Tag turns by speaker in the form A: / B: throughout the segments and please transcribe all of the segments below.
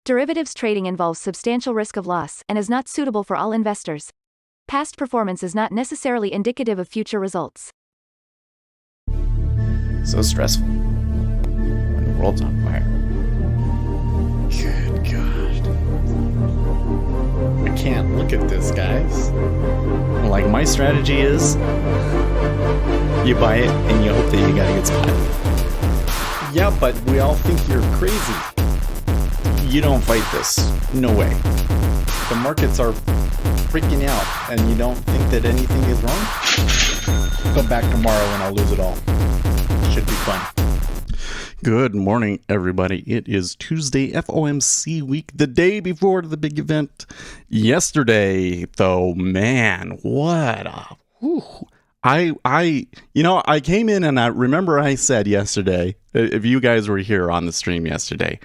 A: Derivatives trading involves substantial risk of loss and is not suitable for all investors. Past performance is not necessarily indicative of future results.
B: So stressful when the world's on fire. Good God. I can't look at this, guys. Like, my strategy is you buy it and you hope that you got a good spot. Yeah, but we all think you're crazy. You don't fight this. No way. The markets are freaking out and you don't think that anything is wrong? Come back tomorrow and I'll lose it all. Should be fun. Good morning, everybody. It is Tuesday, FOMC week, the day before the big event. Yesterday, though, man, what a... Whew. I came in and I remember I said yesterday, if you guys were here on the stream yesterday,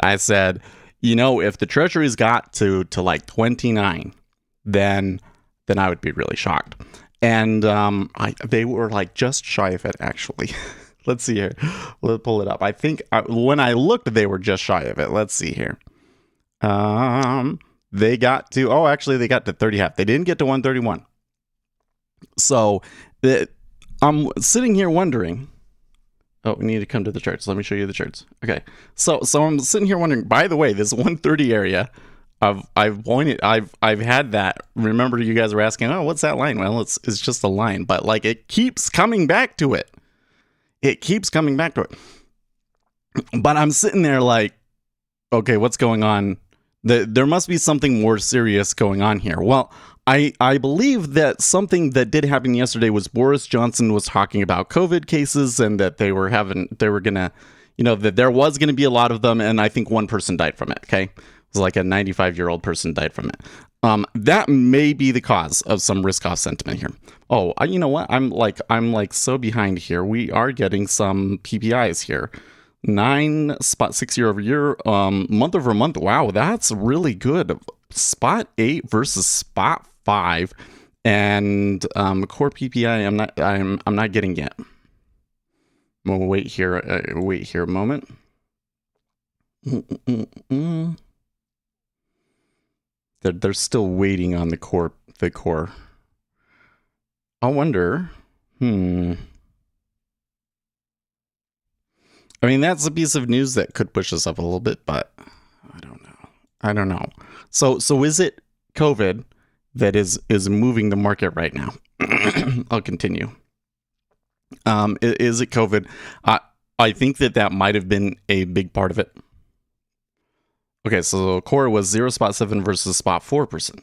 B: I said, if the treasuries got to like 29, then I would be really shocked. And they were like just shy of it, actually. Let's see here. Let's pull it up. I think when I looked, they were just shy of it. Let's see here. They got to 30.5. They didn't get to 131. So I'm sitting here wondering. Oh, we need to come to the charts. Let me show you the charts. Okay. So I'm sitting here wondering, by the way, this 130 area, I've had that. Remember, you guys were asking, oh, what's that line? Well, it's just a line, but like it keeps coming back to it. But I'm sitting there like, okay, what's going on? There must be something more serious going on here. Well, I believe that something that did happen yesterday was Boris Johnson was talking about COVID cases and that that there was going to be a lot of them. And I think one person died from it. Okay. It was like a 95-year-old person died from it. That may be the cause of some risk-off sentiment here. Oh, you know what? I'm like so behind here. We are getting some PPIs here. 9.6 year over year, month over month. Wow, that's really good. Spot 8 versus spot 5, and core PPI. I'm not getting yet. We'll wait here a moment. They're still waiting on the core. I wonder. I mean, that's a piece of news that could push us up a little bit, but I don't know. So is it COVID that is moving the market right now? I'll continue. Is it COVID? I think that might have been a big part of it. Okay, so core was 0.7 versus spot 4%.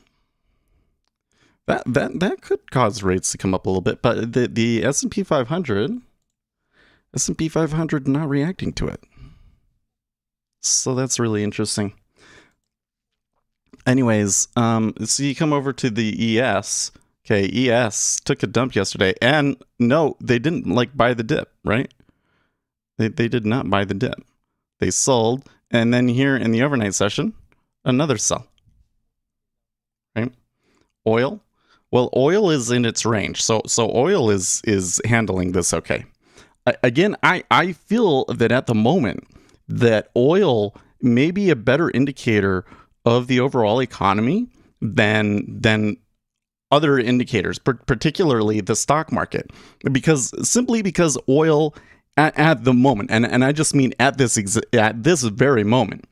B: That could cause rates to come up a little bit, but the S&P 500 not reacting to it. So that's really interesting. Anyways, so you come over to the ES. Okay, ES took a dump yesterday, and no, they didn't buy the dip, right? They did not buy the dip. They sold, and then here in the overnight session, another sell. Right? Oil. Well, oil is in its range, so oil is handling this okay. Again, I feel that at the moment that oil may be a better indicator of the overall economy than other indicators, particularly the stock market, because oil at the moment, and I just mean at this very moment,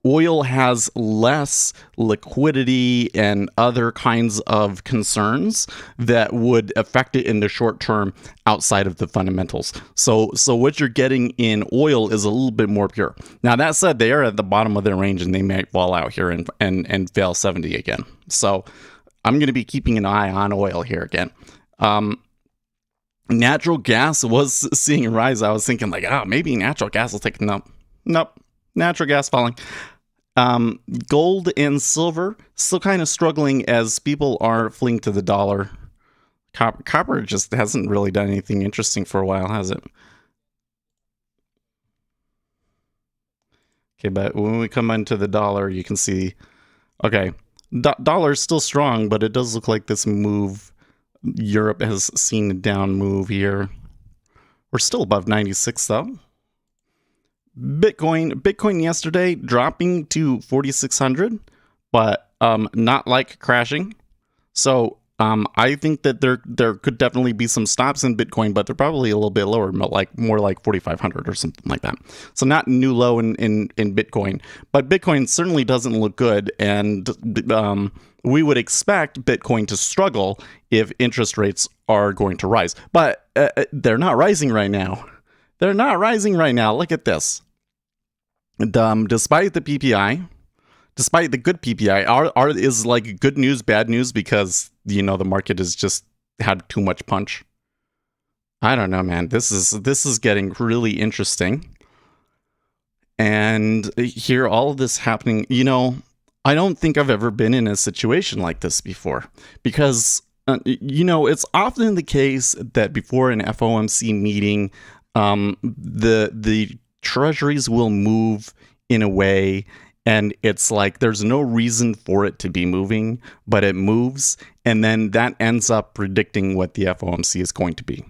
B: oil has less liquidity and other kinds of concerns that would affect it in the short term outside of the fundamentals. So what you're getting in oil is a little bit more pure. Now, that said, they are at the bottom of their range and they might fall out here and fail 70 again. So I'm going to be keeping an eye on oil here again. Natural gas was seeing a rise. I was thinking maybe natural gas will take Nope. Natural gas falling. Gold and silver still kind of struggling as people are fleeing to the dollar. Copper just hasn't really done anything interesting for a while, has it? Okay, but when we come into the dollar, you can see, okay, dollar is still strong, but it does look like this move. Europe has seen a down move here. We're still above 96 though. Bitcoin yesterday dropping to 4,600, but not like crashing. So I think that there could definitely be some stops in Bitcoin, but they're probably a little bit lower, more like 4,500 or something like that. So not new low in Bitcoin, but Bitcoin certainly doesn't look good, and we would expect Bitcoin to struggle if interest rates are going to rise. But they're not rising right now. They're not rising right now. Look at this. Despite the PPI, despite the good PPI, is like good news, bad news, because the market has just had too much punch. I don't know, man. This is getting really interesting, and hear all of this happening. I don't think I've ever been in a situation like this before, because it's often the case that before an FOMC meeting, the treasuries will move in a way, and it's like there's no reason for it to be moving, but it moves, and then that ends up predicting what the FOMC is going to be.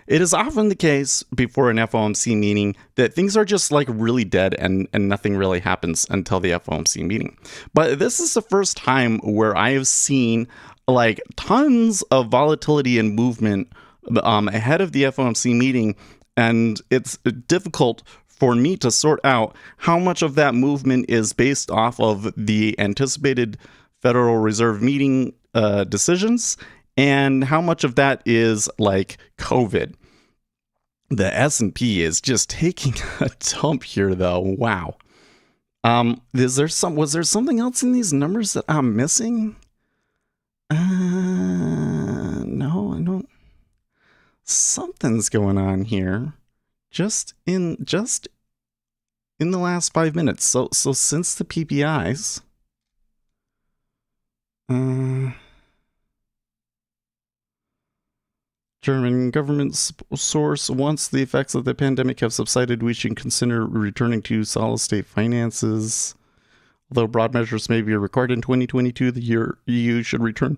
B: It is often the case before an FOMC meeting that things are just like really dead and nothing really happens until the FOMC meeting. But this is the first time where I have seen like tons of volatility and movement ahead of the FOMC meeting, and it's difficult for me to sort out how much of that movement is based off of the anticipated Federal Reserve meeting decisions, and how much of that is like COVID. The S&P is just taking a dump here, though. Wow. Was there something else in these numbers that I'm missing? No, I don't. Something's going on here. Just in the last 5 minutes. So since the PPIs, German government source, once the effects of the pandemic have subsided, we should consider returning to solid state finances. Although broad measures may be required in 2022, the EU should return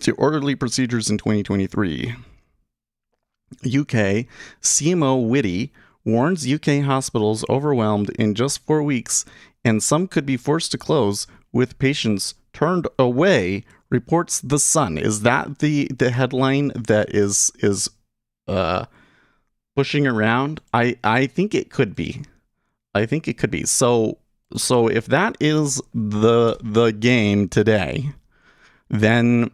B: to orderly procedures in 2023. UK CMO Whitty warns UK hospitals overwhelmed in just 4 weeks, and some could be forced to close with patients turned away, reports The Sun. Is that the headline that is pushing around? I think it could be. So if that is the game today, then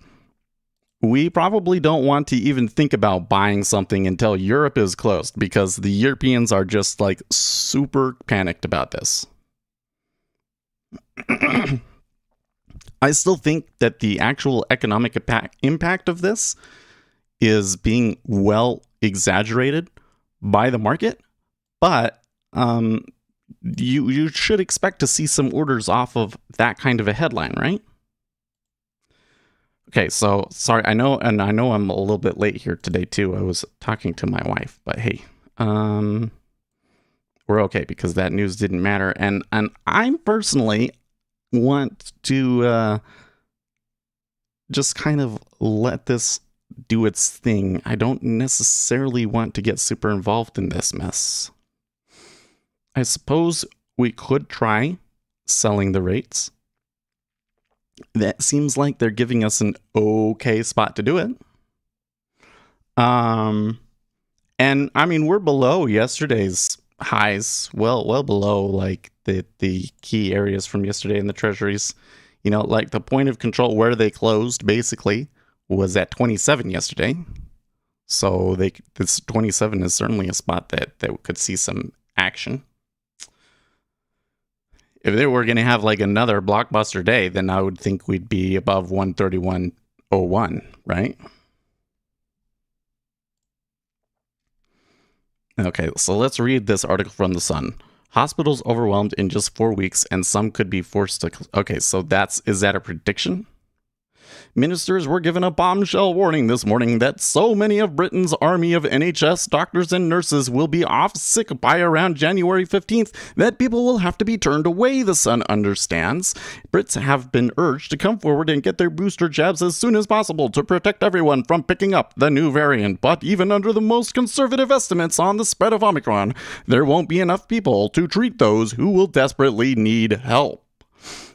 B: we probably don't want to even think about buying something until Europe is closed, because the Europeans are just like super panicked about this. I still think that the actual economic impact of this is being well exaggerated by the market, but you should expect to see some orders off of that kind of a headline, right? Okay, so sorry, I know I'm a little bit late here today too. I was talking to my wife, but hey, we're okay because that news didn't matter, and I personally want to just kind of let this do its thing. I don't necessarily want to get super involved in this mess. I suppose we could try selling the rates. That seems like they're giving us an okay spot to do it. And I mean, we're below yesterday's highs, well below like the key areas from yesterday in the treasuries. Like the point of control where they closed basically was at 27 yesterday. So this 27 is certainly a spot that could see some action. If they were going to have like another blockbuster day, then I would think we'd be above 131.01, right? Okay, so let's read this article from The Sun. Hospitals overwhelmed in just 4 weeks, and some could be forced to... Okay, so is that a prediction? Ministers were given a bombshell warning this morning that so many of Britain's army of NHS doctors and nurses will be off sick by around January 15th that people will have to be turned away, the Sun understands. Brits have been urged to come forward and get their booster jabs as soon as possible to protect everyone from picking up the new variant. But even under the most conservative estimates on the spread of Omicron, there won't be enough people to treat those who will desperately need help.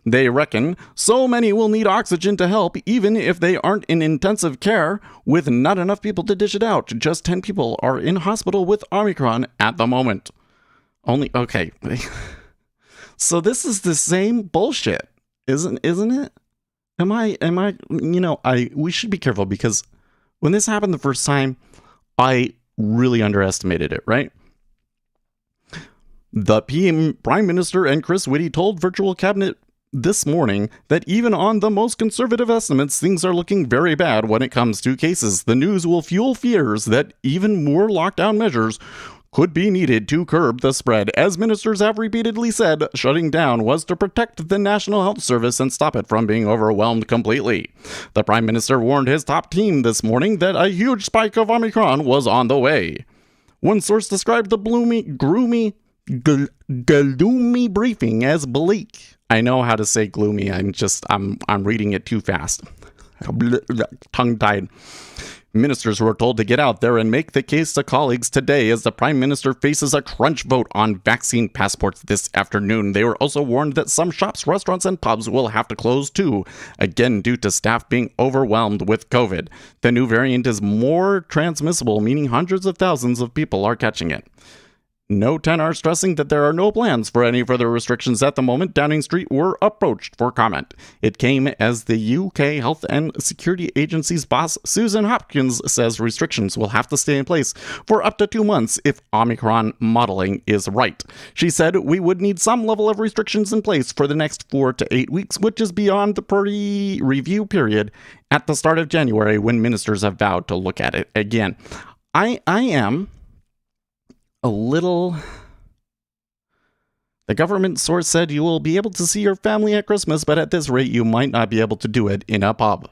B: They reckon so many will need oxygen to help, even if they aren't in intensive care, with not enough people to dish it out. Just 10 people are in hospital with Omicron at the moment. Okay. So this is the same bullshit, isn't it? We should be careful, because when this happened the first time, I really underestimated it, right? The Prime Minister and Chris Whitty told virtual cabinet this morning that even on the most conservative estimates, things are looking very bad when it comes to cases. The news will fuel fears that even more lockdown measures could be needed to curb the spread. As ministers have repeatedly said, shutting down was to protect the National Health Service and stop it from being overwhelmed completely. The Prime Minister warned his top team this morning that a huge spike of Omicron was on the way. One source described the gloomy briefing as bleak. I know how to say gloomy. I'm reading it too fast. Tongue-tied. Ministers were told to get out there and make the case to colleagues today as the Prime Minister faces a crunch vote on vaccine passports this afternoon. They were also warned that some shops, restaurants, and pubs will have to close too, again due to staff being overwhelmed with COVID. The new variant is more transmissible, meaning hundreds of thousands of people are catching it. No 10 are stressing that there are no plans for any further restrictions at the moment. Downing Street were approached for comment. It came as the UK Health and Security Agency's boss, Susan Hopkins, says restrictions will have to stay in place for up to 2 months if Omicron modeling is right. She said we would need some level of restrictions in place for the next 4 to 8 weeks, which is beyond the pre-review period at the start of January when ministers have vowed to look at it again. I am a little... The government source said you will be able to see your family at Christmas, but at this rate, you might not be able to do it in a pub.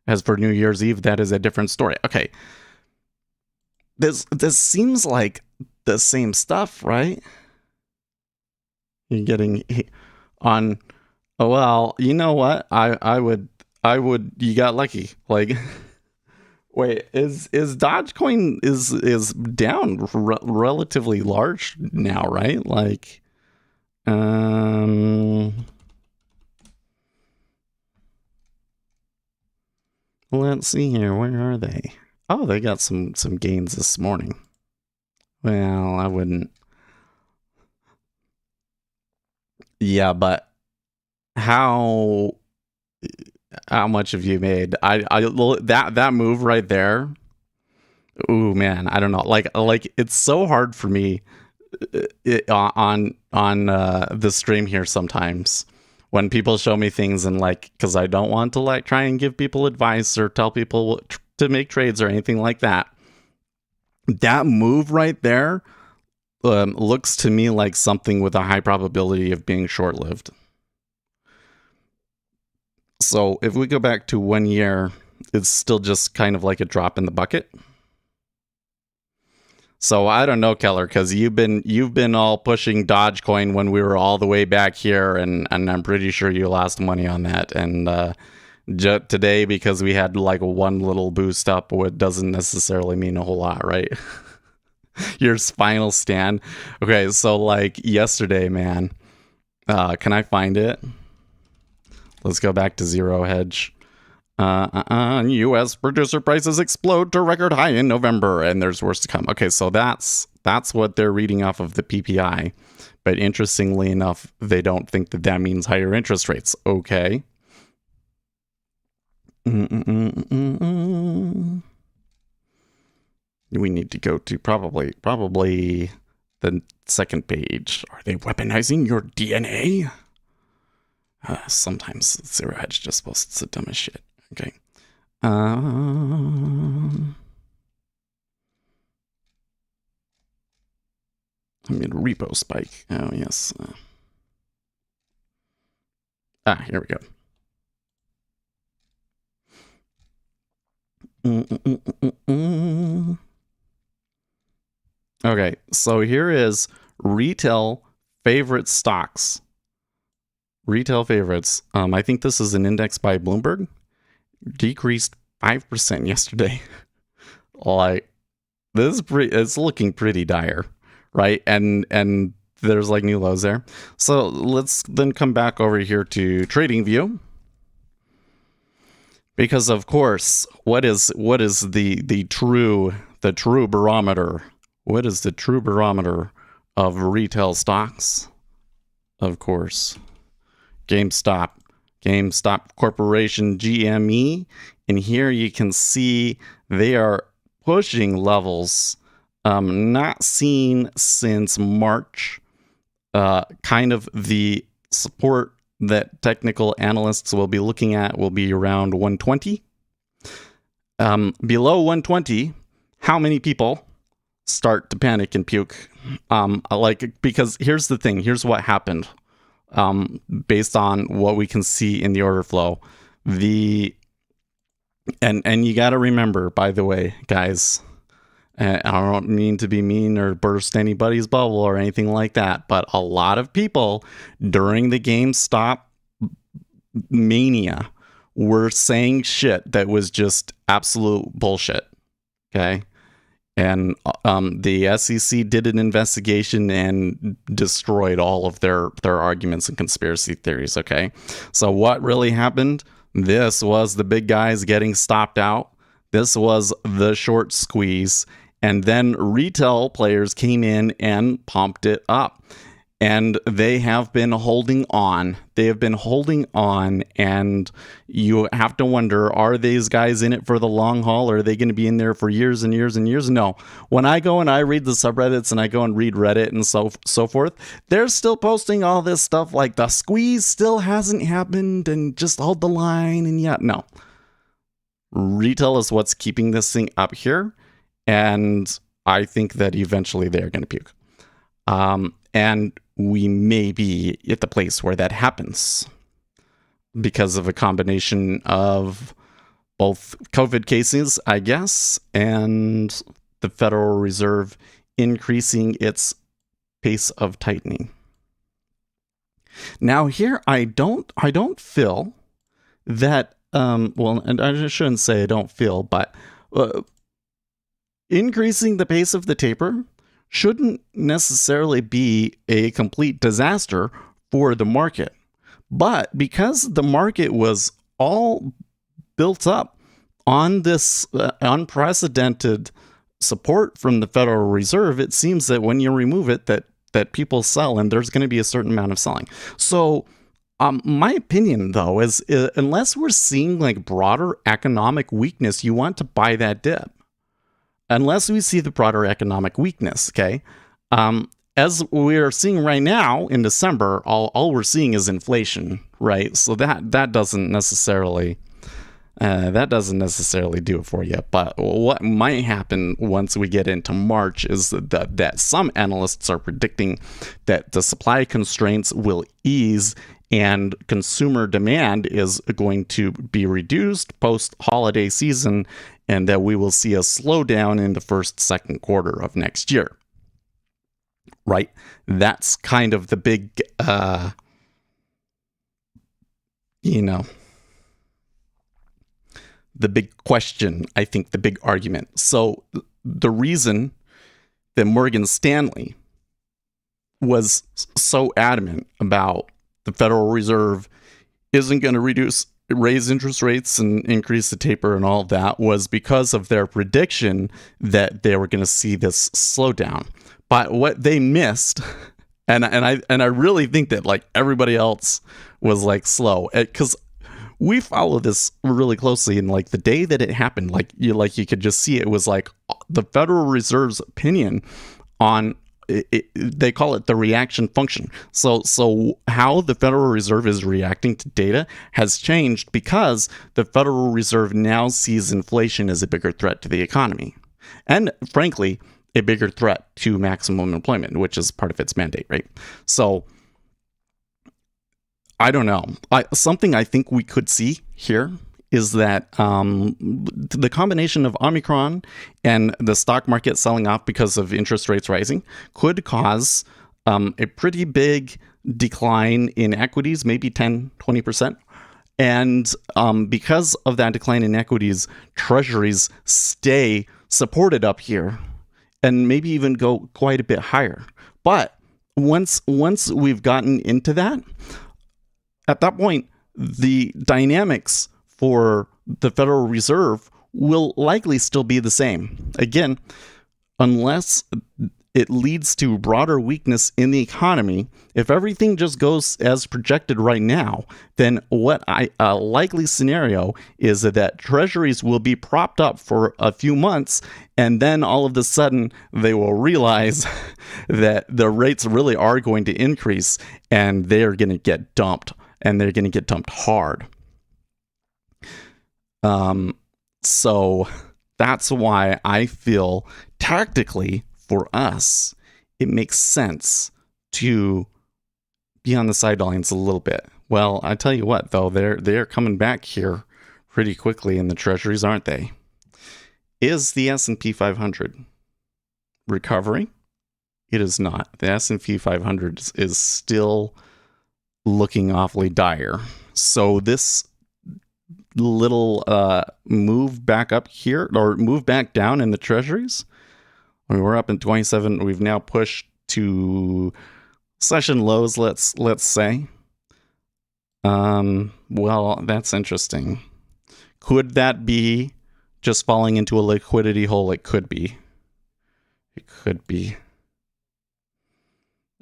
B: As for New Year's Eve, that is a different story. Okay. This seems like the same stuff, right? You're getting on... Oh, well, you know what? I would, you got lucky. Like... Wait, is Dogecoin is down relatively large now, right? Like, let's see here. Where are they? Oh, they got some gains this morning. Well, I wouldn't. Yeah, but how much have you made? That move right there. Ooh, man, I don't know. Like it's so hard for me on the stream here sometimes when people show me things, and like, because I don't want to like try and give people advice or tell people to make trades or anything like that. That move right there looks to me like something with a high probability of being short-lived. So if we go back to 1 year, it's still just kind of like a drop in the bucket. So I don't know, Keller, because you've been all pushing Dogecoin when we were all the way back here, and I'm pretty sure you lost money on that. And today, because we had like one little boost up, it doesn't necessarily mean a whole lot, right? Your final stand. Okay, so like yesterday, man, can I find it? Let's go back to Zero Hedge. U.S. producer prices explode to record high in November, and there's worse to come. Okay, so that's what they're reading off of the PPI. But interestingly enough, they don't think that means higher interest rates. Okay. We need to go to probably the second page. Are they weaponizing your DNA? Sometimes Zero Hedge just posts the dumbest shit. Okay. I'm going to repo spike. Oh, yes. Here we go. Okay, so here is retail favorite stocks. Retail favorites. I think this is an index by Bloomberg. Decreased 5% yesterday. Like, this is it's looking pretty dire, right? And there's like new lows there. So let's then come back over here to TradingView. Because of course, what is the true barometer? What is the true barometer of retail stocks? Of course, GameStop Corporation, GME, and here you can see they are pushing levels not seen since March. Kind of the support that technical analysts will be looking at will be around 120. Below 120, how many people start to panic and puke? Because here's the thing. Here's what happened. Based on what we can see in the order flow, and you got to remember, by the way, guys, I don't mean to be mean or burst anybody's bubble or anything like that, but a lot of people during the GameStop mania were saying shit that was just absolute bullshit. Okay. And the SEC did an investigation and destroyed all of their arguments and conspiracy theories. Okay. So what really happened? This was the big guys getting stopped out. This was the short squeeze. And then retail players came in and pumped it up. And they have been holding on. They have been holding on. And you have to wonder, are these guys in it for the long haul? Or are they going to be in there for years and years and years? No. When I go and I read the subreddits and I go and read Reddit and so forth, they're still posting all this stuff like the squeeze still hasn't happened and just hold the line. And yet, no. Retail is what's keeping this thing up here. And I think that eventually they're going to puke. And we may be at the place where that happens because of a combination of both COVID cases, I guess, and the Federal Reserve increasing its pace of tightening. Now here, I don't feel that, and I shouldn't say I don't feel, but increasing the pace of the taper shouldn't necessarily be a complete disaster for the market. But because the market was all built up on this unprecedented support from the Federal Reserve, it seems that when you remove it, that people sell, and there's going to be a certain amount of selling. So my opinion, though, is unless we're seeing like broader economic weakness, you want to buy that dip. Unless we see the broader economic weakness, okay? As we're seeing right now in December, all we're seeing is inflation, right? So that doesn't necessarily do it for you. But what might happen once we get into March is that some analysts are predicting that the supply constraints will ease and consumer demand is going to be reduced post-holiday season, and that we will see a slowdown in the second quarter of next year. Right? That's kind of the big, the big question, I think, the big argument. So the reason that Morgan Stanley was so adamant about the Federal Reserve isn't going to raise interest rates and increase the taper and all of that was because of their prediction that they were going to see this slowdown. But what they missed, and I really think that like everybody else was like slow, because we follow this really closely, and like the day that it happened, you could just see it was like the Federal Reserve's opinion on it, they call it the reaction function. So how the Federal Reserve is reacting to data has changed because the Federal Reserve now sees inflation as a bigger threat to the economy. And frankly, a bigger threat to maximum employment, which is part of its mandate, right? So I don't know. Something I think we could see here is that the combination of Omicron and the stock market selling off because of interest rates rising could cause a pretty big decline in equities, maybe 10-20%. And because of that decline in equities, treasuries stay supported up here and maybe even go quite a bit higher. But once we've gotten into that, at that point, the dynamics for the Federal Reserve will likely still be the same. Again, unless it leads to broader weakness in the economy, if everything just goes as projected right now, then a likely scenario is that treasuries will be propped up for a few months, and then all of a sudden they will realize that the rates really are going to increase, and they're going to get dumped, and they're going to get dumped hard. So that's why I feel tactically for us, it makes sense to be on the sidelines a little bit. Well, I tell you what, though, they're coming back here pretty quickly in the treasuries, aren't they? Is the S&P 500 recovering? It is not. The S&P 500 is still looking awfully dire. So this little move back up here, or move back down in the treasuries, we were up in 27. We've now pushed to session lows, let's say. Well, that's interesting. Could that be just falling into a liquidity hole? It could be. It could be.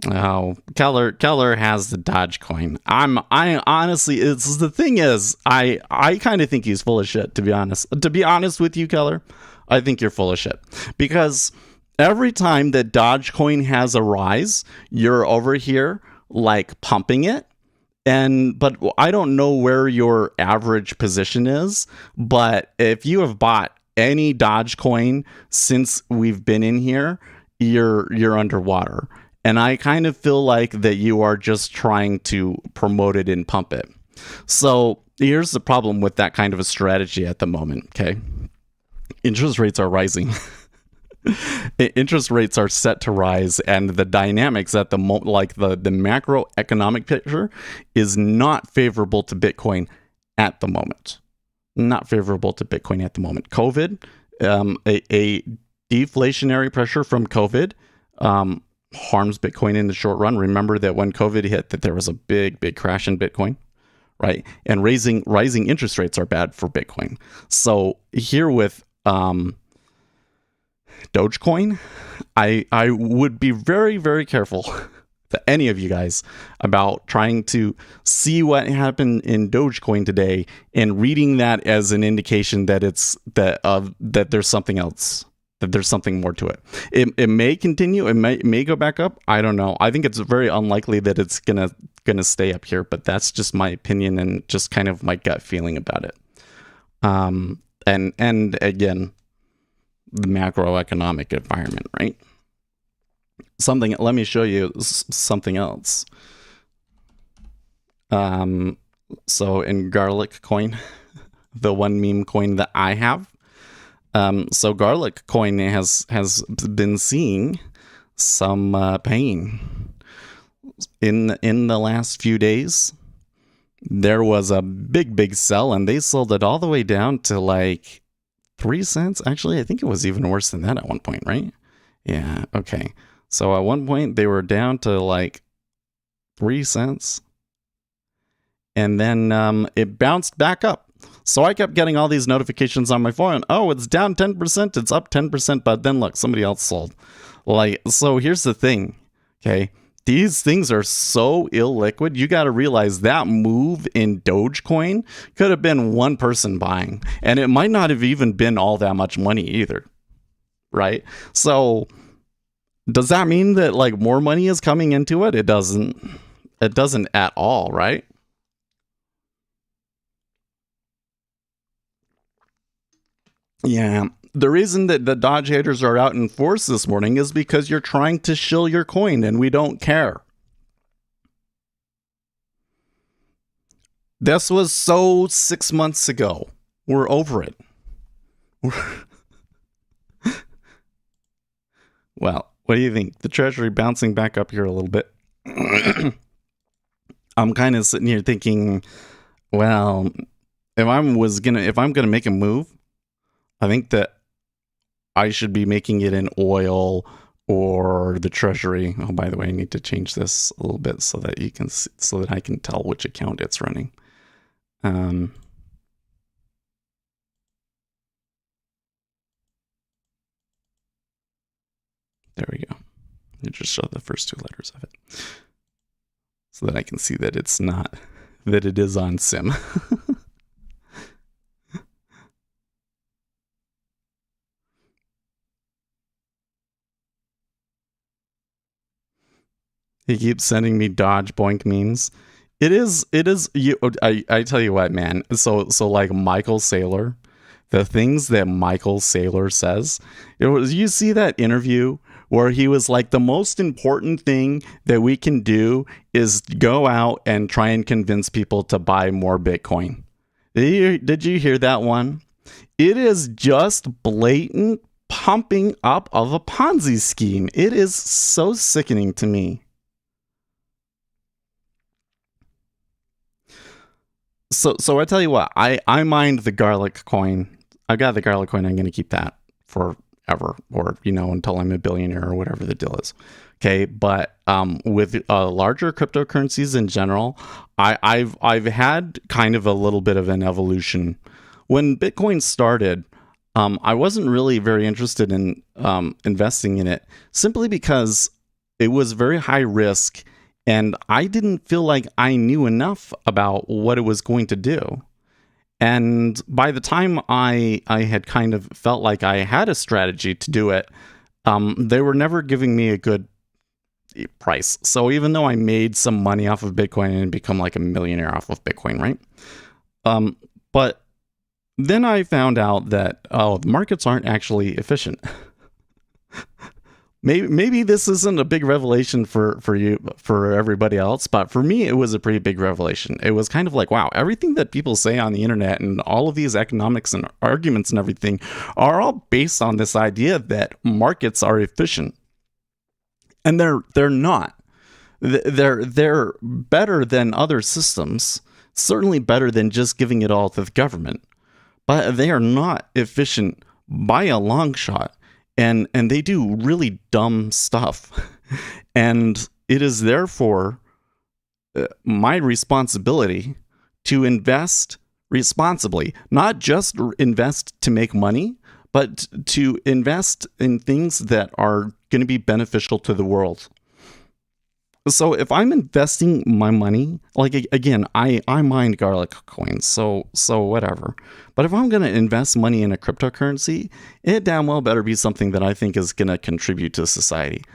B: Oh, Keller has the Dogecoin. I honestly, it's the thing is, I kind of think he's full of shit, to be honest. To be honest with you, Keller, I think you're full of shit. Because every time that Dogecoin has a rise, you're over here like pumping it. But I don't know where your average position is, but if you have bought any Dogecoin since we've been in here, you're underwater. And I kind of feel like that you are just trying to promote it and pump it. So here's the problem with that kind of a strategy at the moment, okay? Interest rates are rising. Interest rates are set to rise, and the dynamics at the moment, like the macroeconomic picture, is not favorable to Bitcoin at the moment. Not favorable to Bitcoin at the moment. COVID, a deflationary pressure from COVID, harms Bitcoin in the short run. Remember that when COVID hit, that there was a big crash in Bitcoin, right? And rising interest rates are bad for Bitcoin. So here with Dogecoin, I would be very, very careful to any of you guys about trying to see what happened in Dogecoin today and reading that as an indication that that there's something else, that there's something more to it. It may continue, it may go back up. I don't know. I think it's very unlikely that it's gonna stay up here, but that's just my opinion and just kind of my gut feeling about it. And again, the macroeconomic environment, right? Let me show you something else. So in Garlic Coin, the one meme coin that I have, so Garlic Coin has been seeing some pain in the last few days. There was a big sell, and they sold it all the way down to like 3 cents. Actually, I think it was even worse than that at one point, right? Yeah, okay. So at one point they were down to like 3 cents, and then it bounced back up. So I kept getting all these notifications on my phone. Oh, it's down 10%, it's up 10%, but then look, somebody else sold. Like, so here's the thing, okay? These things are so illiquid. You got to realize that move in Dogecoin could have been one person buying, and it might not have even been all that much money either, right? So does that mean that like more money is coming into it? It doesn't. It doesn't at all, right? Yeah. The reason that the Dodge haters are out in force this morning is because you're trying to shill your coin, and we don't care. This was so 6 months ago. We're over it. Well, what do you think? The Treasury bouncing back up here a little bit. I'm kind of sitting here thinking, well, if I'm gonna make a move, I think that I should be making it in oil or the Treasury. Oh, by the way, I need to change this a little bit so that so that I can tell which account it's running. There we go. You just show the first two letters of it so that I can see that it's not, that it is on sim. He keeps sending me Dodge Boink memes. It is you. I tell you what, man. So like Michael Saylor, the things that Michael Saylor says. You see that interview where he was like, the most important thing that we can do is go out and try and convince people to buy more Bitcoin. Did you hear that one? It is just blatant pumping up of a Ponzi scheme. It is so sickening to me. So I tell you what, I mined the garlic coin. I got the garlic coin. I'm going to keep that forever, or until I'm a billionaire or whatever the deal is. Okay, but with larger cryptocurrencies in general, I've had kind of a little bit of an evolution. When Bitcoin started, I wasn't really very interested in investing in it simply because it was very high risk. And I didn't feel like I knew enough about what it was going to do. And by the time I had kind of felt like I had a strategy to do it, they were never giving me a good price. So even though I made some money off of Bitcoin and become like a millionaire off of Bitcoin, right? But then I found out that, the markets aren't actually efficient. Maybe this isn't a big revelation for everybody else, but for me, it was a pretty big revelation. It was kind of like, wow, everything that people say on the internet and all of these economics and arguments and everything are all based on this idea that markets are efficient, and they're not. They're better than other systems, certainly better than just giving it all to the government, but they are not efficient by a long shot. And they do really dumb stuff. And it is therefore my responsibility to invest responsibly, not just invest to make money, but to invest in things that are going to be beneficial to the world. So if I'm investing my money, like, again, I mine garlic coins, so whatever. But if I'm going to invest money in a cryptocurrency, it damn well better be something that I think is going to contribute to society.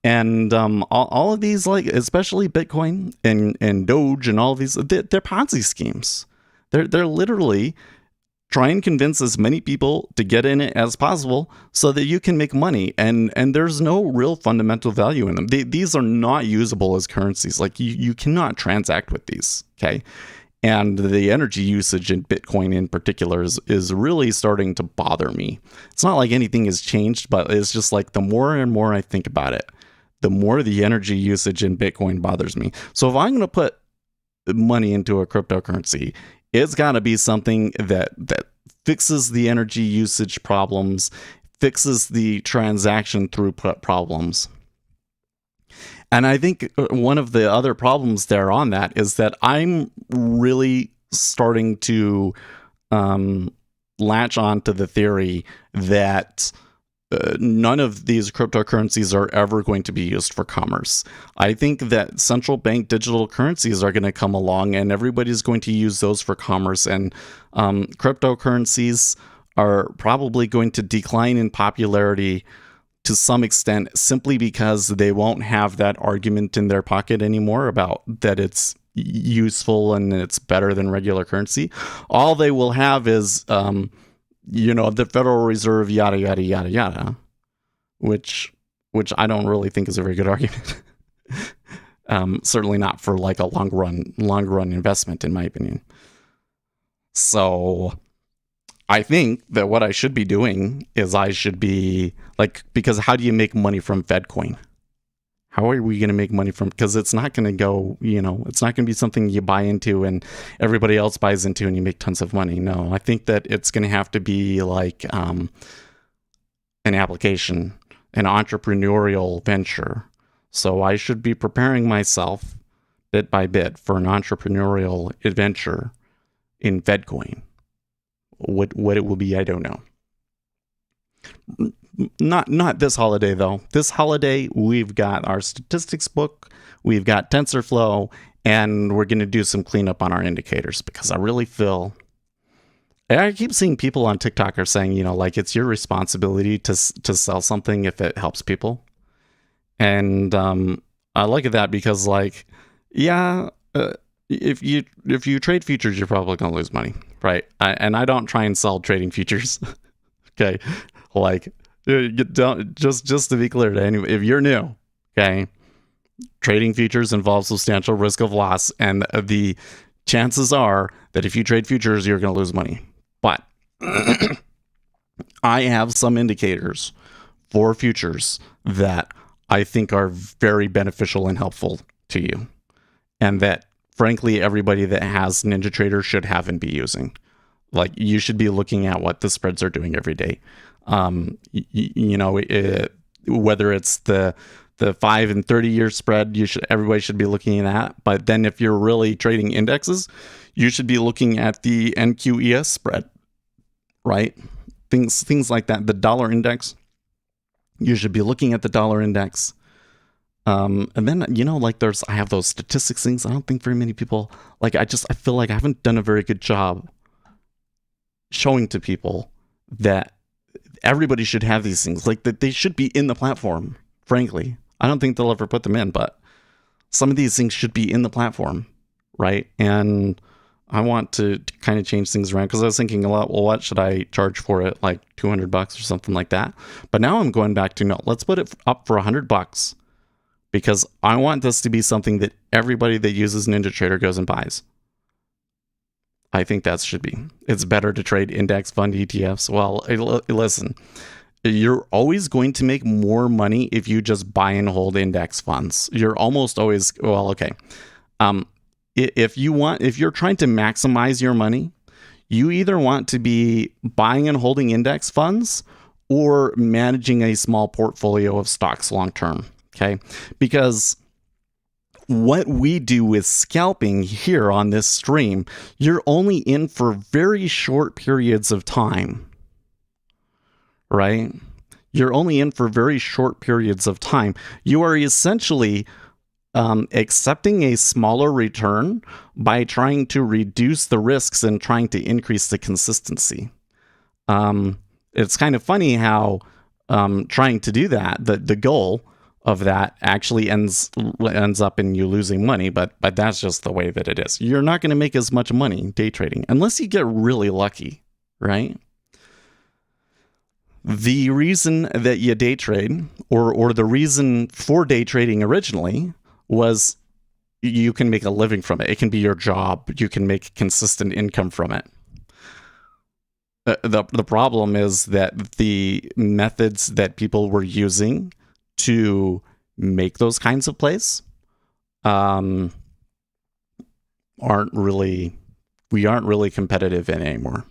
B: And all of these, like, especially Bitcoin and Doge and all of these, they're Ponzi schemes. They're literally try and convince as many people to get in it as possible so that you can make money. And there's no real fundamental value in them. These are not usable as currencies. Like, you cannot transact with these, okay? And the energy usage in Bitcoin in particular is really starting to bother me. It's not like anything has changed, but it's just like the more and more I think about it, the more the energy usage in Bitcoin bothers me. So if I'm going to put money into a cryptocurrency, it's got to be something that fixes the energy usage problems, fixes the transaction throughput problems. And I think one of the other problems there on that is that I'm really starting to latch on to the theory that none of these cryptocurrencies are ever going to be used for commerce. I think that central bank digital currencies are going to come along and everybody's going to use those for commerce, and cryptocurrencies are probably going to decline in popularity to some extent simply because they won't have that argument in their pocket anymore about that it's useful and it's better than regular currency. All they will have is the Federal Reserve, yada, yada, yada, yada, which I don't really think is a very good argument. Certainly not for like a long run investment, in my opinion. So I think that what I should be doing is I should be like, because how do you make money from FedCoin? How are we going to make money from? Because it's not going to go, it's not going to be something you buy into and everybody else buys into and you make tons of money. No, I think that it's going to have to be like an application, an entrepreneurial venture. So I should be preparing myself bit by bit for an entrepreneurial adventure in FedCoin. What it will be, I don't know. Not this holiday though. This holiday we've got our statistics book, we've got TensorFlow, and we're going to do some cleanup on our indicators because I really feel. I keep seeing people on TikTok are saying, like it's your responsibility to sell something if it helps people, and I look at that because like, yeah, if you trade futures, you're probably going to lose money, right? And I don't try and sell trading futures. Okay, like you don't just to be clear to anyone, if you're new, okay, trading futures involves substantial risk of loss, and the chances are that if you trade futures, you're going to lose money. But I have some indicators for futures that I think are very beneficial and helpful to you, and that frankly everybody that has NinjaTrader should have and be using. Like you should be looking at what the spreads are doing every day. Whether it's the 5 and 30 year spread, everybody should be looking at that. But then if you're really trading indexes, you should be looking at the NQES spread, right? Things like that. The dollar index, you should be looking at the dollar index. And then, I have those statistics things. I don't think very many people, I feel like I haven't done a very good job showing to people that everybody should have these things, like that they should be in the platform. Frankly, I don't think they'll ever put them in, but some of these things should be in the platform, right? And I want to kind of change things around because I was thinking a lot, well, what should I charge for it? Like $200 or something like that. But now I'm going back to, no, let's put it up for $100 because I want this to be something that everybody that uses NinjaTrader goes and buys. I think that should be. It's better to trade index fund ETFs. Well, listen, you're always going to make more money if you just buy and hold index funds. You're almost always, well, okay. If you're trying to maximize your money, you either want to be buying and holding index funds or managing a small portfolio of stocks long term. Okay, because what we do with scalping here on this stream, you're only in for very short periods of time, right? You're only in for very short periods of time. You are essentially accepting a smaller return by trying to reduce the risks and trying to increase the consistency. It's kind of funny how trying to do that, the goal of that actually ends up in you losing money, but that's just the way that it is. You're not going to make as much money day trading unless you get really lucky, right? The reason that you day trade, or the reason for day trading originally, was you can make a living from it. It can be your job. You can make consistent income from it. The problem is that the methods that people were using to make those kinds of plays we aren't really competitive in anymore,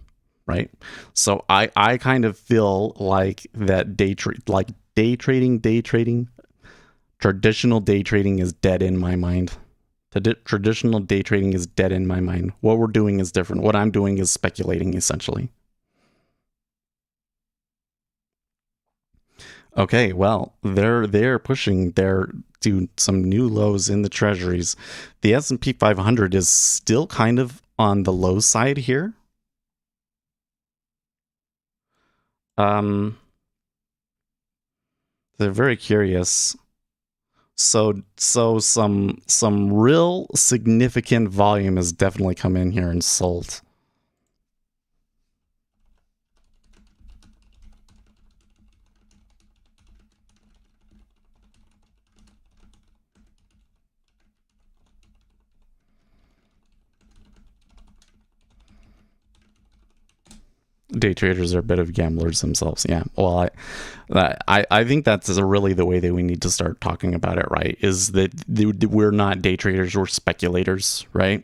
B: right? So I kind of feel like that traditional day trading is dead in my mind. Traditional day trading is dead in my mind. What we're doing is different. What I'm doing is speculating, essentially. Okay, well, they're pushing to some new lows in the treasuries. The S&P 500 is still kind of on the low side here. They're very curious. So some real significant volume has definitely come in here and sold. day traders are a bit of gamblers themselves. Yeah. Well, I think that's really the way that we need to start talking about it, right? Is that we're not day traders, we're speculators, right?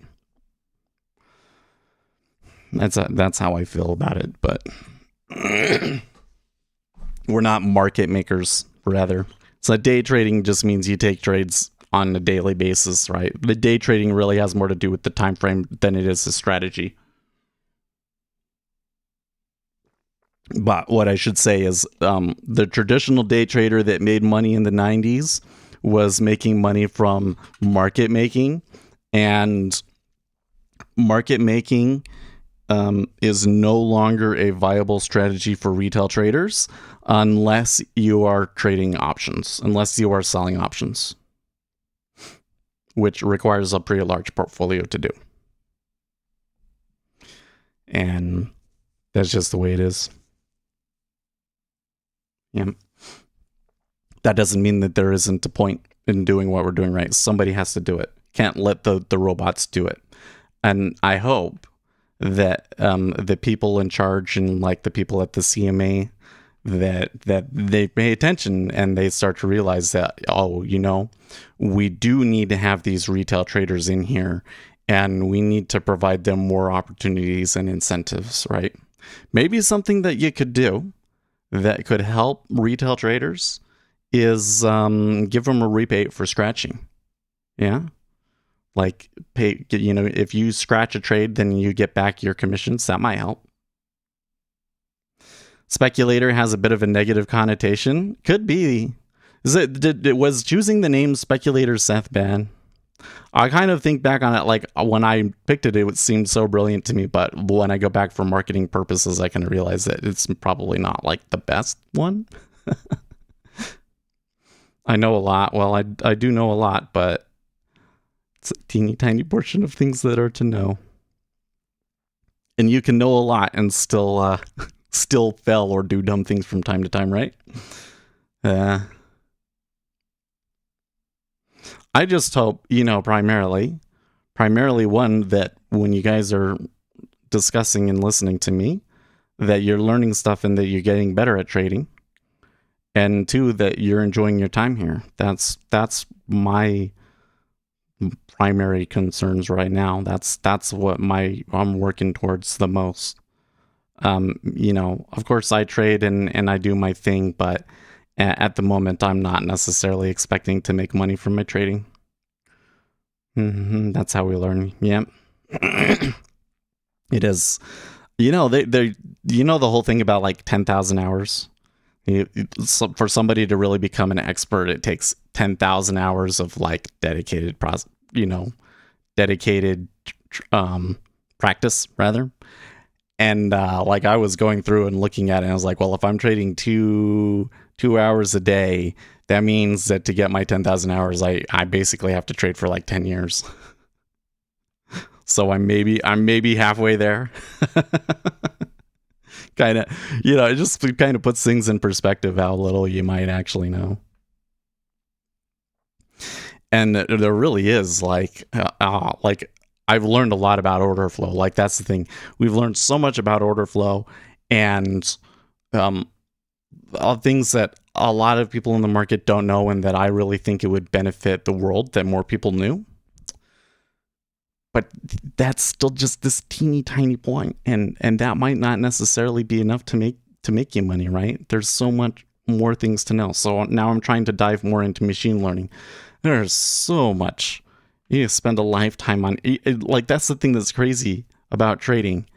B: That's how I feel about it, but we're not market makers, rather. So day trading just means you take trades on a daily basis, right? The day trading really has more to do with the time frame than it is the strategy. But what I should say is the traditional day trader that made money in the 90s was making money from market making, and market making is no longer a viable strategy for retail traders unless you are trading options, unless you are selling options, which requires a pretty large portfolio to do. And that's just the way it is. Yeah. That doesn't mean that there isn't a point in doing what we're doing, right? Somebody has to do it. Can't let the robots do it. And I hope that the people in charge and like the people at the CMA, that they pay attention and they start to realize that, oh, we do need to have these retail traders in here, and we need to provide them more opportunities and incentives, right? Maybe something that you could do that could help retail traders is give them a rebate for scratching. Yeah. Like pay, if you scratch a trade, then you get back your commissions. That might help. Speculator has a bit of a negative connotation. Could be. Was choosing the name speculator Seth bad? I kind of think back on it, like when I picked it, it seemed so brilliant to me. But when I go back for marketing purposes, I can realize that it's probably not like the best one. I know a lot. Well, I do know a lot, but it's a teeny tiny portion of things that are to know. And you can know a lot and still fail or do dumb things from time to time, right? I just hope, primarily one, that when you guys are discussing and listening to me, that you're learning stuff and that you're getting better at trading. And two, that you're enjoying your time here. That's my primary concerns right now. That's what I'm working towards the most. Of course I trade and I do my thing, but at the moment I'm not necessarily expecting to make money from my trading. That's how we learn. Yeah. It is. They the whole thing about like 10,000 hours. For somebody to really become an expert, it takes 10,000 hours of like dedicated practice rather. And like I was going through and looking at it, and I was like, well, if I'm trading two hours a day, that means that to get my 10,000 hours, I basically have to trade for like 10 years. So I'm maybe halfway there. Kind of, it just kind of puts things in perspective how little you might actually know. And there really is like I've learned a lot about order flow. Like that's the thing. We've learned so much about order flow and things that a lot of people in the market don't know, and that I really think it would benefit the world that more people knew. But that's still just this teeny tiny point, and that might not necessarily be enough to make you money, right? There's so much more things to know. So now I'm trying to dive more into machine learning. There's so much. You spend a lifetime on it. Like that's the thing that's crazy about trading,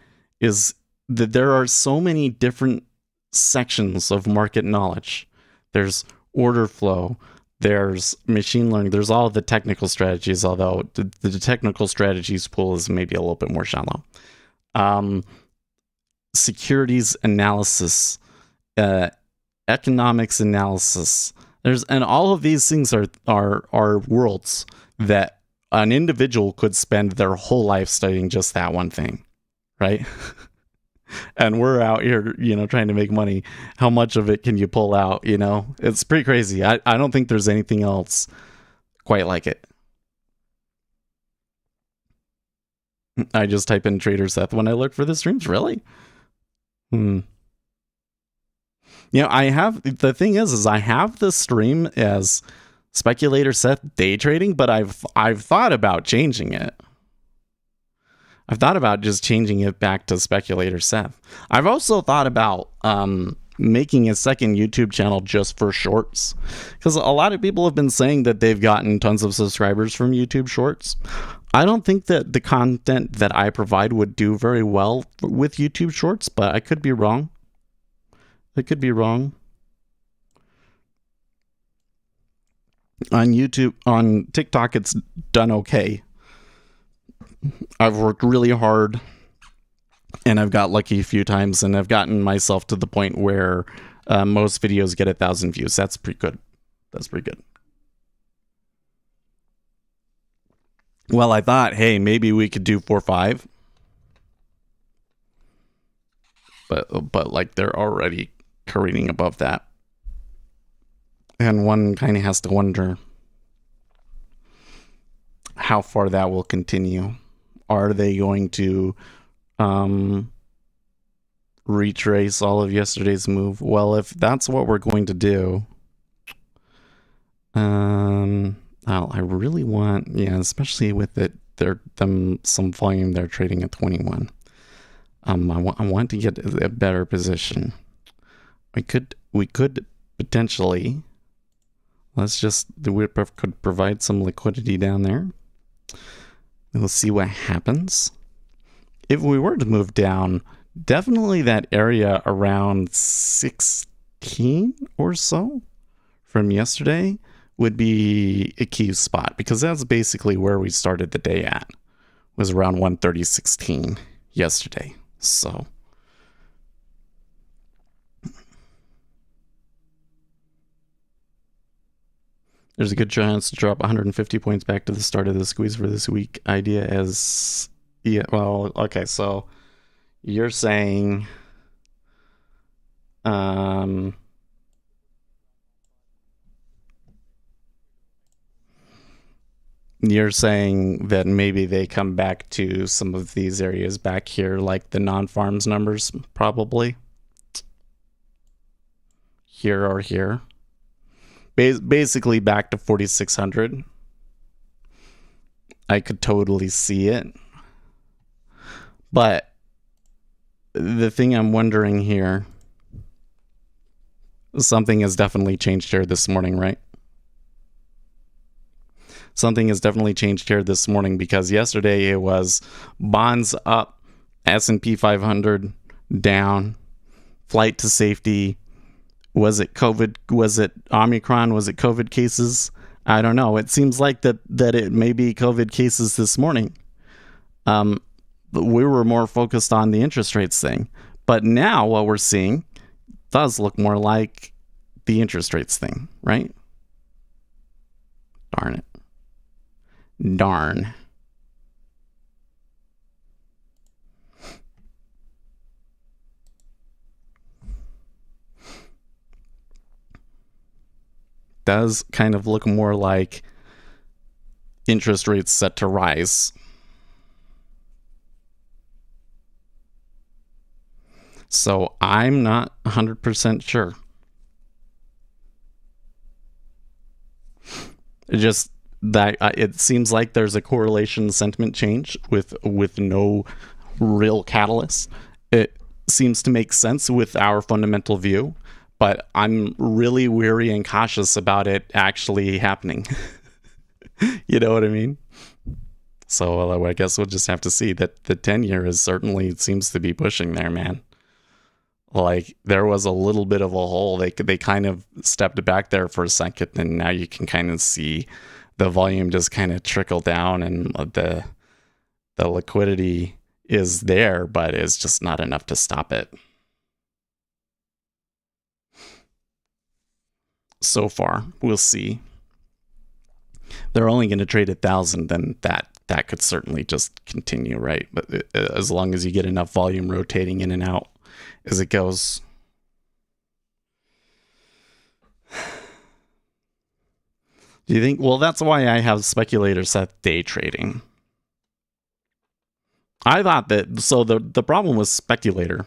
B: is that there are so many different sections of market knowledge. There's order flow, there's machine learning, there's all the technical strategies, although the technical strategies pool is maybe a little bit more shallow. Securities analysis, economics analysis. And all of these things are worlds that an individual could spend their whole life studying just that one thing, right? And we're out here, trying to make money. How much of it can you pull out? It's pretty crazy. I don't think there's anything else quite like it. I just type in Trader Seth when I look for the streams. Really? I have, the thing is I have the stream as Speculator Seth Day Trading, but I've thought about changing it. I've thought about just changing it back to Speculator Seth. I've also thought about making a second YouTube channel just for shorts, because a lot of people have been saying that they've gotten tons of subscribers from YouTube Shorts. I don't think that the content that I provide would do very well with YouTube Shorts, but I could be wrong. On YouTube, on TikTok, it's done okay. I've worked really hard and I've got lucky a few times, and I've gotten myself to the point where most videos get 1,000 views. That's pretty good. Well, I thought, hey, maybe we could do 4 or 5. But like they're already careening above that. And one kind of has to wonder how far that will continue. Are they going to retrace all of yesterday's move? Well, if that's what we're going to do, I really want, especially with some volume, they're trading at 21. I want to get a better position. We could potentially, we could provide some liquidity down there. We'll see what happens. If we were to move down, definitely that area around 16 or so from yesterday would be a key spot, because that's basically where we started the day at, was around 130.16 yesterday. So there's a good chance to drop 150 points back to the start of the squeeze for this week. Idea as, well, okay, so you're saying that maybe they come back to some of these areas back here, like the non-farms numbers, probably here or here. Basically back to 4,600. I could totally see it. But the thing I'm wondering here, something has definitely changed here this morning, right? Something has definitely changed here this morning, because yesterday it was bonds up, S&P 500 down, flight to safety. Was it COVID? Was it Omicron? Was it COVID cases? I don't know. It seems like that it may be COVID cases this morning. We were more focused on the interest rates thing. But now what we're seeing does look more like the interest rates thing, right? Darn. Does kind of look more like interest rates set to rise. So I'm not 100% sure. It seems like there's a correlation sentiment change with no real catalyst. It seems to make sense with our fundamental view, but I'm really weary and cautious about it actually happening. You know what I mean? So I guess we'll just have to see. That the 10-year seems to be pushing there, man. Like, there was a little bit of a hole. They kind of stepped back there for a second, and now you can kind of see the volume just kind of trickle down, and the liquidity is there, but it's just not enough to stop it. So far, we'll see. They're only going to trade 1,000, then that could certainly just continue, right? But as long as you get enough volume rotating in and out as it goes. Do you think? Well, that's why I have Speculator Seth Day Trading. I thought that, so the problem with Speculator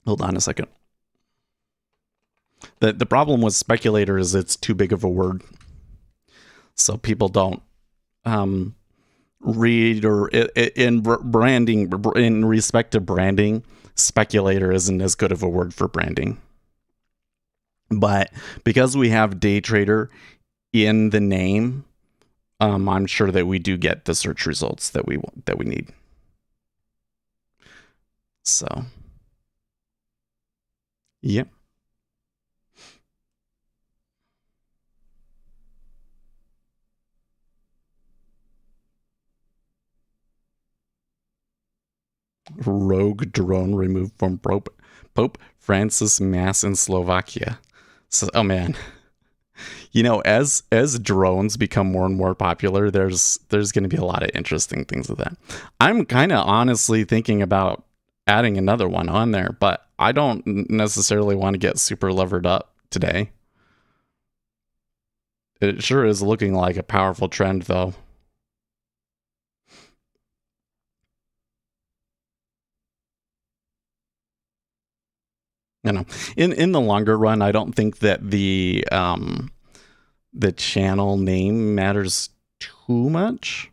B: Hold on a second. The problem with speculator is it's too big of a word. So people don't read, or in branding, in respect to branding, speculator isn't as good of a word for branding. But because we have day trader in the name, I'm sure that we do get the search results that we need. So, yep. Rogue drone removed from Pope Francis Mass in Slovakia. So, oh man, you know, as drones become more and more popular, there's going to be a lot of interesting things with that. I'm kind of honestly thinking about adding another one on there, but I don't necessarily want to get super levered up today. It sure is looking like a powerful trend, though. You know, in the longer run, I don't think that the channel name matters too much.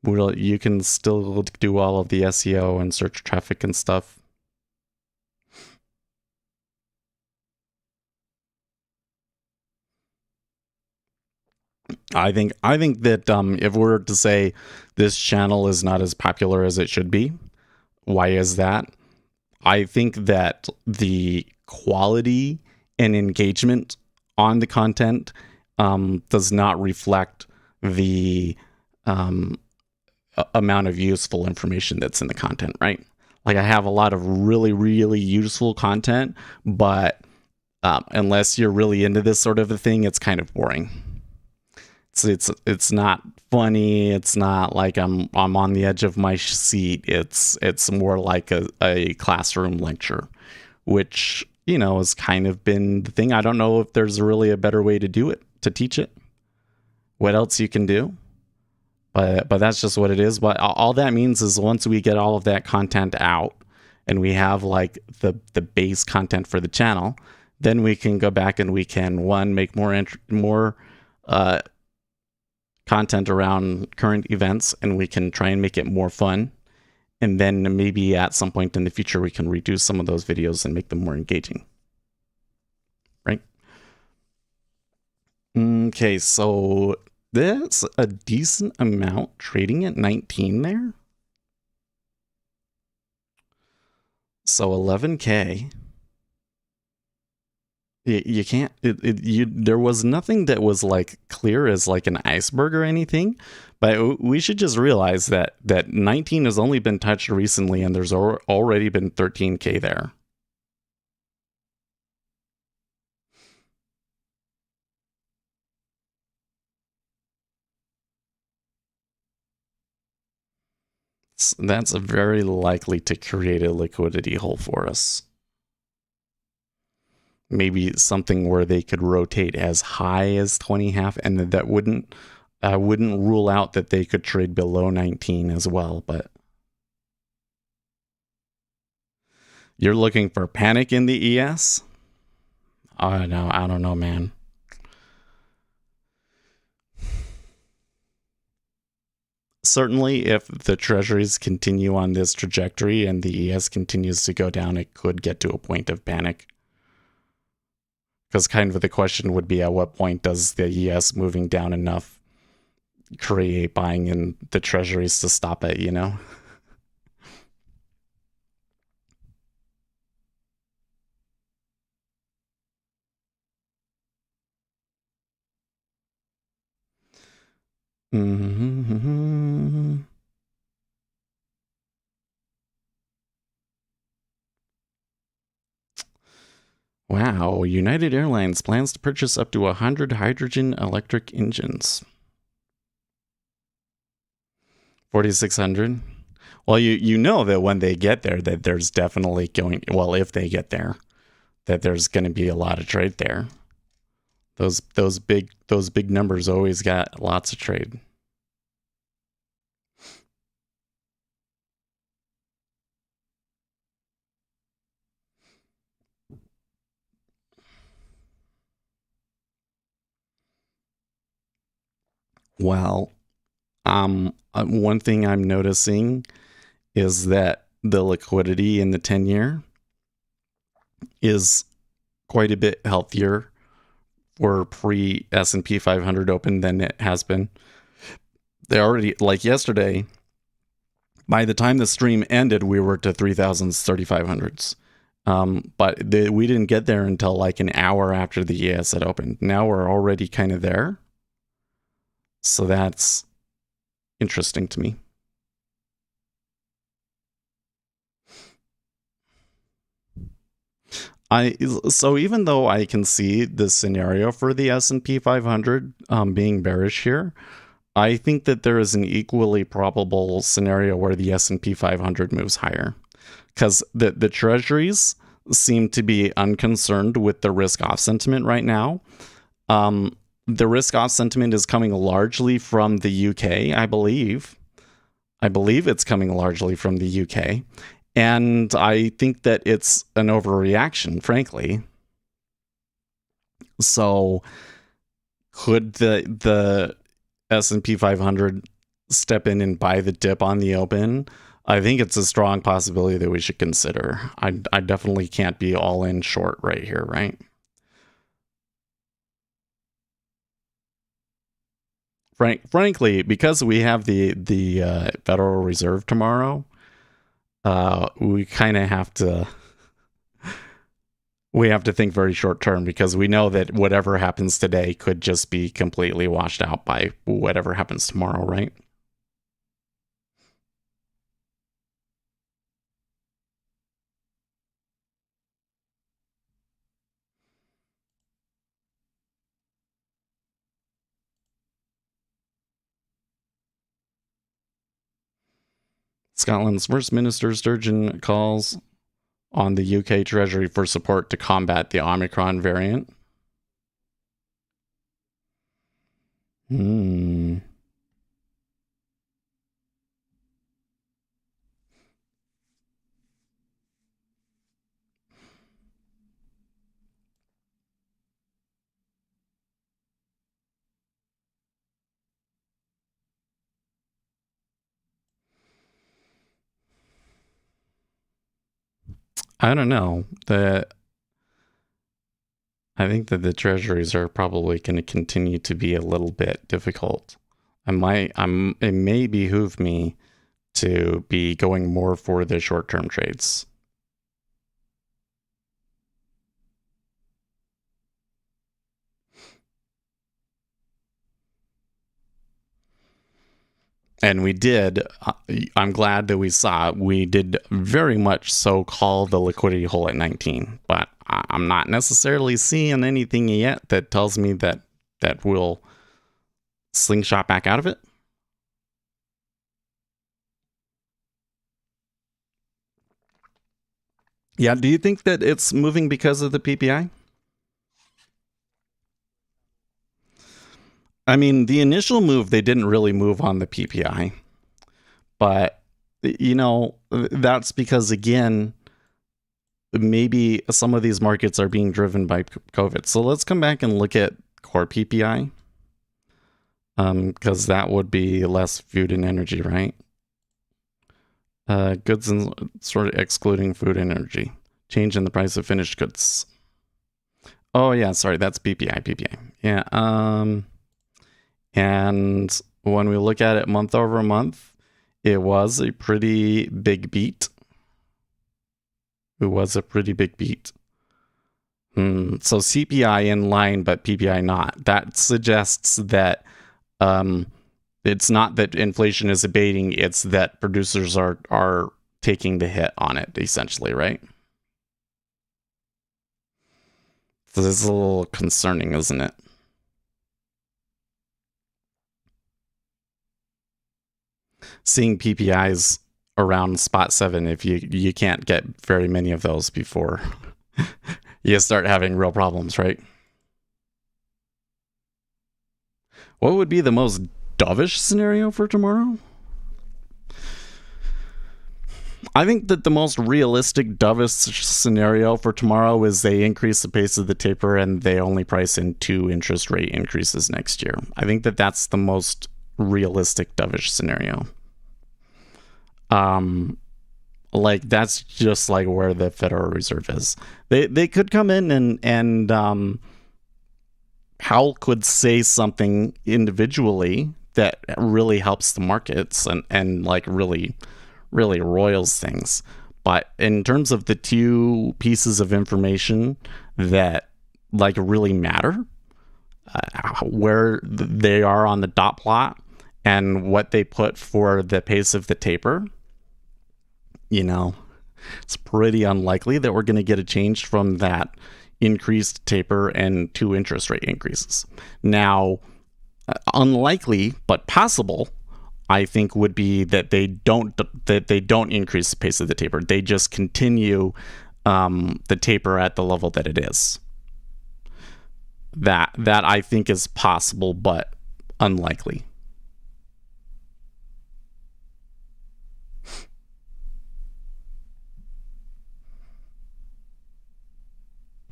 B: Well, you can still do all of the SEO and search traffic and stuff. I think that if we're to say this channel is not as popular as it should be, why is that? I think that the quality and engagement on the content does not reflect the amount of useful information that's in the content, right? Like, I have a lot of really, really useful content, but unless you're really into this sort of a thing, it's kind of boring. It's not funny. It's not like I'm on the edge of my seat. It's more like a classroom lecture, which, you know, has kind of been the thing. I don't know if there's really a better way to do it, to teach it. What else you can do? But that's just what it is. But all that means is once we get all of that content out and we have like the base content for the channel, then we can go back and we can make more content around current events, and we can try and make it more fun. And then maybe at some point in the future, we can reduce some of those videos and make them more engaging. Right? Okay, so that's a decent amount trading at 19 there. So 11K. You can't, there was nothing that was like clear as like an iceberg or anything, but we should just realize that 19 has only been touched recently, and there's already been 13K there. That's very likely to create a liquidity hole for us. Maybe something where they could rotate as high as 20.5, and that wouldn't rule out that they could trade below 19 as well. But you're looking for panic in the ES? Oh, no, I don't know, man. Certainly, if the treasuries continue on this trajectory and the ES continues to go down, it could get to a point of panic. Because kind of the question would be, at what point does the ES moving down enough create buying in the treasuries to stop it, you know? Mm-hmm. Wow, United Airlines plans to purchase up to 100 hydrogen electric engines. 4,600. Well, you know that when they get there, that there's definitely if they get there, that there's going to be a lot of trade there. Those big numbers always got lots of trade. Well, one thing I'm noticing is that the liquidity in the 10-year is quite a bit healthier for pre S&P 500 open than it has been. They already, like yesterday, by the time the stream ended, we were to 3,000s, 3,500s. But we didn't get there until like an hour after the ES had opened. Now we're already kind of there. So that's interesting to me. So even though I can see the scenario for the S&P 500 being bearish here, I think that there is an equally probable scenario where the S&P 500 moves higher, because the treasuries seem to be unconcerned with the risk-off sentiment right now. The risk-off sentiment is coming largely from the UK, I believe. I believe it's coming largely from the UK. And I think that it's an overreaction, frankly. So could the S&P 500 step in and buy the dip on the open? I think it's a strong possibility that we should consider. I definitely can't be all in short right here, right? Frankly, because we have the Federal Reserve tomorrow, we kind of have to think very short term, because we know that whatever happens today could just be completely washed out by whatever happens tomorrow, right? Scotland's First Minister Sturgeon calls on the UK Treasury for support to combat the Omicron variant. I don't know. I think that the treasuries are probably going to continue to be a little bit difficult. It may behoove me to be going more for the short-term trades. And we did, I'm glad that we did very much so call the liquidity hole at 19, but I'm not necessarily seeing anything yet that tells me that we'll slingshot back out of it. Yeah, do you think that it's moving because of the PPI? I mean, the initial move, they didn't really move on the PPI. But, that's because, again, maybe some of these markets are being driven by COVID. So let's come back and look at core PPI. Because that would be less food and energy, right? Goods and sort of excluding food and energy. Change in the price of finished goods. Oh, yeah, sorry, that's PPI. Yeah, and when we look at it month over month, it was a pretty big beat. So CPI in line, but PPI not. That suggests that it's not that inflation is abating, it's that producers are taking the hit on it, essentially, right? So this is a little concerning, isn't it? Seeing PPIs around spot 7, if you can't get very many of those before you start having real problems, right? What would be the most dovish scenario for tomorrow? I think that the most realistic dovish scenario for tomorrow is they increase the pace of the taper and they only price in 2 interest rate increases next year. I think that that's the most realistic dovish scenario. Like that's just like where the Federal Reserve is. They could come in and Powell could say something individually that really helps the markets and like really roils things. But in terms of the 2 pieces of information that like really matter, where they are on the dot plot and what they put for the pace of the taper, it's pretty unlikely that we're going to get a change from that increased taper and 2 interest rate increases. Now, unlikely but possible, I think, would be that they don't increase the pace of the taper. They just continue the taper at the level that it is. That I think is possible but unlikely.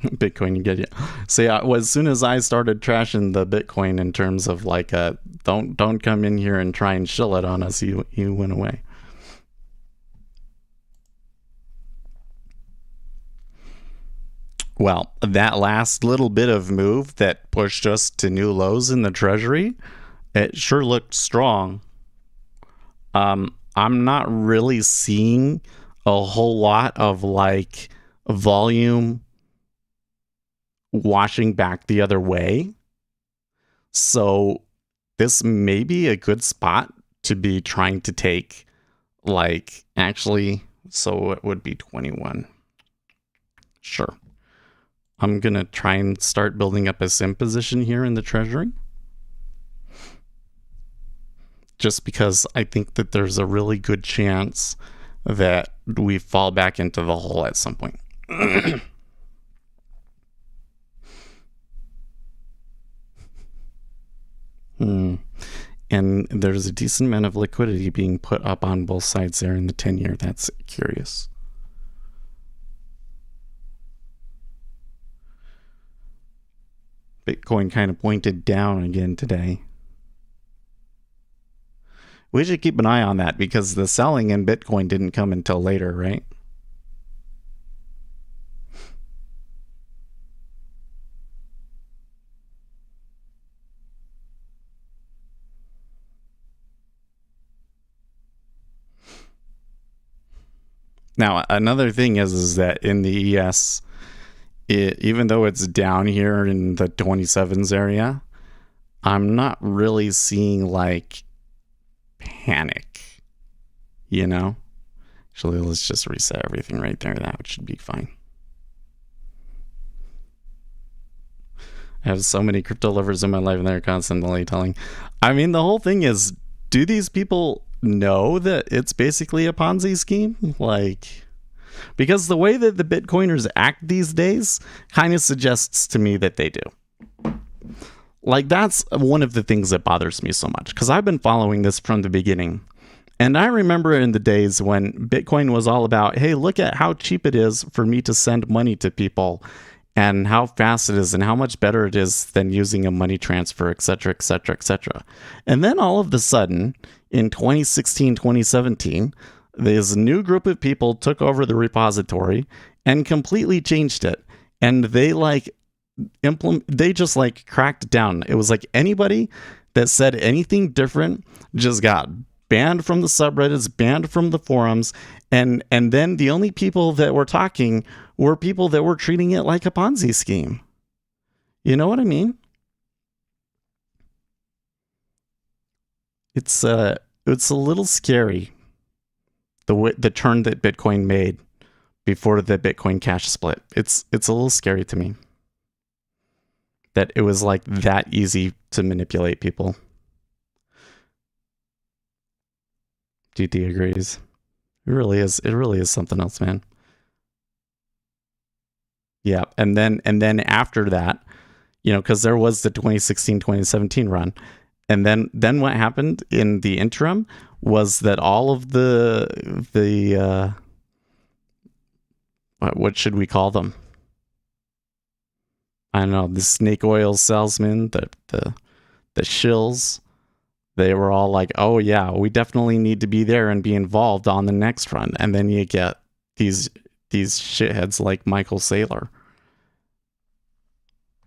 B: Bitcoin, you get it. So yeah, as soon as I started trashing the Bitcoin in terms of like don't come in here and try and shill it on us, he went away. Well, that last little bit of move that pushed us to new lows in the Treasury, it sure looked strong. I'm not really seeing a whole lot of like volume washing back the other way. So this may be a good spot to be trying to take, like, actually, so it would be 21. Sure. I'm going to try and start building up a sim position here in the Treasury. Just because I think that there's a really good chance that we fall back into the hole at some point. And there's a decent amount of liquidity being put up on both sides there in the 10-year. That's curious. Bitcoin kind of pointed down again today. We should keep an eye on that because the selling in Bitcoin didn't come until later, right? Now, another thing is that in the ES, even though it's down here in the 27s area, I'm not really seeing like panic, Actually, let's just reset everything right there. That should be fine. I have so many crypto lovers in my life and they're constantly telling. I mean, the whole thing is, do these people know that it's basically a Ponzi scheme? Like, because the way that the Bitcoiners act these days kind of suggests to me that they do. Like, that's one of the things that bothers me so much, because I've been following this from the beginning. And I remember in the days when Bitcoin was all about, hey, look at how cheap it is for me to send money to people and how fast it is and how much better it is than using a money transfer, et cetera, et cetera, et cetera. And then all of a sudden, in 2016, 2017, this new group of people took over the repository and completely changed it. And they they just cracked down. It was like anybody that said anything different just got banned from the subreddits, banned from the forums, and then the only people that were talking were people that were treating it like a Ponzi scheme. You know what I mean? It's a little scary, the turn that Bitcoin made before the Bitcoin Cash split. It's a little scary to me that it was like that easy to manipulate people. GT agrees. It really is something else, man. Yeah, and then after that, because there was the 2016-2017 run, and then what happened in the interim was that all of the what should we call them? I don't know, the snake oil salesman, the shills. They were all like, oh yeah, we definitely need to be there and be involved on the next run. And then you get these shitheads like Michael Saylor.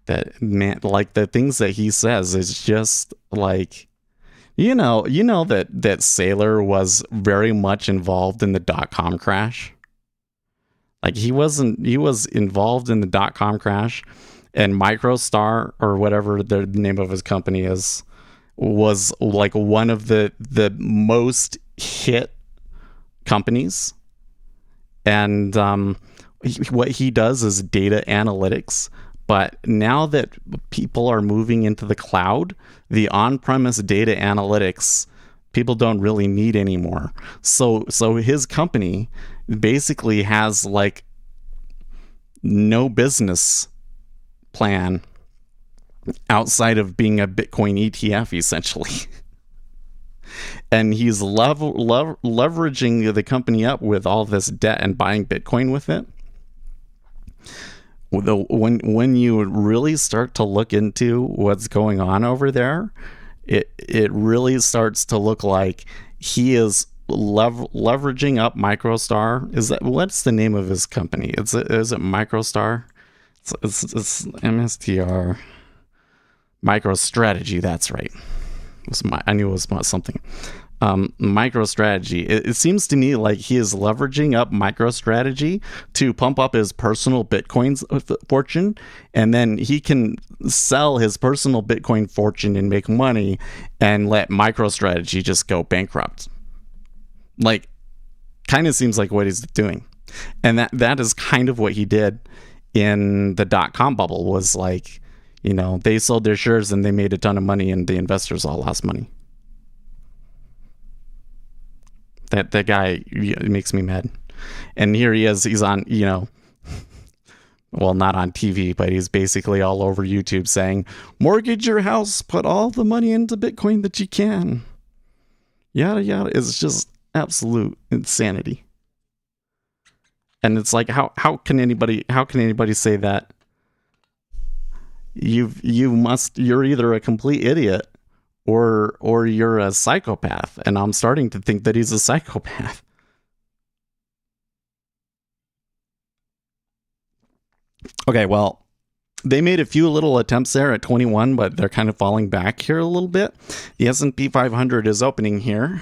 B: That man, like the things that he says is just like, you know that Saylor was very much involved in the .com crash. Like he was involved in the .com crash, and MicroStar, or whatever the name of his company is, was like one of the most hit companies. And what he does is data analytics. But now that people are moving into the cloud, the on-premise data analytics people don't really need anymore. So his company basically has like no business plan outside of being a Bitcoin ETF, essentially. And he's leveraging the company up with all this debt and buying Bitcoin with it. When you really start to look into what's going on over there, it really starts to look like he is leveraging up MicroStar. What's the name of his company? Is it MicroStar? It's MSTR. MicroStrategy, that's right. I knew it was something. MicroStrategy. It seems to me like he is leveraging up MicroStrategy to pump up his personal Bitcoin fortune, and then he can sell his personal Bitcoin fortune and make money and let MicroStrategy just go bankrupt. Like, kind of seems like what he's doing. And that is kind of what he did in the .com bubble, was like, they sold their shares and they made a ton of money and the investors all lost money. That guy makes me mad. And here he is, he's on, well, not on TV, but he's basically all over YouTube saying, mortgage your house, put all the money into Bitcoin that you can. Yada, yada. It's just absolute insanity. And it's like, how can anybody say that? You're either a complete idiot or you're a psychopath, and I'm starting to think that he's a psychopath. Okay, well, they made a few little attempts there at 21, but they're kind of falling back here a little bit. The S&P 500 is opening here.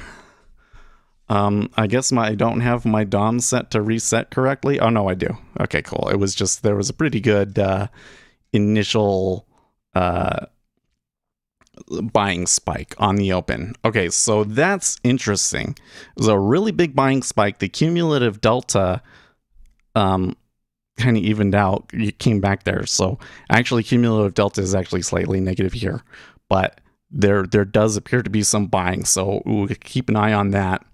B: I guess I don't have my DOM set to reset correctly. Oh no, I do. Okay, cool. It was just, there was a pretty good initial buying spike on the open. Okay, so that's interesting. It was a really big buying spike. The cumulative delta kind of evened out. You came back there. So actually, cumulative delta is actually slightly negative here, but there does appear to be some buying. So we'll keep an eye on that.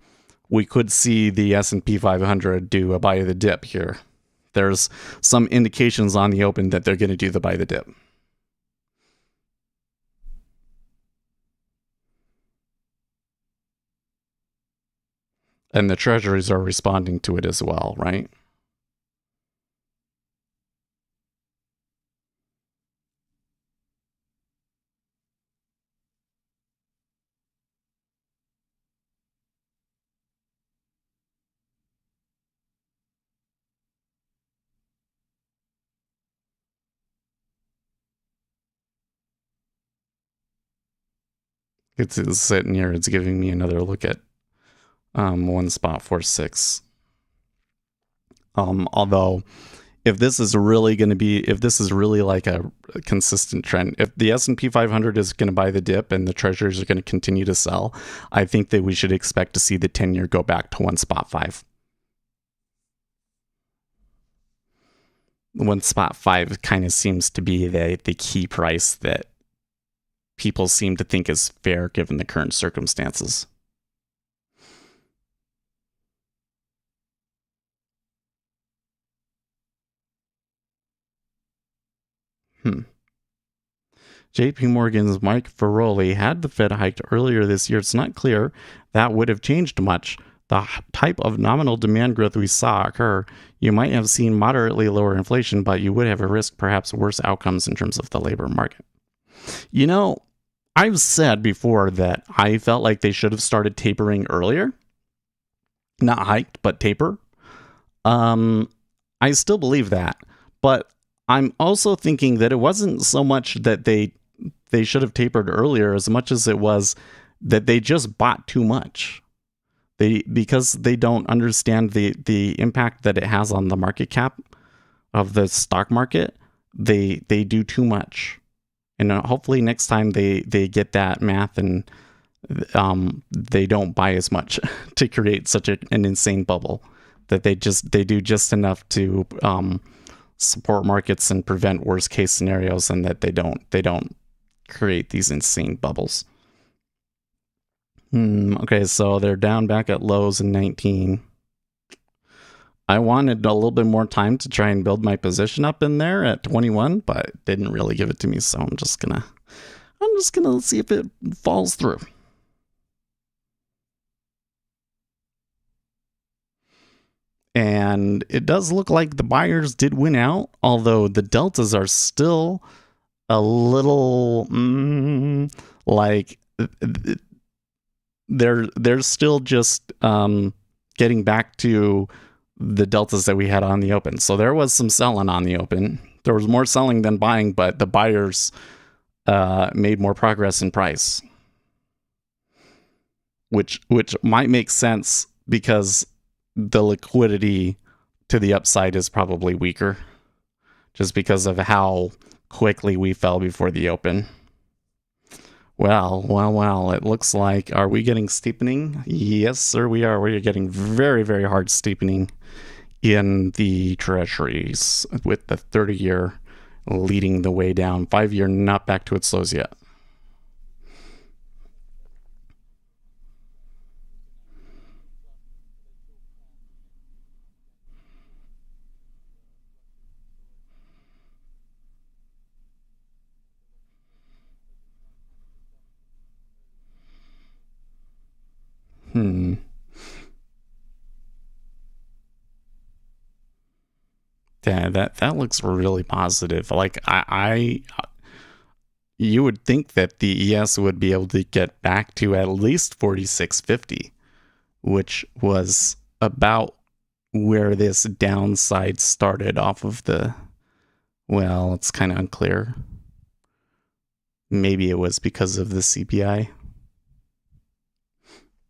B: We could see the S&P 500 do a buy of the dip here. There's some indications on the open that they're going to do the buy of the dip. And the treasuries are responding to it as well, right? It's sitting here. It's giving me another look at 1.46. Although, if this is really like a consistent trend, if the S&P 500 is going to buy the dip and the treasuries are going to continue to sell, I think that we should expect to see the 10-year go back to 1.5. 1.5 kind of seems to be the key price that people seem to think is fair given the current circumstances. JP Morgan's Mike Ferroli had the Fed hiked earlier this year. It's not clear that would have changed much. the type of nominal demand growth we saw occur, you might have seen moderately lower inflation, but you would have a risk perhaps worse outcomes in terms of the labor market. You know, I've said before that I felt like they should have started tapering earlier. Not hiked, but taper. I still believe that. But I'm also thinking that it wasn't so much that they should have tapered earlier as much as it was that they just bought too much. Because they don't understand the impact that it has on the market cap of the stock market, they do too much. And hopefully next time they get that math and they don't buy as much to create such an insane bubble, that they do just enough to support markets and prevent worst case scenarios, and that they don't create these insane bubbles. Okay, so they're down back at lows in 19. I wanted a little bit more time to try and build my position up in there at 21, but it didn't really give it to me, so I'm just gonna see if it falls through. And it does look like the buyers did win out, although the deltas are still a little like they're still just getting back to the deltas that we had on the open. So there was some selling on the open. There was more selling than buying, but the buyers made more progress in price, which might make sense because the liquidity to the upside is probably weaker, just because of how quickly we fell before the open. Well, it looks like, are we getting steepening? Yes, sir, we are. We are getting very, very hard steepening in the treasuries, with the 30-year leading the way down. 5-year not back to its lows yet. Yeah, that looks really positive. Like you would think that the ES would be able to get back to at least 46.50, which was about where this downside started off of the, well, it's kind of unclear. Maybe it was because of the CPI.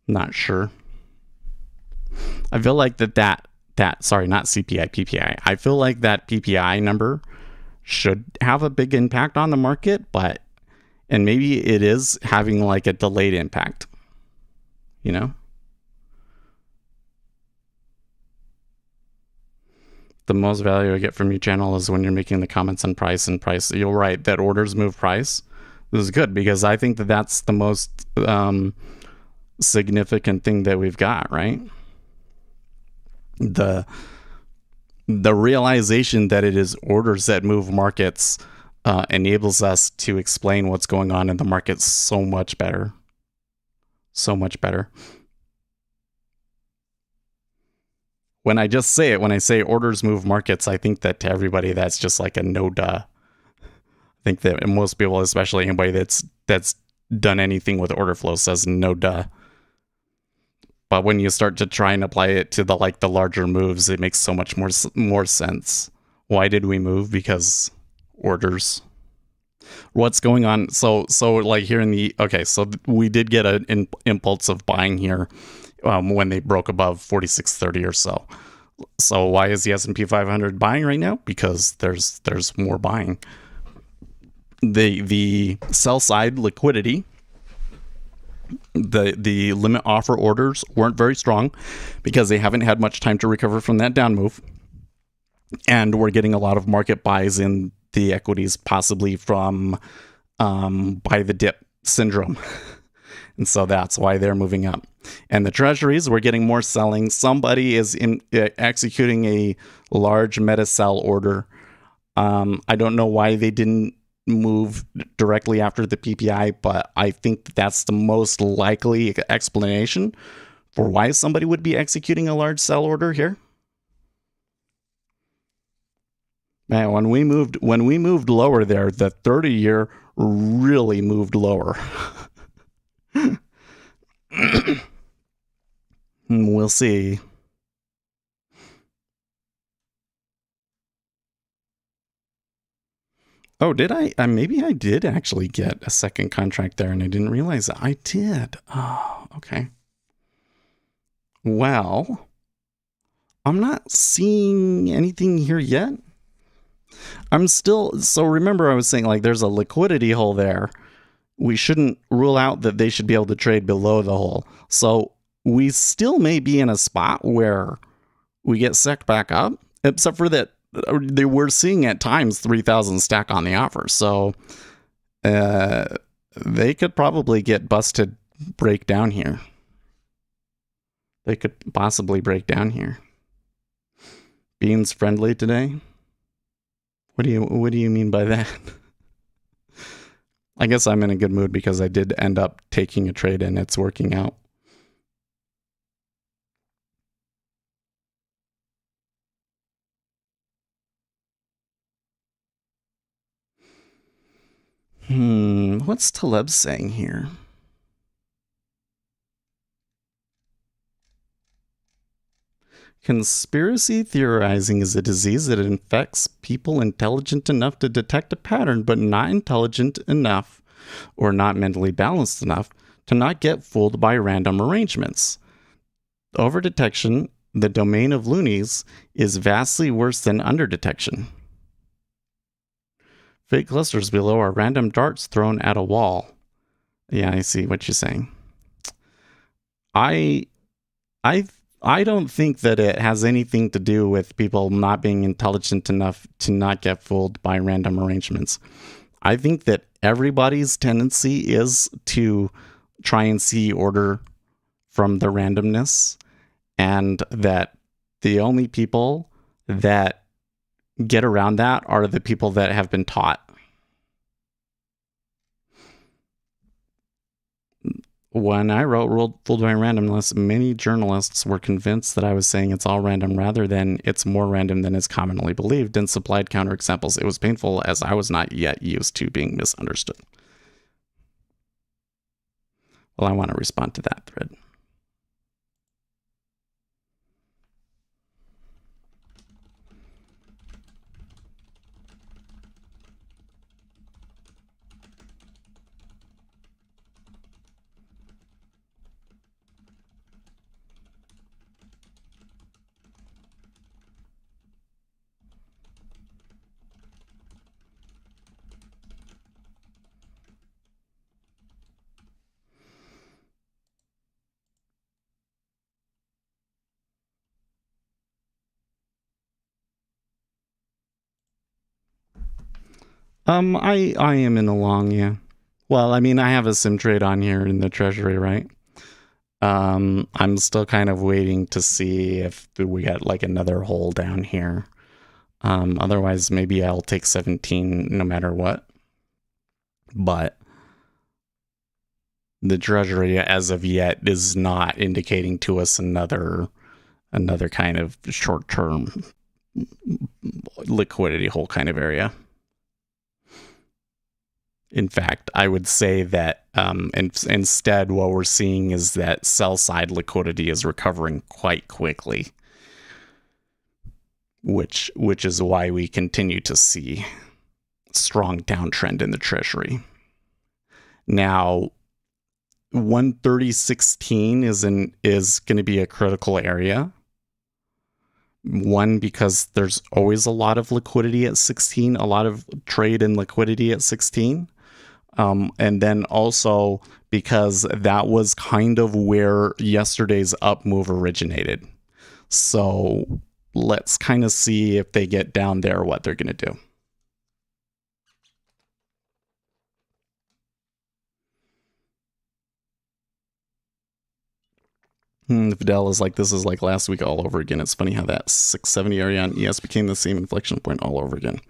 B: Not sure. I feel like that sorry, not CPI, PPI. I feel like that PPI number should have a big impact on the market, and maybe it is having like a delayed impact, you know? The most value I get from your channel is when you're making the comments on price and price. You're right, that orders move price. This is good because I think that that's the most significant thing that we've got, right? The realization that it is orders that move markets enables us to explain what's going on in the market so much better. So much better. When I just say it, when I say orders move markets, I think that to everybody that's just like a no duh. I think that most people, especially anybody that's done anything with order flow, says no duh. But when you start to try and apply it to the larger moves, it makes so much more sense. Why did we move? Because orders. What's going on? So like here in the, okay, so we did get an impulse of buying here when they broke above 46.30 or so. So why is the S&P 500 buying right now? Because there's more buying. The sell side liquidity, the limit offer orders weren't very strong because they haven't had much time to recover from that down move, and we're getting a lot of market buys in the equities, possibly from buy the dip syndrome. And so that's why they're moving up. And the treasuries, we're getting more selling. Somebody is executing a large meta sell order. I don't know why they didn't move directly after the PPI, but I think that's the most likely explanation for why somebody would be executing a large sell order here? Man, when we moved lower there, the 30-year really moved lower. We'll see. Oh, did I? Maybe I did actually get a second contract there and I didn't realize that. I did. Oh, okay. Well, I'm not seeing anything here yet. I'm still, so remember I was saying like there's a liquidity hole there. We shouldn't rule out that they should be able to trade below the hole. So we still may be in a spot where we get sucked back up, except for that they were seeing at times 3,000 stack on the offer. So they could probably get busted, break down here. They could possibly break down here. Beans friendly today? What do you mean by that? I guess I'm in a good mood because I did end up taking a trade and it's working out. What's Taleb saying here? Conspiracy theorizing is a disease that infects people intelligent enough to detect a pattern, but not intelligent enough or not mentally balanced enough to not get fooled by random arrangements. Overdetection, the domain of loonies, is vastly worse than underdetection. Fake clusters below are random darts thrown at a wall. Yeah, I see what you're saying. I don't think that it has anything to do with people not being intelligent enough to not get fooled by random arrangements. I think that everybody's tendency is to try and see order from the randomness, and that the only people that get around that are the people that have been taught. When I wrote Fooled by Randomness, many journalists were convinced that I was saying it's all random rather than it's more random than is commonly believed, and supplied counterexamples. It was painful as I was not yet used to being misunderstood. Well, I want to respond to that thread. I am in a long, yeah. Well, I mean, I have a sim trade on here in the treasury, right? I'm still kind of waiting to see if we got like another hole down here. Otherwise, maybe I'll take 17 no matter what. But the treasury, as of yet, is not indicating to us another kind of short-term liquidity hole kind of area. In fact, I would say that instead what we're seeing is that sell-side liquidity is recovering quite quickly, which is why we continue to see strong downtrend in the treasury. Now, 130.16 is going to be a critical area. One, because there's always a lot of liquidity at 16, a lot of trade and liquidity at 16. And then also because that was kind of where yesterday's up move originated. So let's kind of see if they get down there, what they're going to do. Fidel is like, this is like last week all over again. It's funny how that 670 area on ES became the same inflection point all over again.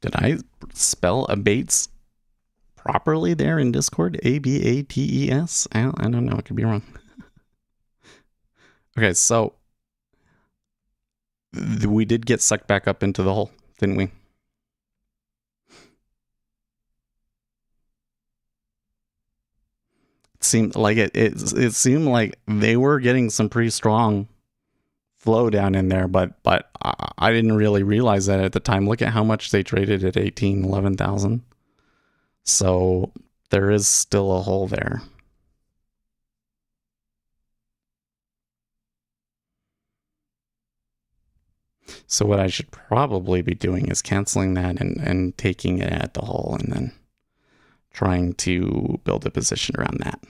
B: Did I spell abates properly there in Discord? ABATES? I don't know. I could be wrong. Okay, so we did get sucked back up into the hole, didn't we? It seemed like it seemed like they were getting some pretty strong flow down in there, but I didn't really realize that at the time. Look at how much they traded at 11,000. So there is still a hole there. So what I should probably be doing is canceling that and taking it at the hole and then trying to build a position around that.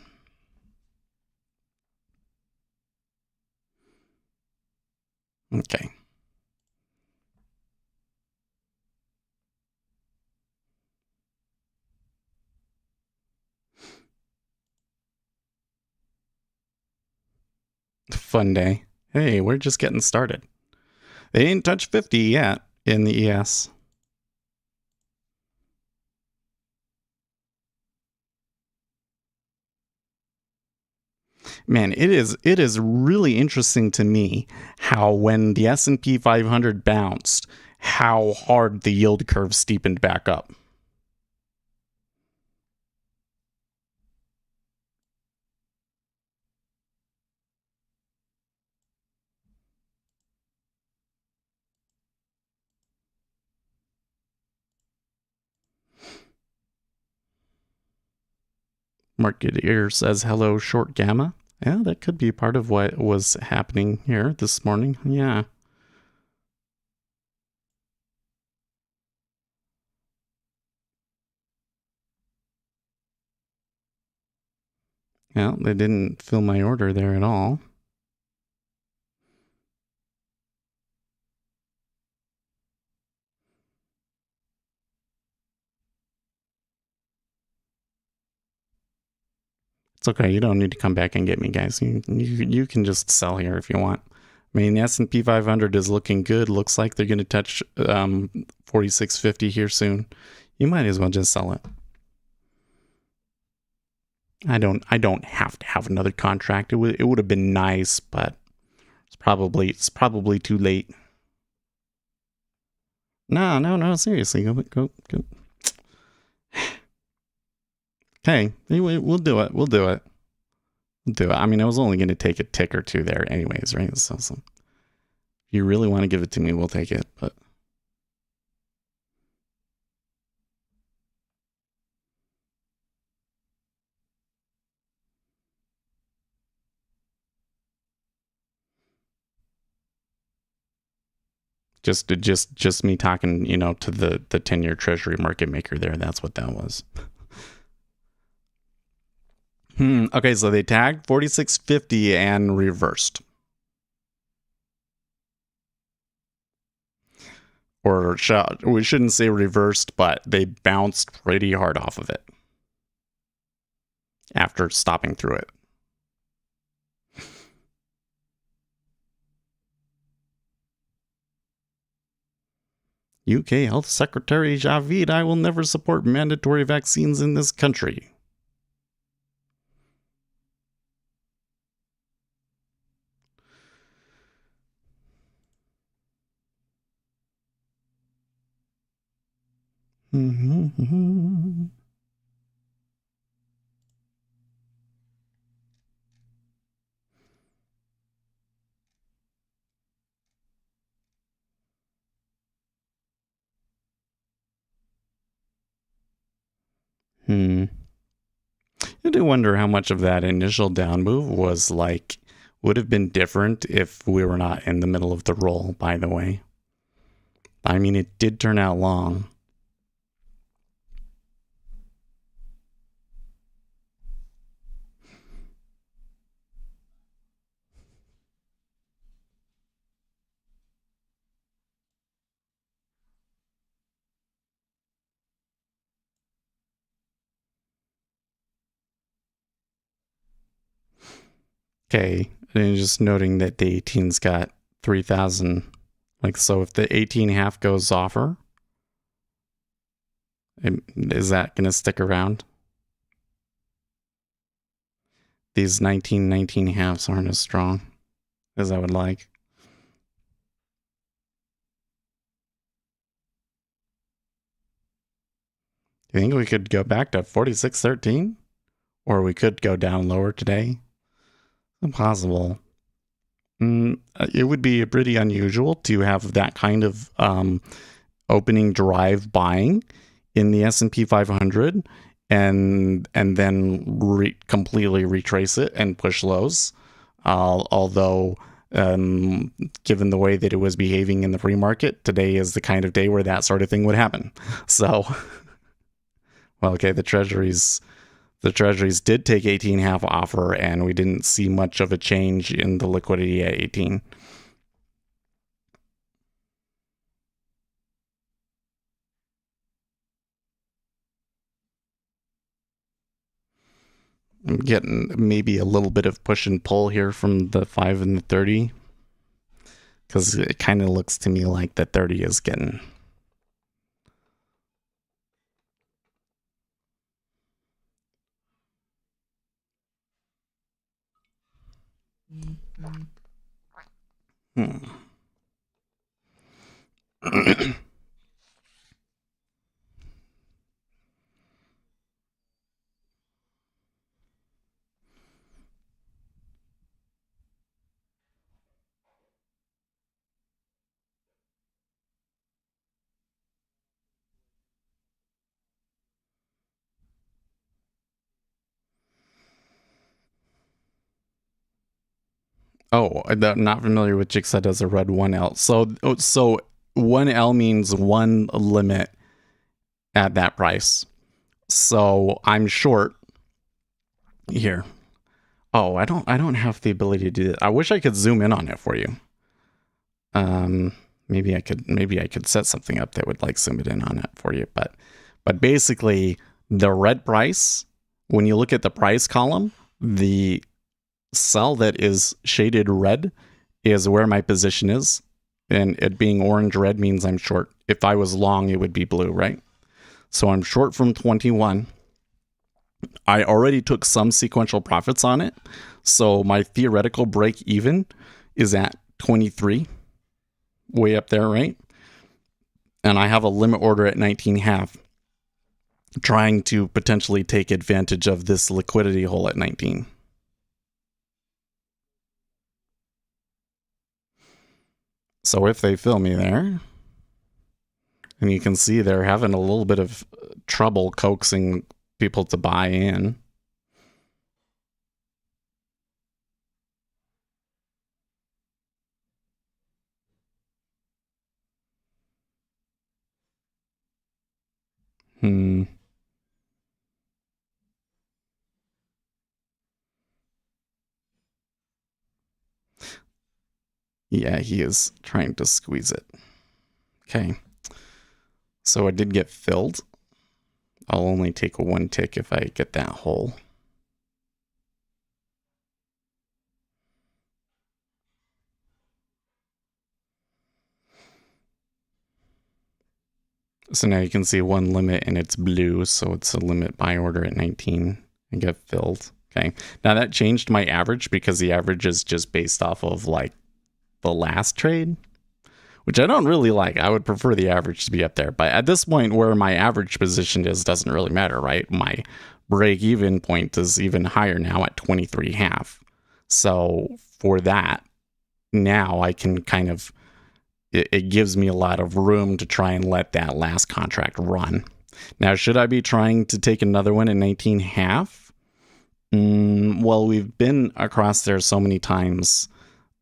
B: Okay. Fun day. Hey, we're just getting started. They ain't touched 50 yet in the ES. Man, it is really interesting to me how when the S&P 500 bounced, how hard the yield curve steepened back up. Market Ear says hello, short gamma. Yeah, that could be part of what was happening here this morning. Yeah. Yeah, they didn't fill my order there at all. It's okay. You don't need to come back and get me, guys. You can just sell here if you want. I mean, the S&P 500 is looking good. Looks like they're going to touch 4650 here soon. You might as well just sell it. I don't have to have another contract. It would have been nice, but it's probably too late. No, seriously, go. Okay, we'll do it. We'll do it. I mean, I was only going to take a tick or two there anyways, right? So if you really want to give it to me, we'll take it, but just me talking, to the 10-year treasury market maker there. That's what that was. Okay, so they tagged 4650 and reversed. Or we shouldn't say reversed, but they bounced pretty hard off of it after stopping through it. UK Health Secretary Javid, I will never support mandatory vaccines in this country. I do wonder how much of that initial down move would have been different if we were not in the middle of the roll, by the way. I mean, it did turn out long. Okay, and just noting that the 18's got 3,000. So if the 18.5 goes offer, Is that going to stick around? These 1919 halves aren't as strong as I would like. You think we could go back to 46.13? Or we could go down lower today? Impossible. It would be pretty unusual to have that kind of opening drive buying in the S&P 500 and then completely retrace it and push lows. Although, given the way that it was behaving in the free market, today is the kind of day where that sort of thing would happen. So, well, okay, the treasuries did take 18.5 offer, and we didn't see much of a change in the liquidity at 18. I'm getting maybe a little bit of push and pull here from the 5 and the 30, because it kind of looks to me like the 30 is getting... Oh, I'm not familiar with Jigsaw does a red 1L. So 1L means one limit at that price. So I'm short here. Oh, I don't have the ability to do that. I wish I could zoom in on it for you. Maybe I could set something up that would like zoom it in on it for you. But basically, the red price, when you look at the price column, the cell that is shaded red is where my position is, and it being orange red means I'm short. If I was long, it would be blue, right? So I'm short from 21. I already took some sequential profits on it, so my theoretical break even is at 23, way up there, right? And I have a limit order at 19.5, trying to potentially take advantage of this liquidity hole at 19. So if they fill me there, and you can see they're having a little bit of trouble coaxing people to buy in. Yeah, he is trying to squeeze it. Okay. So it did get filled. I'll only take a 1 tick if I get that hole. So now you can see one limit and it's blue, so it's a limit buy order at 19 and get filled. Okay. Now that changed my average because the average is just based off of like the last trade, which I don't really like. I would prefer the average to be up there. But at this point where my average position is doesn't really matter, right? My break even point is even higher now at 23.5. So for that, now I can kind of, it gives me a lot of room to try and let that last contract run. Now, should I be trying to take another one at 19.5? Well, we've been across there so many times.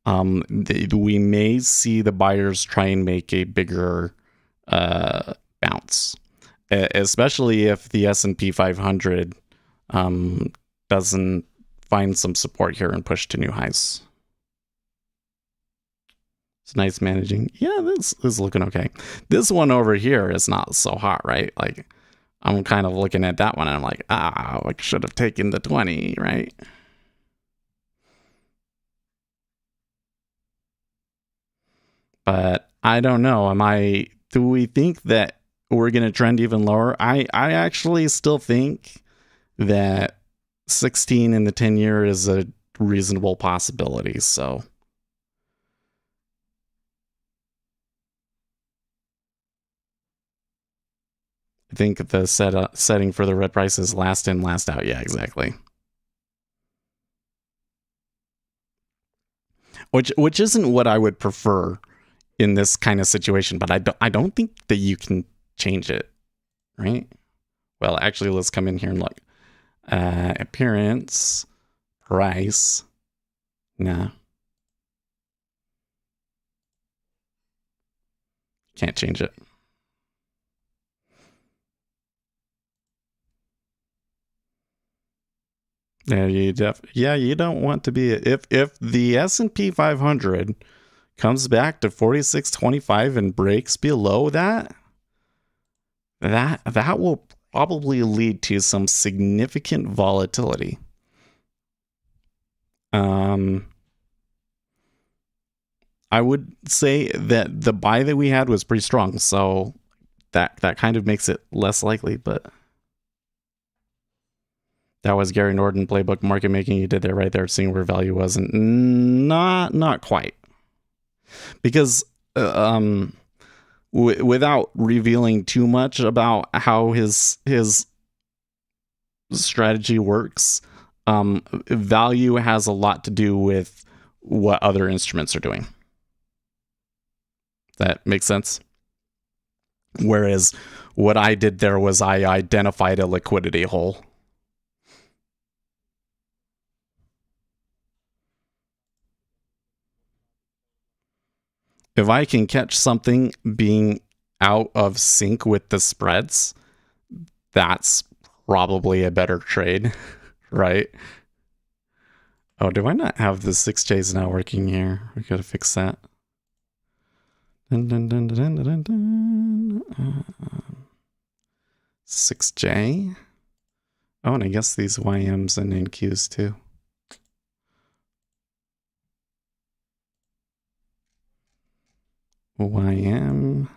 B: We may see the buyers try and make a bigger bounce, especially if the S&P 500 doesn't find some support here and push to new highs. It's nice managing. Yeah, this is looking okay. This one over here is not so hot, right? Like, I'm kind of looking at that one and I'm like, I should have taken the 20, right? But I don't know. Do we think that we're going to trend even lower. I actually still think that 16 in the 10-year is a reasonable possibility. So I think the setting for the red price is last in, last out. Yeah, exactly. Which isn't what I would prefer in this kind of situation, but I don't think that you can change it, right? Well, actually, let's come in here and look. Appearance, price. Nah. Can't change it. Yeah, you don't want to be if the S&P 500 comes back to 46.25 and breaks below that will probably lead to some significant volatility. I would say that the buy that we had was pretty strong, so that kind of makes it less likely, but that was Gary Norton playbook market making. You did that right there, seeing where value was, and not quite, because without revealing too much about how his strategy works, value has a lot to do with what other instruments are doing. That makes sense. Whereas what I did there was I identified a liquidity hole. If I can catch something being out of sync with the spreads, that's probably a better trade, right? Oh, do I not have the 6Js now working here? We gotta fix that. 6J. Oh, and I guess these YMs and NQs too. YM.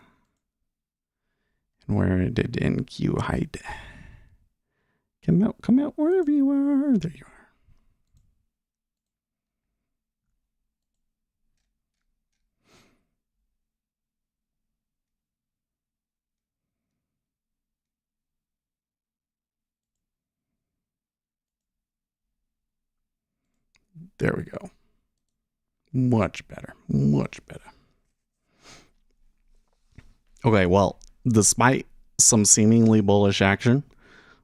B: And where did NQ hide? Come out wherever you are. There you are. There we go. Much better. Okay, well, despite some seemingly bullish action,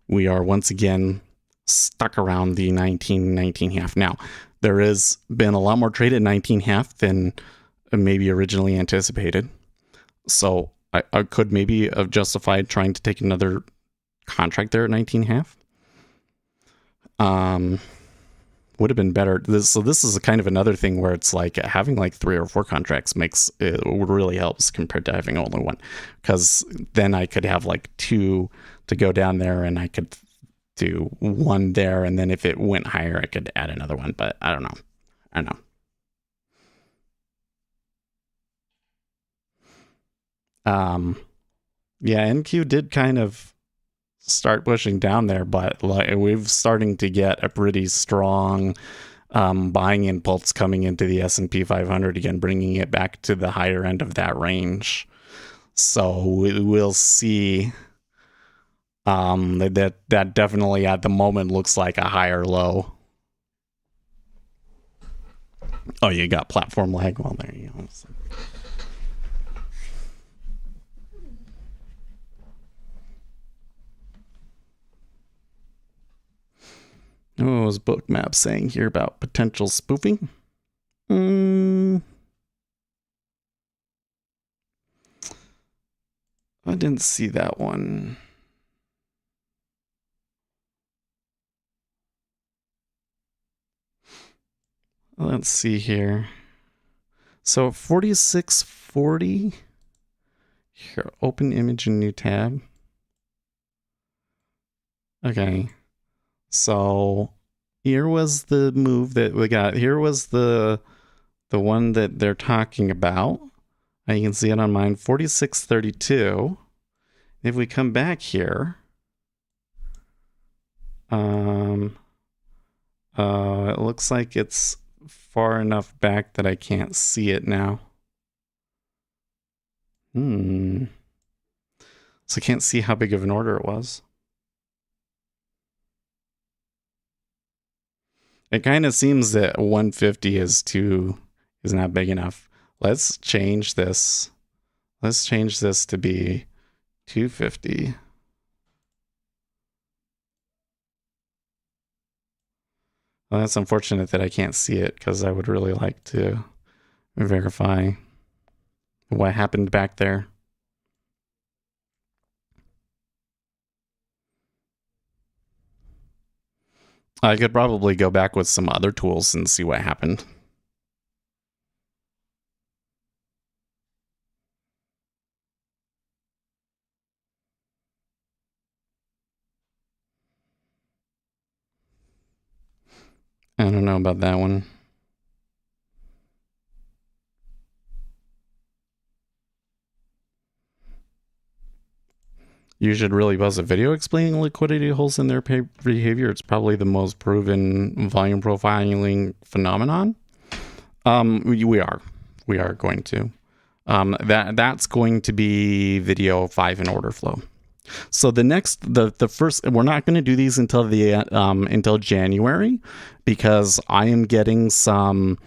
B: we are once again stuck around the 19.5. Now, there has been a lot more trade at 19.5 than maybe originally anticipated. So I could maybe have justified trying to take another contract there at 19.5. Would have been better. This is a kind of another thing where it's like having like 3 or 4 contracts really helps compared to having only one, because then I could have like 2 to go down there and I could do 1 there, and then if it went higher I could add another one, but I don't know. Yeah, NQ did kind of start pushing down there, but like we've starting to get a pretty strong buying impulse coming into the S&P 500 again, bringing it back to the higher end of that range. So we'll see. That definitely at the moment looks like a higher low. Oh, you got platform lag? Well, there you go. What was Bookmap saying here about potential spoofing? I didn't see that one. Let's see here. So 4640. Here, open image in new tab. Okay. So here was the move that we got. Here was the one that they're talking about. You can see it on mine, 4632. if we come back here, it looks like it's far enough back that I can't see it now. So I can't see how big of an order it was. It kind of seems that 150 is not big enough. Let's change this. Let's change this to be 250. Well, that's unfortunate that I can't see it because I would really like to verify what happened back there. I could probably go back with some other tools and see what happened. I don't know about that one. You should really post a video explaining liquidity holes in their behavior. It's probably the most proven volume profiling phenomenon. We are going to. That's going to be video 5 in order flow. So the first, we're not going to do these until January, because I am getting some.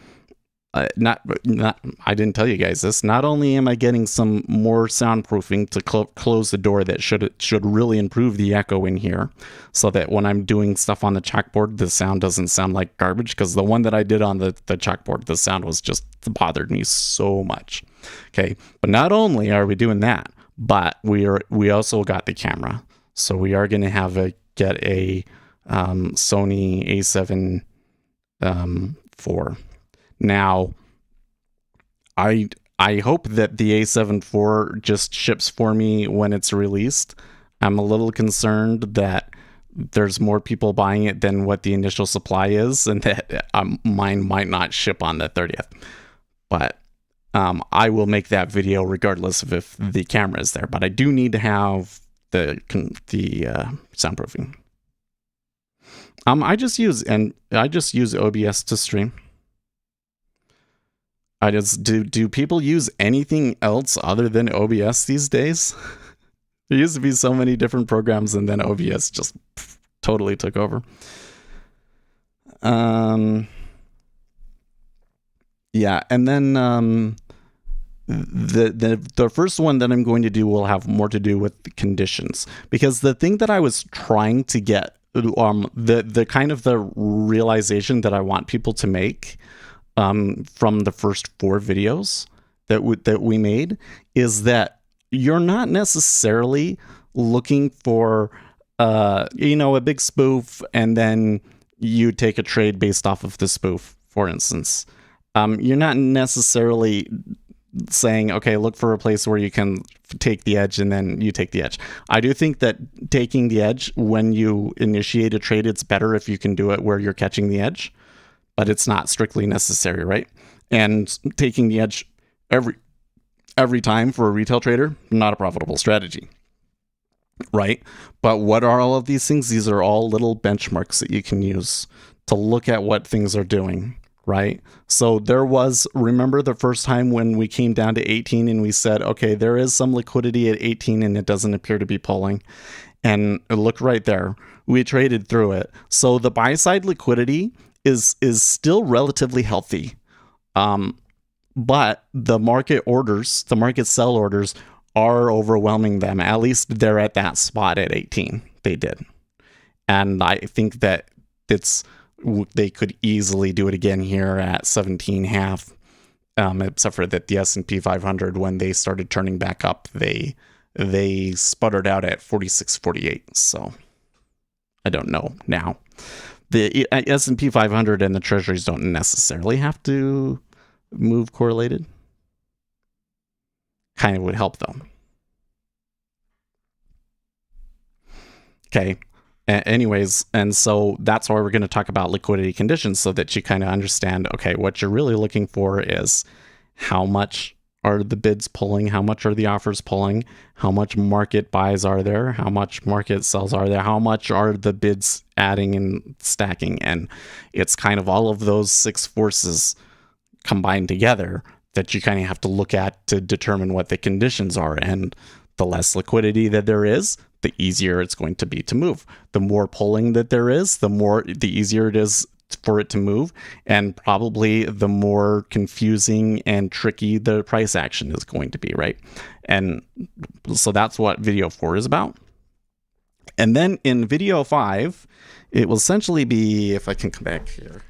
B: I didn't tell you guys this. Not only am I getting some more soundproofing to close the door that should really improve the echo in here, so that when I'm doing stuff on the chalkboard, the sound doesn't sound like garbage. Because the one that I did on the chalkboard, the sound was just bothered me so much. Okay, but not only are we doing that, but we also got the camera. So we are going to get a Sony A7 IV. Now, I hope that the A7 IV just ships for me when it's released. I'm a little concerned that there's more people buying it than what the initial supply is, and that mine might not ship on the 30th. But I will make that video regardless of if the camera is there. But I do need to have the soundproofing. I just use OBS to stream. Do people use anything else other than OBS these days? There used to be so many different programs, and then OBS just totally took over. Yeah, and then the first one that I'm going to do will have more to do with the conditions, because the thing that I was trying to get, the kind of the realization that I want people to make from the first 4 videos that we made, is that you're not necessarily looking for a big spoof and then you take a trade based off of the spoof, for instance. You're not necessarily saying, okay, look for a place where you can take the edge and then you take the edge. I do think that taking the edge when you initiate a trade, it's better if you can do it where you're catching the edge, but it's not strictly necessary, right? And taking the edge every time for a retail trader, not a profitable strategy, right? But what are all of these things? These are all little benchmarks that you can use to look at what things are doing, right? So remember the first time when we came down to 18 and we said, okay, there is some liquidity at 18 and it doesn't appear to be pulling. And look right there, we traded through it. So the buy side liquidity is still relatively healthy. But the market sell orders are overwhelming them. At least they're at that spot at 18. They did. And I think that they could easily do it again here at 17.5, except for that the S&P 500, when they started turning back up, they sputtered out at 46.48. So I don't know now. The S&P 500 and the treasuries don't necessarily have to move correlated. Kind of would help though. Okay. Anyways, and so that's why we're going to talk about liquidity conditions, so that you kind of understand, okay, what you're really looking for is how much are the bids pulling? How much are the offers pulling? How much market buys are there? How much market sells are there? How much are the bids adding and stacking? And it's kind of all of those 6 forces combined together that you kind of have to look at to determine what the conditions are. And the less liquidity that there is, the easier it's going to be to move. The more pulling that there is, the easier it is for it to move, and probably the more confusing and tricky the price action is going to be, right? And so that's what video 4 is about. And then in video 5, it will essentially be, if I can come back here,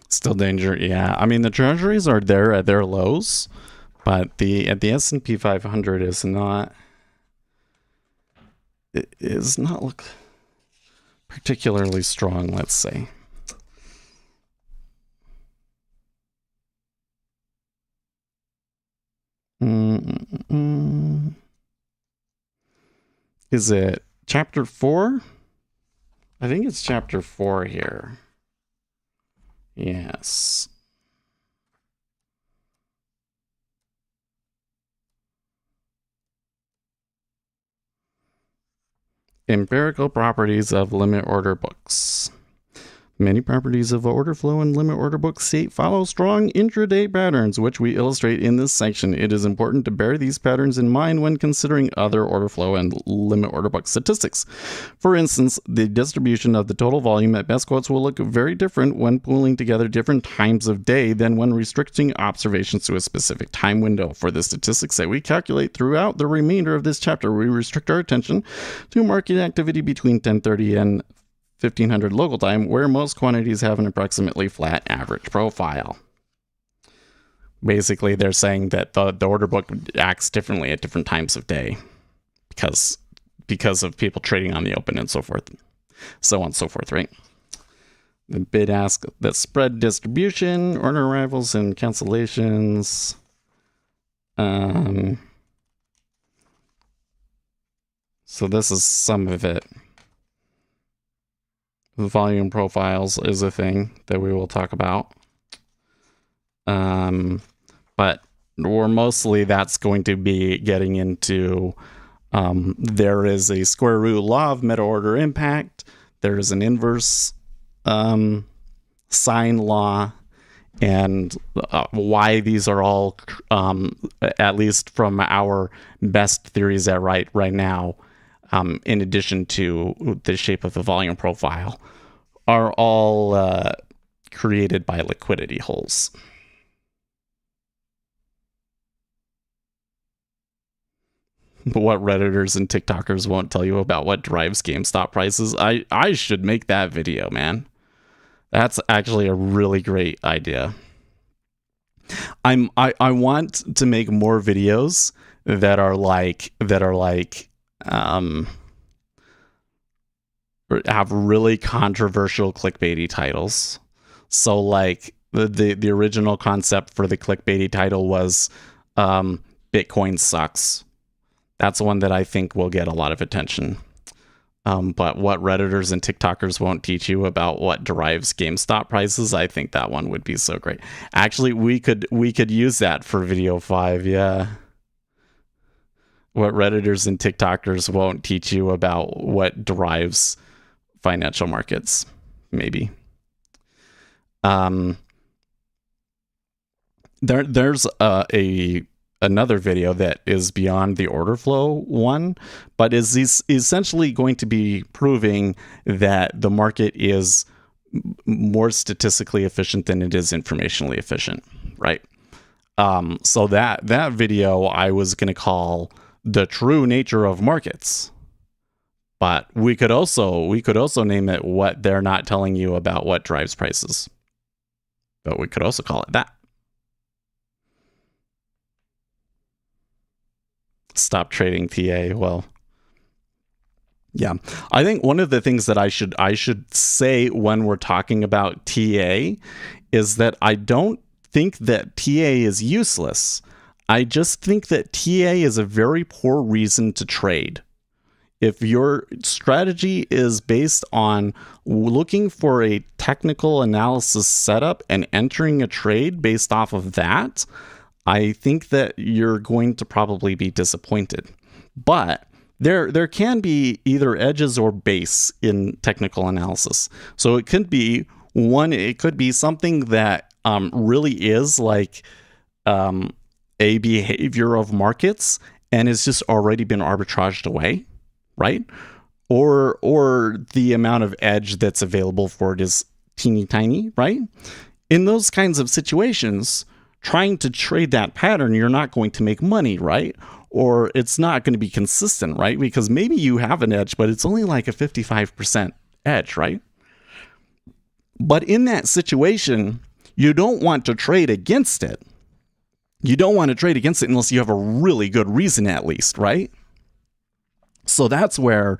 B: still danger. Yeah, I mean the treasuries are there at their lows, but the S&P 500 is not look particularly strong, let's say. Is it chapter 4? I think it's chapter 4 here. Yes. Empirical properties of limit order books. Many properties of order flow and limit order book state follow strong intraday patterns, which we illustrate in this section. It is important to bear these patterns in mind when considering other order flow and limit order book statistics. For instance, the distribution of the total volume at best quotes will look very different when pooling together different times of day than when restricting observations to a specific time window. For the statistics that we calculate throughout the remainder of this chapter, we restrict our attention to market activity between 10:30 and 1500 local time, where most quantities have an approximately flat average profile. Basically, they're saying that the order book acts differently at different times of day because of people trading on the open and so forth, so on and so forth, right? The bid ask, the spread distribution, order arrivals and cancellations. So this is some of it. Volume profiles is a thing that we will talk about. But mostly that's going to be getting into there is a square root law of meta order impact. There is an inverse sine law, and why these are all, at least from our best theories at right now, in addition to the shape of the volume profile, are all created by liquidity holes. But what Redditors and TikTokers won't tell you about what drives GameStop prices, I should make that video, man. That's actually a really great idea. I want to make more videos that are like have really controversial clickbaity titles. So like the original concept for the clickbaity title was Bitcoin sucks. That's one that I think will get a lot of attention. But what Redditors and TikTokers won't teach you about what drives GameStop prices, I think that one would be so great. Actually, we could use that for video 5, yeah. What Redditors and TikTokers won't teach you about what drives financial markets, maybe. There's another video that is beyond the order flow one, but is essentially going to be proving that the market is more statistically efficient than it is informationally efficient, right? So that video I was going to call The True Nature of Markets, But we could also name it what they're not telling you about what drives prices. But we could also call it that. Stop trading TA. Well, yeah. I think one of the things that I should say when we're talking about TA is that I don't think that TA is useless. I just think that TA is a very poor reason to trade. If your strategy is based on looking for a technical analysis setup and entering a trade based off of that, I think that you're going to probably be disappointed. But there can be either edges or base in technical analysis. So it could be something that really is like a behavior of markets and has just already been arbitraged away. Right? Or the amount of edge that's available for it is teeny tiny, right? In those kinds of situations, trying to trade that pattern, you're not going to make money, right? Or it's not going to be consistent, right? Because maybe you have an edge, but it's only like a 55% edge, right? But in that situation, you don't want to trade against it. You don't want to trade against it unless you have a really good reason at least, right? So that's where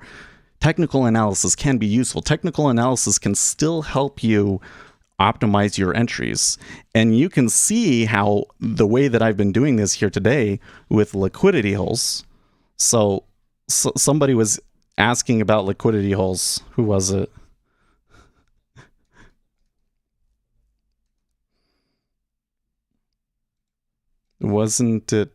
B: technical analysis can be useful. Technical analysis can still help you optimize your entries. And you can see how the way that I've been doing this here today with liquidity holes. So somebody was asking about liquidity holes. Who was it? Wasn't it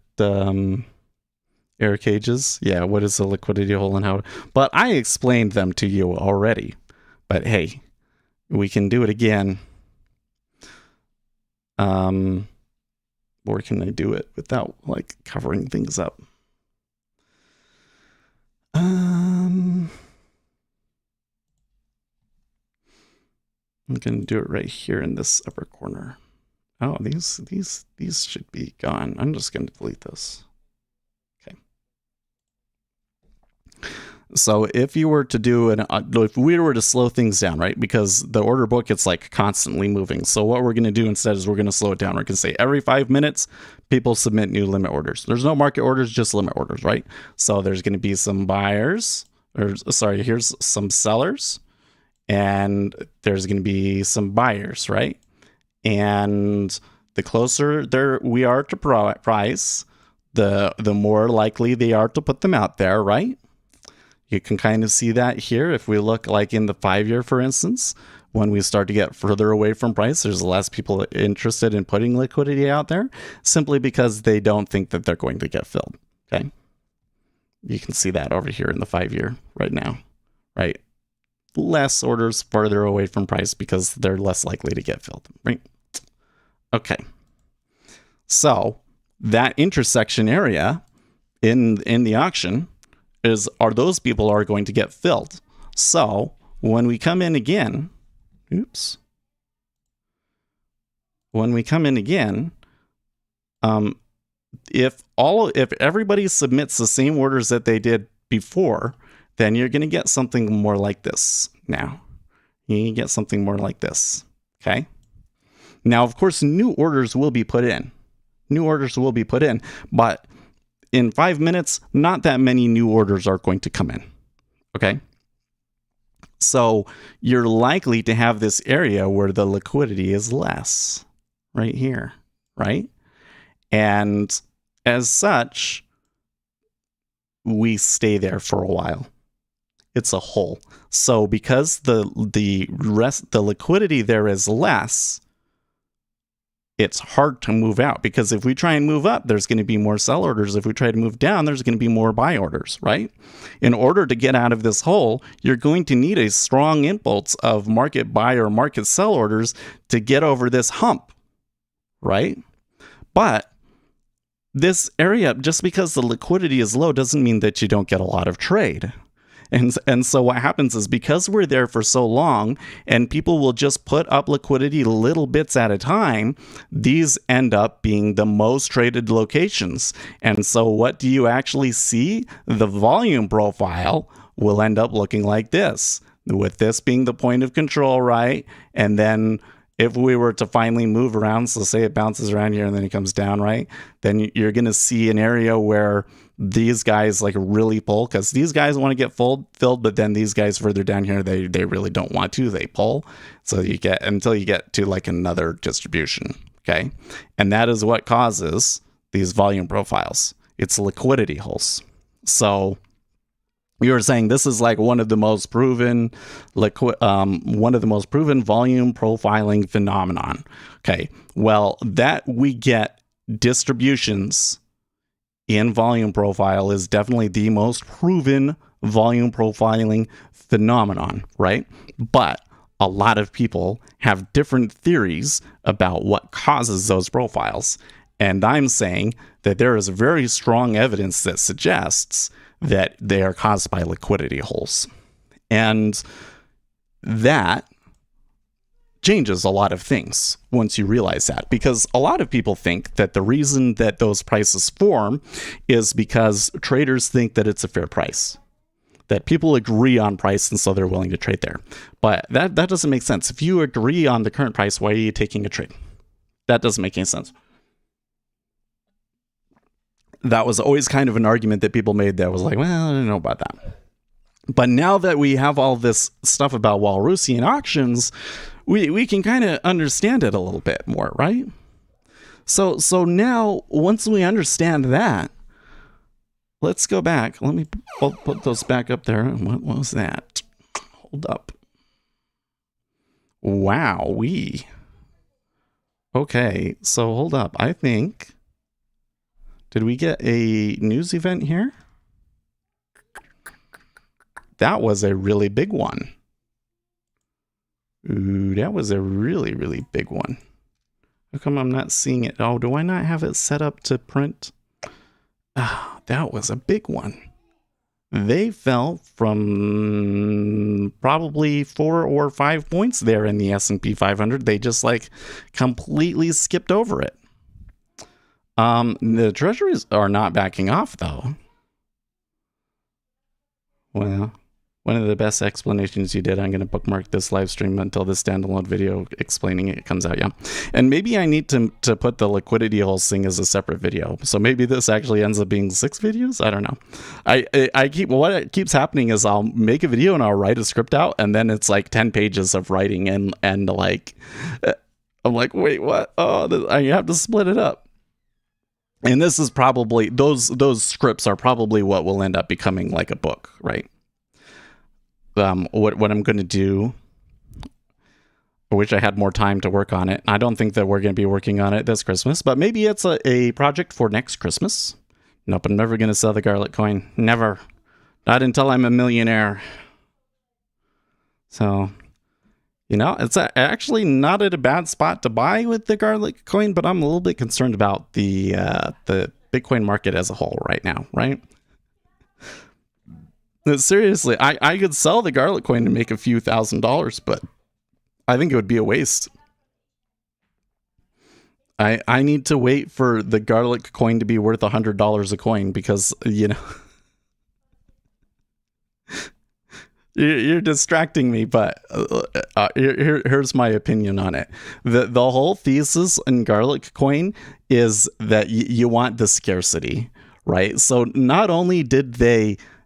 B: Eric Cages? Yeah, what is a liquidity hole and how? But I explained them to you already. But hey, we can do it again. Or can I do it without like covering things up? I'm gonna do it right here in this upper corner. Oh, these should be gone. I'm just gonna delete this. So if you were to do if we were to slow things down, right? Because the order book, it's like constantly moving. So what we're going to do instead is we're going to slow it down. We're going to say every 5 minutes, people submit new limit orders. There's no market orders, just limit orders, right? So there's going to be some buyers, here's some sellers, and there's going to be some buyers, right? And the closer we are to price, the more likely they are to put them out there, right? You can kind of see that here. If we look like in the 5-year, for instance, when we start to get further away from price, there's less people interested in putting liquidity out there simply because they don't think that they're going to get filled. Okay. You can see that over here in the 5-year right now, right? Less orders further away from price because they're less likely to get filled, right? Okay. So that intersection area in the auction are those people are going to get filled. So when we come in again, if everybody submits the same orders that they did before, then you're going to get something more like this. Now you get something more like this. Okay. Now, of course, new orders will be put in. But in 5 minutes, not that many new orders are going to come in. Okay. So you're likely to have this area where the liquidity is less right here, right? And as such, we stay there for a while. It's a hole. So because the liquidity there is less, it's hard to move out, because if we try and move up, there's going to be more sell orders. If we try to move down, there's going to be more buy orders, right? In order to get out of this hole, you're going to need a strong impulse of market buy or market sell orders to get over this hump, right? But this area, just because the liquidity is low, doesn't mean that you don't get a lot of trade. And so what happens is, because we're there for so long and people will just put up liquidity little bits at a time, these end up being the most traded locations. And so what do you actually see? The volume profile will end up looking like this, with this being the point of control, right? And then if we were to finally move around, so say it bounces around here and then it comes down, right? Then you're going to see an area where these guys like really pull, because these guys want to get filled, but then these guys further down here, they really don't want to, they pull. So you get, until you get to like another distribution, okay? And that is what causes these volume profiles. It's liquidity holes. So you were saying this is like one of the most proven volume profiling phenomenon. Okay, well, that we get distributions in volume profile is definitely the most proven volume profiling phenomenon, right? But a lot of people have different theories about what causes those profiles. And I'm saying that there is very strong evidence that suggests that they are caused by liquidity holes. And that changes a lot of things once you realize that, because a lot of people think that the reason that those prices form is because traders think that it's a fair price, that people agree on price and so they're willing to trade there. But that doesn't make sense. If you agree on the current price, why are you taking a trade? That doesn't make any sense. That was always kind of an argument that people made that was like, well, I don't know about that. But now that we have all this stuff about Walrusian auctions, we can kind of understand it a little bit more, right? So now, once we understand that, let's go back. I'll put those back up there. What was that? Hold up. Wowee. Okay, so hold up. I think... Did we get a news event here? That was a really big one. Ooh, that was a really, really big one. How come I'm not seeing it? Oh, do I not have it set up to print? Ah, that was a big one. They fell from probably 4 or 5 points there in the S&P 500. They just like completely skipped over it. The treasuries are not backing off though. Well, one of the best explanations you did. I'm going to bookmark this live stream until this standalone video explaining it comes out. Yeah. And maybe I need to put the liquidity holes thing as a separate video. So maybe this actually ends up being 6 videos. I don't know. What keeps happening is I'll make a video and I'll write a script out, and then it's like 10 pages of writing and like, I'm like, wait, what? Oh, I have to split it up. And this is probably, those scripts are probably what will end up becoming like a book, right? What I'm going to do, I wish I had more time to work on it. I don't think that we're going to be working on it this Christmas, but maybe it's a project for next Christmas. Nope, I'm never going to sell the garlic coin. Never. Not until I'm a millionaire. So, it's actually not at a bad spot to buy with the garlic coin, but I'm a little bit concerned about the Bitcoin market as a whole right now, right? Seriously, I could sell the garlic coin and make a few $1,000s, but I think it would be a waste. I need to wait for the garlic coin to be worth $100 a coin because, you're distracting me, but here's my opinion on it. The whole thesis in garlic coin is that you want the scarcity, right? So not only did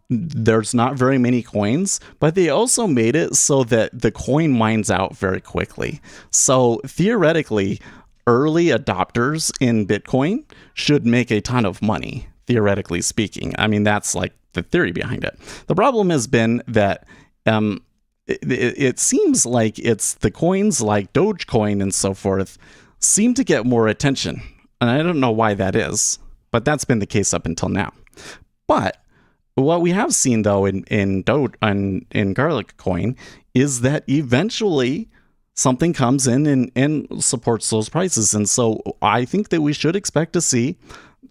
B: there's not very many coins, but they also made it so that the coin mines out very quickly. So theoretically, early adopters in Bitcoin should make a ton of money, theoretically speaking. I mean, that's like the theory behind it. The problem has been that it seems like it's the coins like Dogecoin and so forth seem to get more attention. And I don't know why that is, but that's been the case up until now. But what we have seen, though, in garlic coin is that eventually something comes in and supports those prices. And so I think that we should expect to see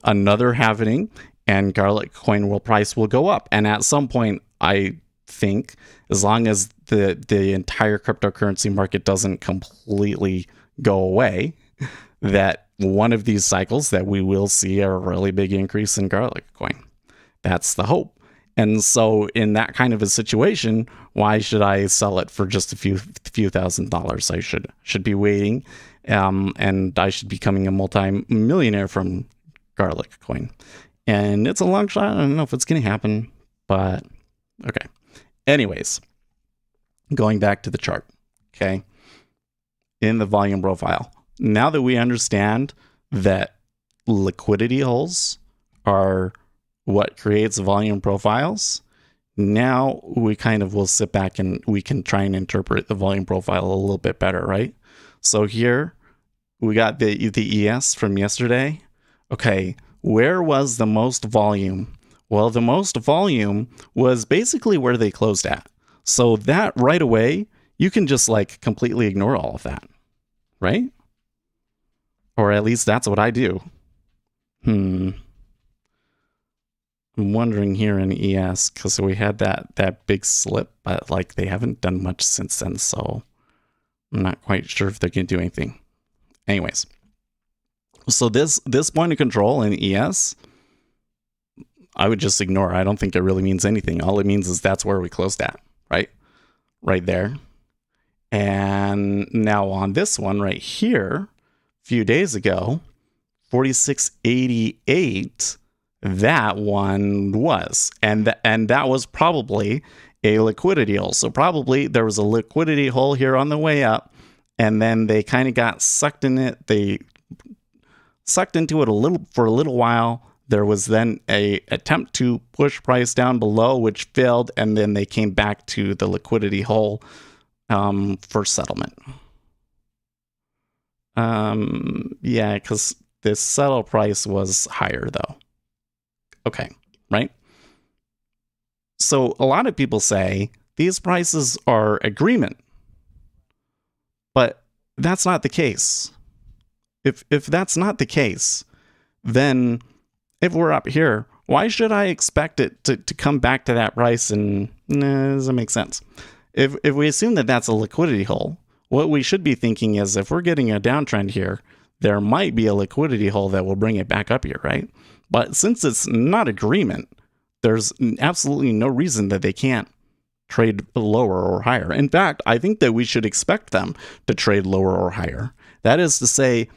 B: another halvening and garlic coin price will go up. And at some point, I think, as long as the entire cryptocurrency market doesn't completely go away, that one of these cycles that we will see a really big increase in Garlic coin. That's the hope. And so in that kind of a situation, why should I sell it for just a few $1,000s? I should be waiting, and I should be becoming a multi-millionaire from Garlic coin. And it's a long shot. I don't know if it's going to happen, but okay. Anyways, going back to the chart, okay, in the volume profile. Now that we understand that liquidity holes are what creates volume profiles, now we kind of will sit back and we can try and interpret the volume profile a little bit better, right? So here we got the ES from yesterday. Okay, where was the most volume? Well, the most volume was basically where they closed at. So that right away, you can just like completely ignore all of that, right? Or at least that's what I do. I'm wondering here in ES, because we had that big slip, but like they haven't done much since then, so I'm not quite sure if they're going to do anything. Anyways, so this point of control in ES, I would just ignore. I don't think it really means anything. All it means is that's where we closed at, right? Right there. And now on this one right here, a few days ago, 4688, that one was. And that was probably a liquidity hole. So probably there was a liquidity hole here on the way up, and then they kind of got sucked in it. They sucked into it for a little while. There was then a attempt to push price down below, which failed, and then they came back to the liquidity hole for settlement. Yeah, because this settle price was higher though. Okay, right? So a lot of people say these prices are agreement, but that's not the case. If that's not the case, then if we're up here, why should I expect it to come back to that price? And doesn't make sense. If we assume that that's a liquidity hole, what we should be thinking is if we're getting a downtrend here, there might be a liquidity hole that will bring it back up here, right? But since it's not agreement, there's absolutely no reason that they can't trade lower or higher. In fact, I think that we should expect them to trade lower or higher. That is to say,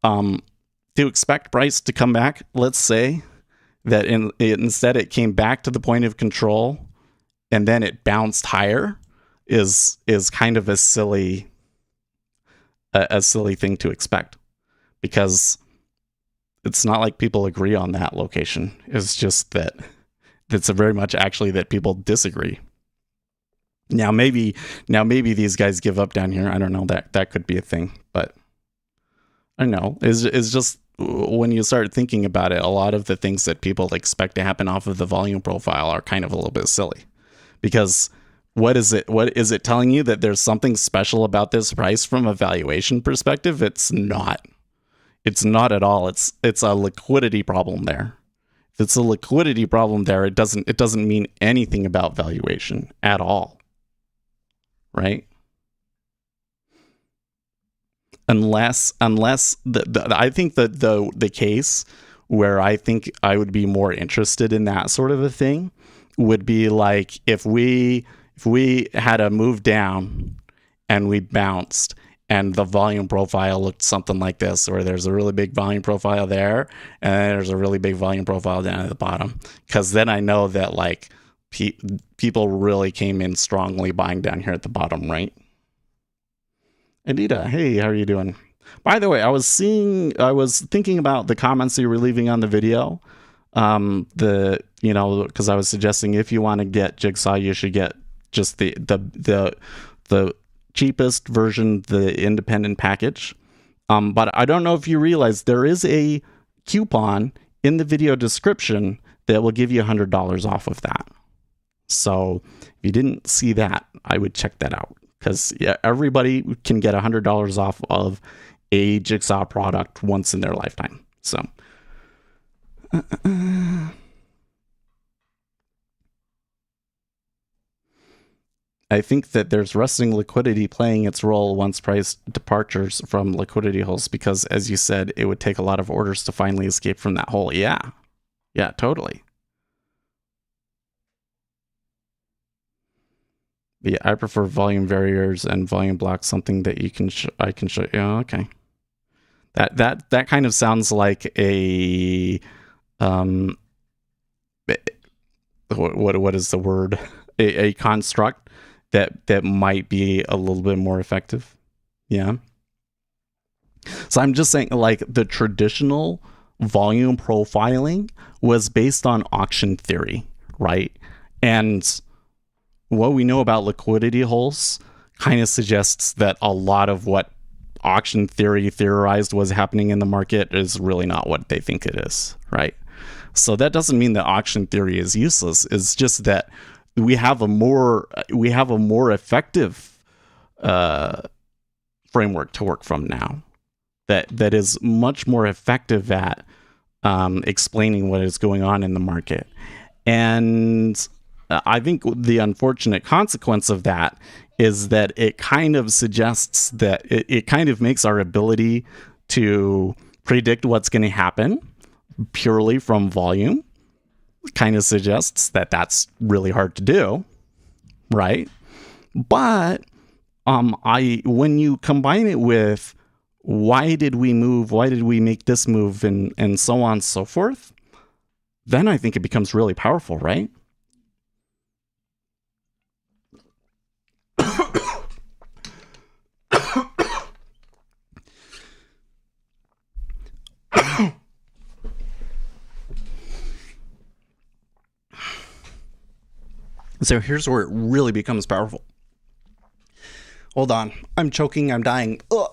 B: to expect price to come back, let's say that instead it came back to the point of control and then it bounced higher is kind of a silly thing to expect, because it's not like people agree on that location. It's just that it's very much actually that people disagree. Now maybe these guys give up down here. I don't know, that could be a thing, but I don't know. It's just when you start thinking about it, a lot of the things that people expect to happen off of the volume profile are kind of a little bit silly, because what is it telling you? That there's something special about this price from a valuation perspective? It's not. It's not at all. It's a liquidity problem there. If it's a liquidity problem there, it doesn't mean anything about valuation at all. Right? Unless I think that the case where I think I would be more interested in that sort of a thing would be like if we had a move down and we bounced and the volume profile looked something like this, where there's a really big volume profile there and there's a really big volume profile down at the bottom, because then I know that like people really came in strongly buying down here at the bottom, right? Anita, hey, how are you doing? By the way, I was thinking about the comments you were leaving on the video. Because I was suggesting if you want to get Jigsaw, you should get just the cheapest version, the independent package. But I don't know if you realize there is a coupon in the video description that will give you $100 off of that. So if you didn't see that, I would check that out, because everybody can get $100 off of a Jigsaw product once in their lifetime. So I think that there's resting liquidity playing its role once price departures from liquidity holes, because as you said, it would take a lot of orders to finally escape from that hole. Yeah, totally. Yeah, I prefer volume barriers and volume blocks, something that you can I can show. Yeah, okay. That kind of sounds like a what is the word? A construct that might be a little bit more effective. Yeah. So I'm just saying, like, the traditional volume profiling was based on auction theory, right? And what we know about liquidity holes kind of suggests that a lot of what auction theory theorized was happening in the market is really not what they think it is, right? So that doesn't mean that auction theory is useless. It's just that we have a more effective framework to work from now that is much more effective at explaining what is going on in the market. And I think the unfortunate consequence of that is that it kind of suggests that it kind of makes our ability to predict what's going to happen purely from volume kind of suggests that that's really hard to do, right? But when you combine it with why did we make this move, and so on and so forth, then I think it becomes really powerful, right? So here's where it really becomes powerful. Hold on. I'm choking. I'm dying. Ugh.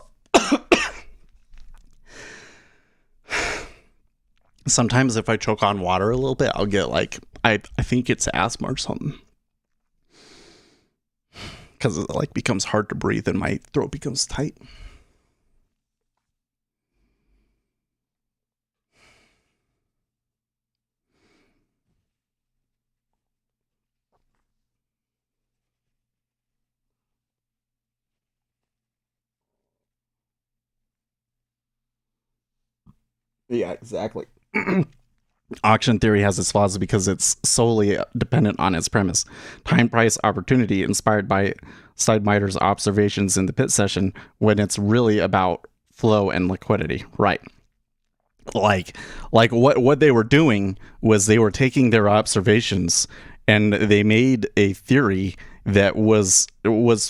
B: Sometimes if I choke on water a little bit, I'll get like, I think it's asthma or something. Because it like becomes hard to breathe and my throat becomes tight. Yeah, exactly. Auction theory has its flaws because it's solely dependent on its premise. Time price opportunity inspired by Steinmeier's observations in the pit session, when it's really about flow and liquidity, right? Like what they were doing was they were taking their observations and they made a theory that was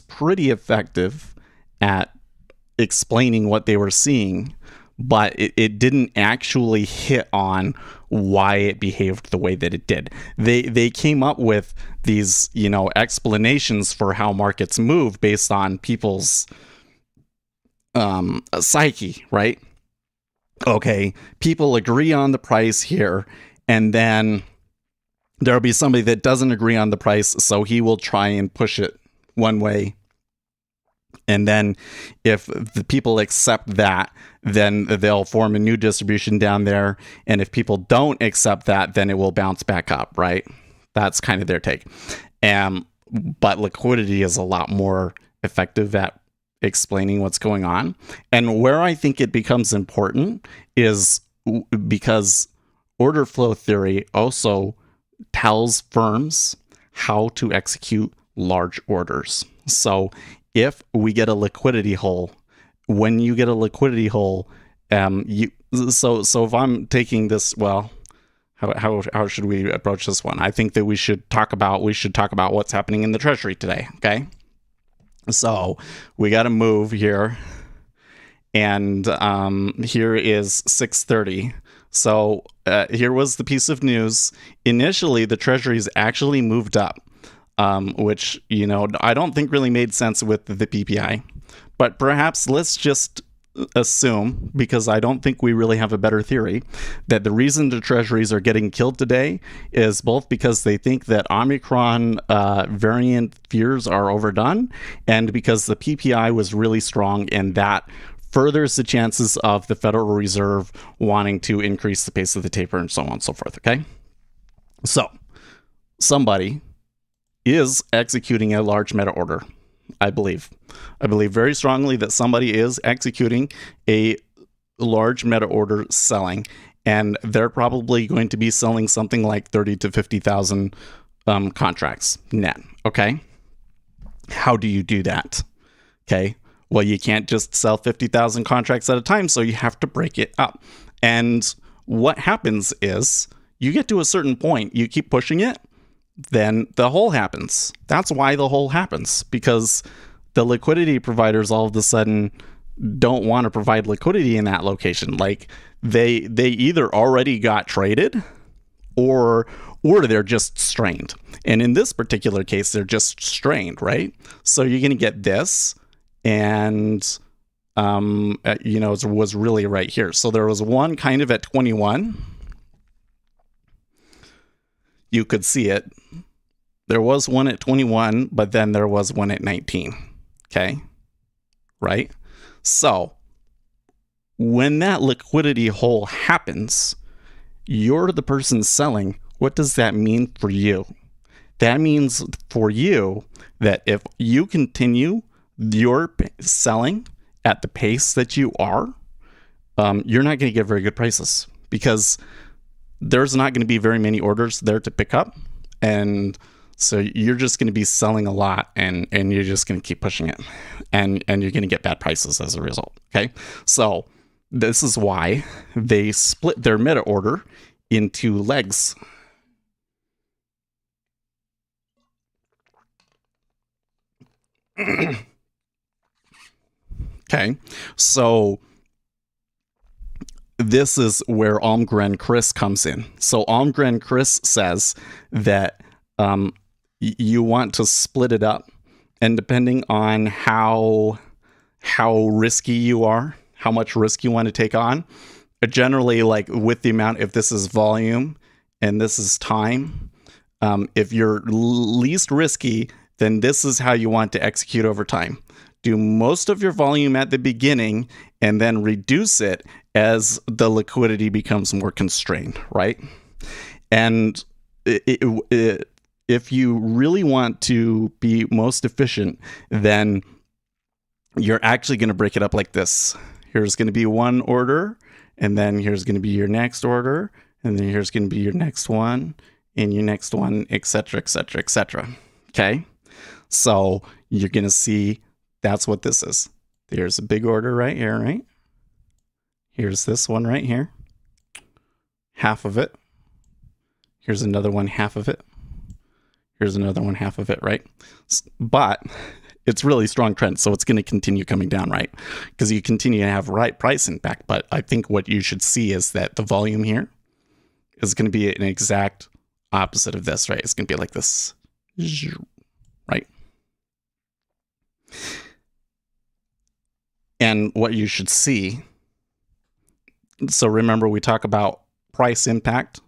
B: pretty effective at explaining what they were seeing, but it didn't actually hit on why it behaved the way that it did. They came up with these, explanations for how markets move based on people's psyche, right? Okay, people agree on the price here, and then there'll be somebody that doesn't agree on the price, so he will try and push it one way. And then if the people accept that, then they'll form a new distribution down there. And if people don't accept that, then it will bounce back up, right? That's kind of their take. But liquidity is a lot more effective at explaining what's going on. And where I think it becomes important is because order flow theory also tells firms how to execute large orders. So if we get a liquidity hole, when you get a liquidity hole, so if I'm taking this, well, how should we approach this one? I think that we should talk about what's happening in the Treasury today. Okay, so we got to move here, and here is 6:30. So here was the piece of news. Initially, the Treasury's actually moved up. Which, I don't think really made sense with the PPI. But perhaps let's just assume, because I don't think we really have a better theory, that the reason the treasuries are getting killed today is both because they think that Omicron variant fears are overdone, and because the PPI was really strong, and that furthers the chances of the Federal Reserve wanting to increase the pace of the taper and so on and so forth, okay? So, somebody is executing a large meta order. I believe very strongly that somebody is executing a large meta order selling, and they're probably going to be selling something like 30 to 50,000 contracts net. Okay. How do you do that? Okay. Well, you can't just sell 50,000 contracts at a time, so you have to break it up. And what happens is you get to a certain point, you keep pushing it, then the hole happens. That's why the hole happens, because the liquidity providers all of a sudden don't want to provide liquidity in that location. Like they either already got traded or they're just strained. And in this particular case, they're just strained, right? So you're going to get this, and it was really right here. So there was one kind of at 21. You could see it. There was one at 21, but then there was one at 19. Okay. Right. So when that liquidity hole happens, you're the person selling. What does that mean for you? That means for you that if you continue your selling at the pace that you are, you're not going to get very good prices, because there's not going to be very many orders there to pick up. And so you're just going to be selling a lot, and you're just going to keep pushing it, and you're going to get bad prices as a result. Okay. So this is why they split their meta order into legs. Okay. So this is where Omicron Chris comes in. So Omicron Chris says that you want to split it up, and depending on how risky you are, how much risk you want to take on, generally, like with the amount, if this is volume and this is time, if you're least risky, then this is how you want to execute over time. Do most of your volume at the beginning and then reduce it as the liquidity becomes more constrained, right? And if you really want to be most efficient, then you're actually going to break it up like this. Here's going to be one order, and then here's going to be your next order, and then here's going to be your next one, and your next one, etc., etc., etc. Okay? So you're going to see that's what this is. There's a big order right here, right? Here's this one right here. Half of it. Here's another one, half of it. Here's another one, half of it, right? But it's really strong trend, so it's going to continue coming down, right? Because you continue to have right price impact. But I think what you should see is that the volume here is going to be an exact opposite of this, right? It's going to be like this, right? And what you should see, so remember we talk about price impact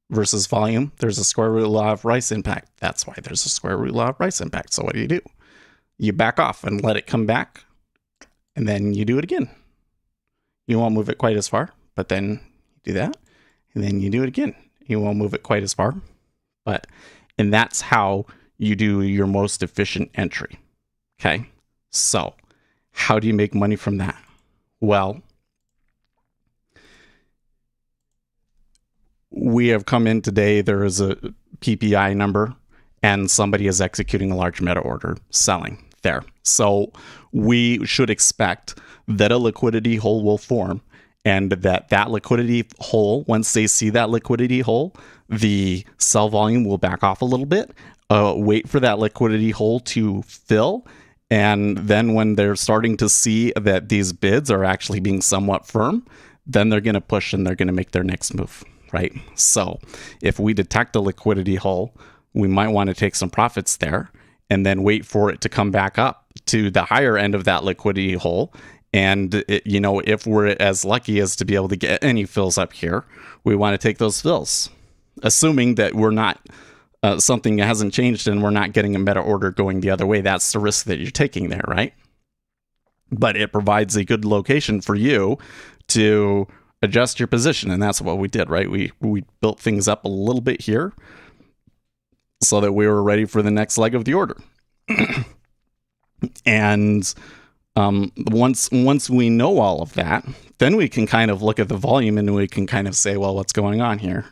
B: versus volume. There's a square root law of price impact. That's why there's a square root law of price impact. So what do? You back off and let it come back, and then you do it again. You won't move it quite as far, but then you do that, and then you do it again. You won't move it quite as far, and that's how you do your most efficient entry. Okay, so how do you make money from that? Well, we have come in today, there is a PPI number, and somebody is executing a large meta order selling there. So we should expect that a liquidity hole will form, and that liquidity hole, once they see that liquidity hole, the sell volume will back off a little bit, wait for that liquidity hole to fill. And then when they're starting to see that these bids are actually being somewhat firm, then they're going to push and they're going to make their next move, right? So if we detect a liquidity hole, we might want to take some profits there and then wait for it to come back up to the higher end of that liquidity hole. And if we're as lucky as to be able to get any fills up here, we want to take those fills, assuming that we're not something hasn't changed and we're not getting a meta order going the other way. That's the risk that you're taking there, right? But it provides a good location for you to adjust your position, and that's what we did, right? We built things up a little bit here, so that we were ready for the next leg of the order. And once we know all of that, then we can kind of look at the volume and we can kind of say, well, what's going on here,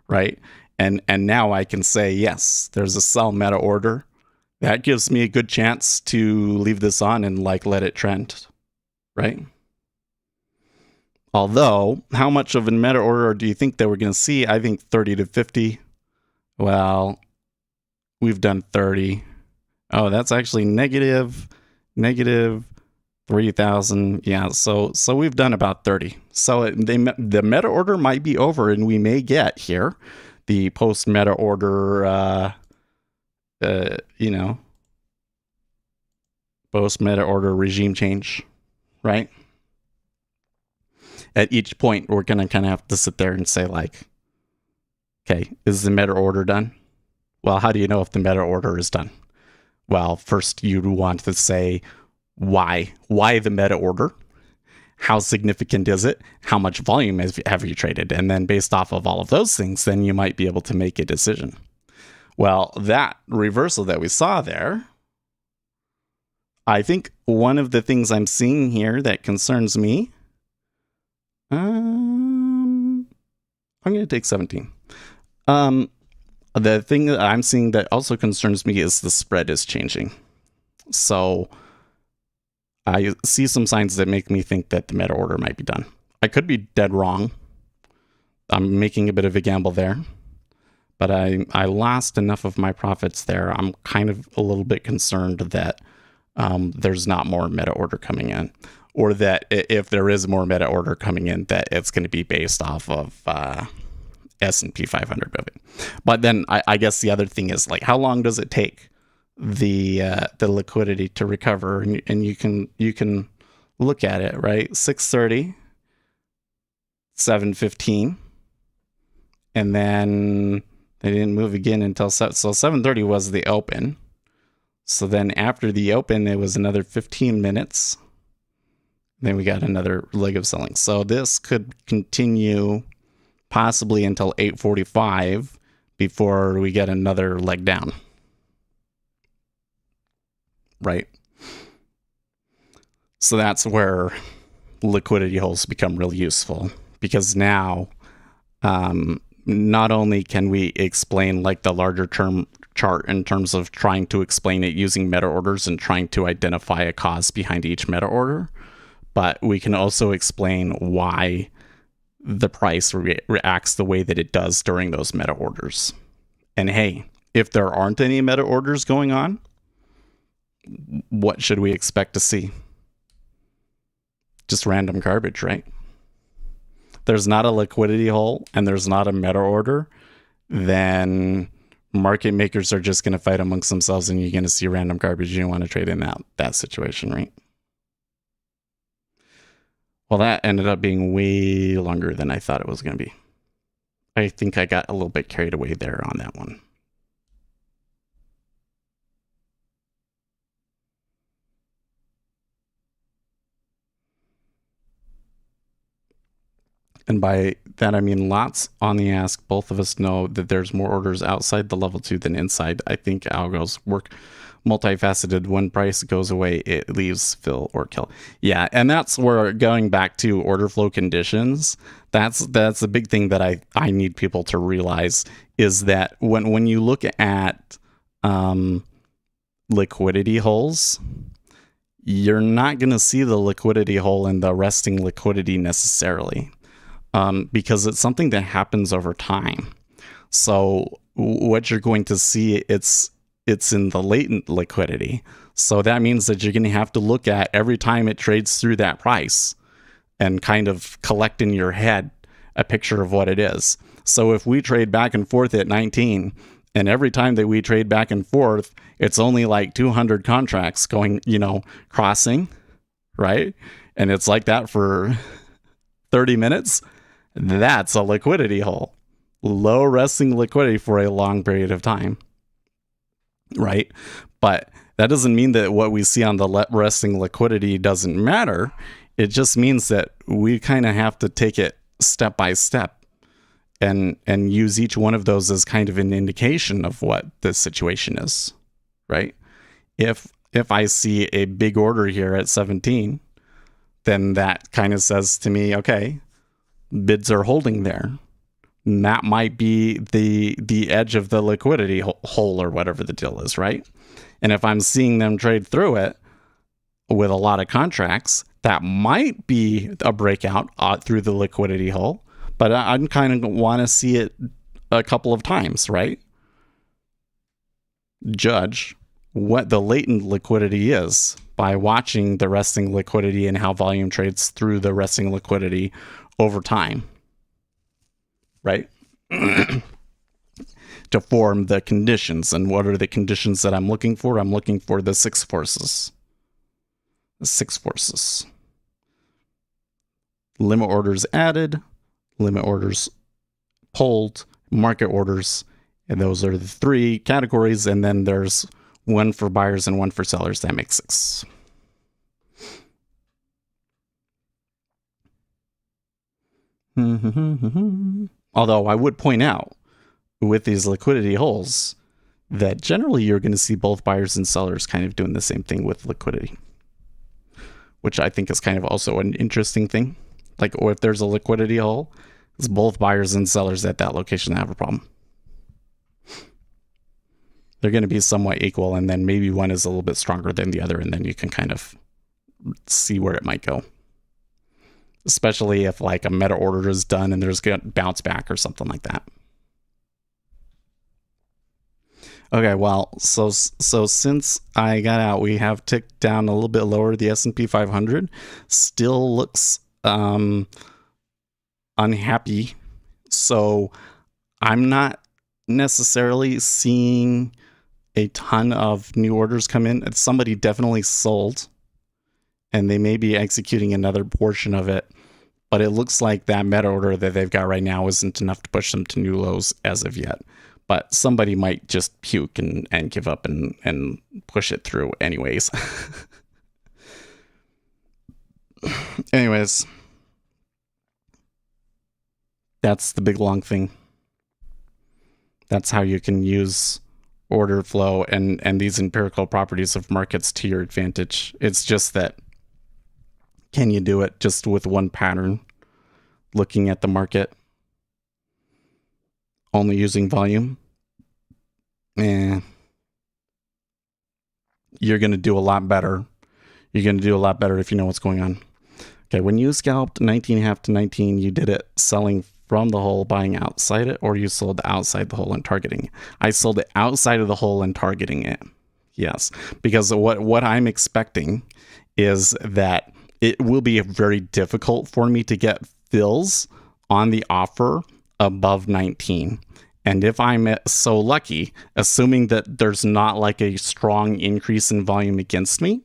B: right? And now I can say, yes, there's a sell meta order. That gives me a good chance to leave this on and like let it trend, right? Although, how much of a meta order do you think that we're going to see? I think 30 to 50. Well, we've done 30. Oh, that's actually negative 3,000. Yeah, so we've done about 30. So the meta order might be over, and we may get here the post meta order, post meta order regime change, right? At each point, we're going to kind of have to sit there and say, like, okay, is the meta order done? Well, how do you know if the meta order is done? Well, first you want to say why the meta order? How significant is it? How much volume have you traded? And then based off of all of those things, then you might be able to make a decision. Well, that reversal that we saw there, I think one of the things I'm seeing here that concerns me, I'm going to take 17. The thing that I'm seeing that also concerns me is the spread is changing. So I see some signs that make me think that the meta order might be done. I could be dead wrong. I'm making a bit of a gamble there, but I lost enough of my profits there. I'm kind of a little bit concerned that there's not more meta order coming in, or that if there is more meta order coming in, that it's going to be based off of S&P 500 moving. But then I guess the other thing is, like, how long does it take the liquidity to recover? And you can look at it, right? 6:30, 7:15, and then they didn't move again until so 7:30 was the open. So then after the open, it was another 15 minutes. Then we got another leg of selling. So this could continue possibly until 8:45 before we get another leg down. Right? So that's where liquidity holes become really useful, because now not only can we explain like the larger term chart in terms of trying to explain it using meta orders and trying to identify a cause behind each meta order, but we can also explain why the price reacts the way that it does during those meta orders. And hey, if there aren't any meta orders going on, what should we expect to see? Just random garbage, right? There's not a liquidity hole and there's not a meta order, then market makers are just going to fight amongst themselves and you're going to see random garbage. You don't want to trade in that situation, right? Well, that ended up being way longer than I thought it was going to be. I think I got a little bit carried away there on that one. And by that, I mean lots on the ask. Both of us know that there's more orders outside the level 2 than inside. I think algos work multifaceted. When price goes away, it leaves fill or kill. Yeah, and that's where, going back to order flow conditions, that's the big thing that I need people to realize, is that when you look at liquidity holes, you're not going to see the liquidity hole in the resting liquidity necessarily. Because it's something that happens over time. So what you're going to see, it's in the latent liquidity. So that means that you're going to have to look at every time it trades through that price and kind of collect in your head a picture of what it is. So if we trade back and forth at 19, and every time that we trade back and forth, it's only like 200 contracts going, crossing, right? And it's like that for 30 minutes. That's a liquidity hole. Low resting liquidity for a long period of time, right? But that doesn't mean that what we see on the resting liquidity doesn't matter. It just means that we kind of have to take it step by step. and use each one of those as kind of an indication of what the situation is, right? If I see a big order here at 17, then that kind of says to me, okay, bids are holding there. And that might be the edge of the liquidity hole or whatever the deal is, right? And if I'm seeing them trade through it with a lot of contracts, that might be a breakout through the liquidity hole. But I kind of want to see it a couple of times, right? Judge what the latent liquidity is by watching the resting liquidity and how volume trades through the resting liquidity over time, right? To form the conditions. And what are the conditions that I'm looking for? I'm looking for the 6 forces. The 6 forces. Limit orders added, limit orders pulled, market orders, and those are the 3 categories. And then there's one for buyers and one for sellers. That makes 6. Although I would point out with these liquidity holes that generally you're going to see both buyers and sellers kind of doing the same thing with liquidity, which I think is kind of also an interesting thing. Like, or if there's a liquidity hole, it's both buyers and sellers at that location that have a problem. They're going to be somewhat equal, and then maybe one is a little bit stronger than the other, and then you can kind of see where it might go. Especially if like a meta order is done and there's going to bounce back or something like that. Okay, well, so since I got out, we have ticked down a little bit lower. The S&P 500 still looks unhappy. So I'm not necessarily seeing a ton of new orders come in. Somebody definitely sold, and they may be executing another portion of it. But it looks like that meta order that they've got right now isn't enough to push them to new lows as of yet. But somebody might just puke and give up and push it through anyways. Anyways, that's the big long thing. That's how you can use order flow and these empirical properties of markets to your advantage. It's just that, can you do it just with one pattern, looking at the market, only using volume? You're going to do a lot better. You're going to do a lot better if you know what's going on. Okay, when you scalped 19.5 to 19, you did it selling from the hole, buying outside it, or you sold outside the hole and targeting? I sold it outside of the hole and targeting it. Yes, because what I'm expecting is that it will be very difficult for me to get fills on the offer above 19. And if I'm so lucky, assuming that there's not like a strong increase in volume against me,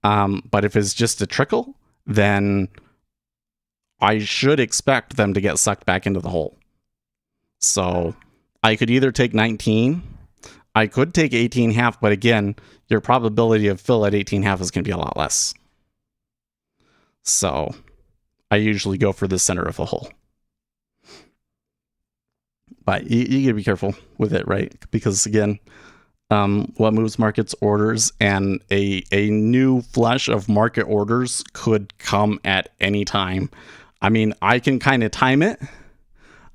B: but if it's just a trickle, then I should expect them to get sucked back into the hole. So I could either take 19, I could take 18.5, but again, your probability of fill at 18.5 is going to be a lot less. So I usually go for the center of the hole. But you gotta be careful with it, right? Because again, what moves markets? Orders, and a new flush of market orders could come at any time. I mean, I can kind of time it.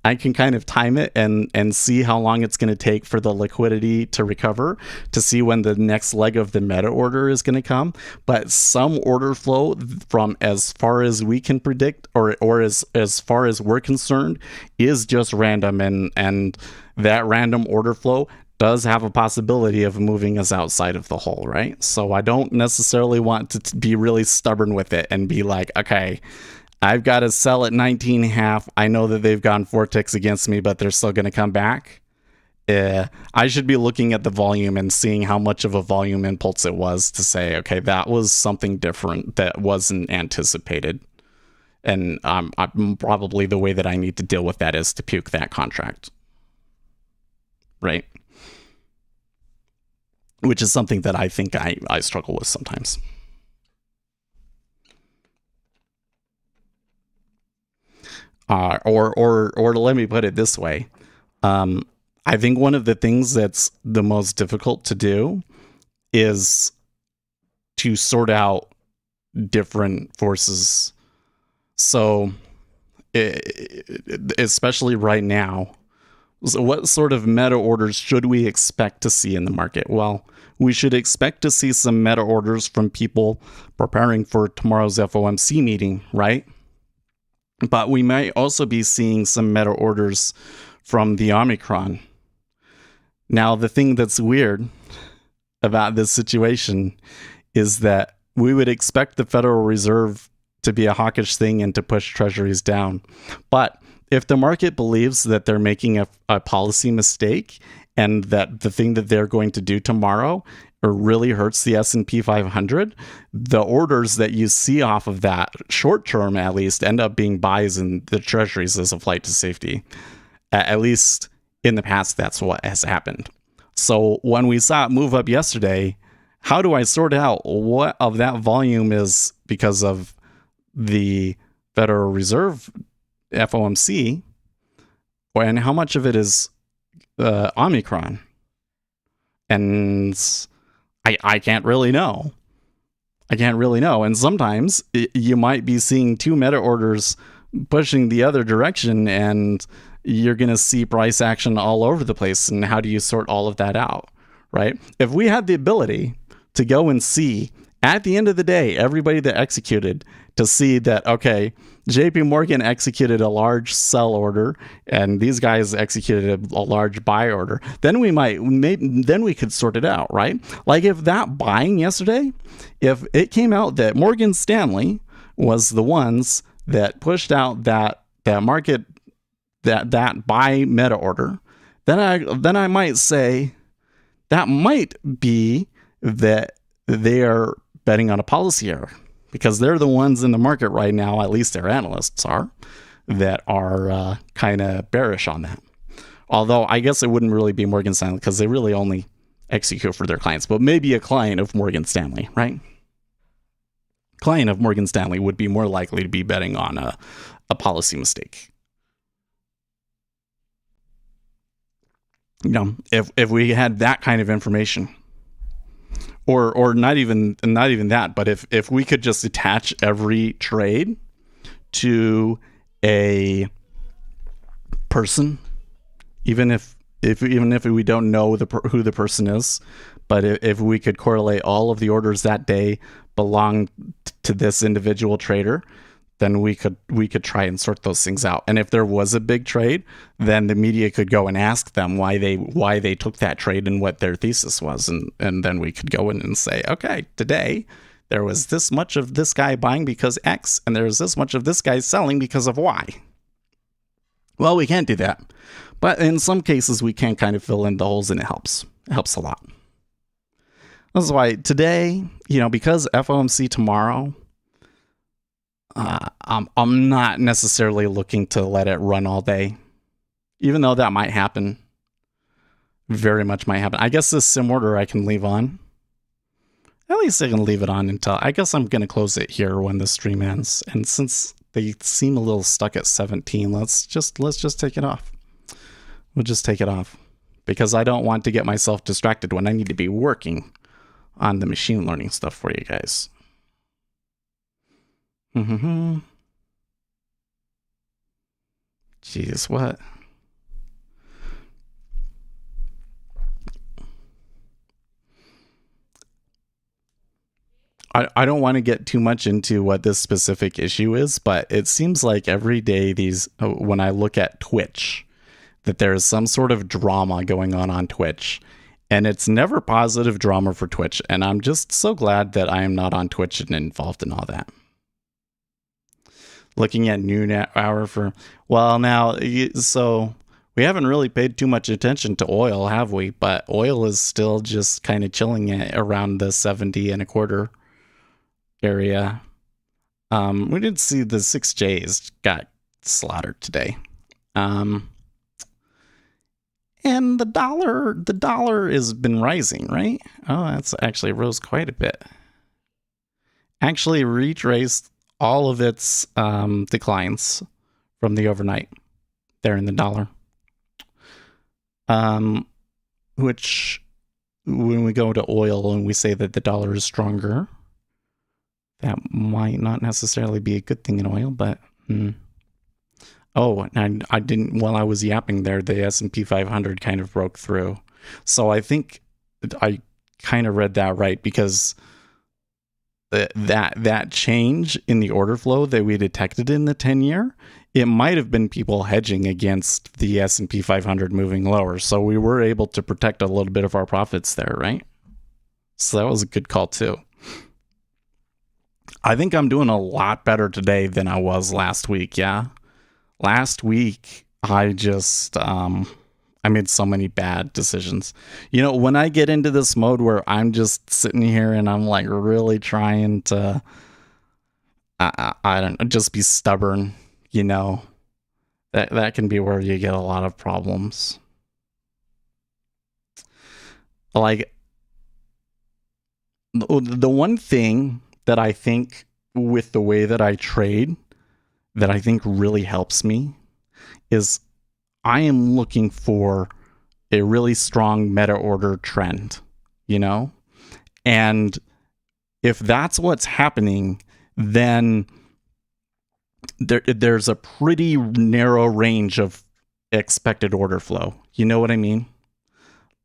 B: And see how long it's going to take for the liquidity to recover, to see when the next leg of the meta order is going to come. But some order flow, from as far as we can predict, or as far as we're concerned, is just random, and that random order flow does have a possibility of moving us outside of the hole, right? So I don't necessarily want to be really stubborn with it and be like, okay, I've got to sell at 19.5. I know that they've gone 4 ticks against me, but they're still going to come back. I should be looking at the volume and seeing how much of a volume impulse it was to say, okay, that was something different that wasn't anticipated. And I'm probably the way that I need to deal with that is to puke that contract. Right? Which is something that I think I struggle with sometimes. Or let me put it this way. I think one of the things that's the most difficult to do is to sort out different forces. So, especially right now, so what sort of meta orders should we expect to see in the market? Well, we should expect to see some meta orders from people preparing for tomorrow's FOMC meeting, right? But we might also be seeing some meta orders from the Omicron. Now, the thing that's weird about this situation is that we would expect the Federal Reserve to be a hawkish thing and to push treasuries down. But if the market believes that they're making a policy mistake and that the thing that they're going to do tomorrow really hurts the S&P 500, the orders that you see off of that, short term at least, end up being buys in the treasuries as a flight to safety. At least in the past, that's what has happened. So when we saw it move up yesterday, how do I sort out what of that volume is because of the Federal Reserve FOMC, and how much of it is Omicron? And I can't really know. And sometimes you might be seeing two meta orders pushing the other direction, and you're going to see price action all over the place. And how do you sort all of that out, right? If we had the ability to go and see at the end of the day, everybody that executed, to see that, okay, JP Morgan executed a large sell order and these guys executed a large buy order, then we could sort it out, right? Like if that buying yesterday, if it came out that Morgan Stanley was the ones that pushed out that market, that buy meta order, then I might say that might be that they are betting on a policy error, because they're the ones in the market right now, at least their analysts are, that are kind of bearish on that. Although I guess it wouldn't really be Morgan Stanley, because they really only execute for their clients, but maybe a client of Morgan Stanley, right? Client of Morgan Stanley would be more likely to be betting on a policy mistake. You know, if we had that kind of information, or not even that, but if we could just attach every trade to a person, even if we don't know who the person is, but if we could correlate all of the orders that day belong to this individual trader, then we could try and sort those things out. And if there was a big trade, then the media could go and ask them why they took that trade and what their thesis was, and then we could go in and say, okay, today there was this much of this guy buying because X, and there's this much of this guy selling because of Y. Well, we can't do that, but in some cases we can kind of fill in the holes, and it helps. It helps a lot. That's why today, because FOMC tomorrow, I'm not necessarily looking to let it run all day, even though that might happen. Very much might happen. I guess this sim order I can leave on. At least I can leave it on until, I guess I'm going to close it here when the stream ends. And since they seem a little stuck at 17, let's just take it off. We'll just take it off, because I don't want to get myself distracted when I need to be working on the machine learning stuff for you guys. Jeez, what? I don't want to get too much into what this specific issue is, but it seems like every day when I look at Twitch, that there's some sort of drama going on Twitch, and it's never positive drama for Twitch. And I'm just so glad that I am not on Twitch and involved in all that. Looking at noon hour so we haven't really paid too much attention to oil, have we? But oil is still just kind of chilling around the 70 and a quarter area. We did see the 6Js got slaughtered today. And the dollar has been rising, right? Oh, that's actually rose quite a bit. Actually retraced all of its declines from the overnight there in the dollar. Which when we go to oil and we say that the dollar is stronger, that might not necessarily be a good thing in oil, but oh, and I didn't, while I was yapping there, the S&P 500 kind of broke through. So I think I kind of read that right, because that change in the order flow that we detected in the 10-year, it might have been people hedging against the S&P 500 moving lower. So we were able to protect a little bit of our profits there, right? So that was a good call too. I think I'm doing a lot better today than I was last week. Yeah. Last week, I just, I made so many bad decisions. You know, when I get into this mode where I'm just sitting here and I'm like really trying to, I don't know, just be stubborn, you know, that can be where you get a lot of problems. Like, the one thing that I think with the way that I trade that I think really helps me is I am looking for a really strong meta order trend, you know? And if that's what's happening, then there's a pretty narrow range of expected order flow. You know what I mean?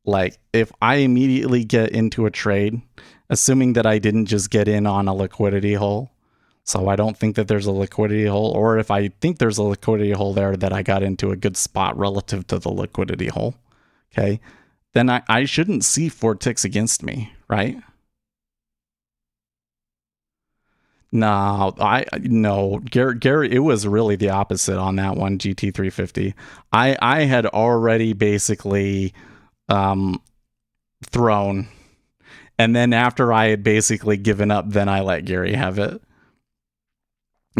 B: Like, if I immediately get into a trade, assuming that I didn't just get in on a liquidity hole, so I don't think that there's a liquidity hole, or if I think there's a liquidity hole there, that I got into a good spot relative to the liquidity hole, okay, then I shouldn't see 4 ticks against me, right? No, Gary, it was really the opposite on that one, GT350. I had already basically thrown, and then after I had basically given up, then I let Gary have it.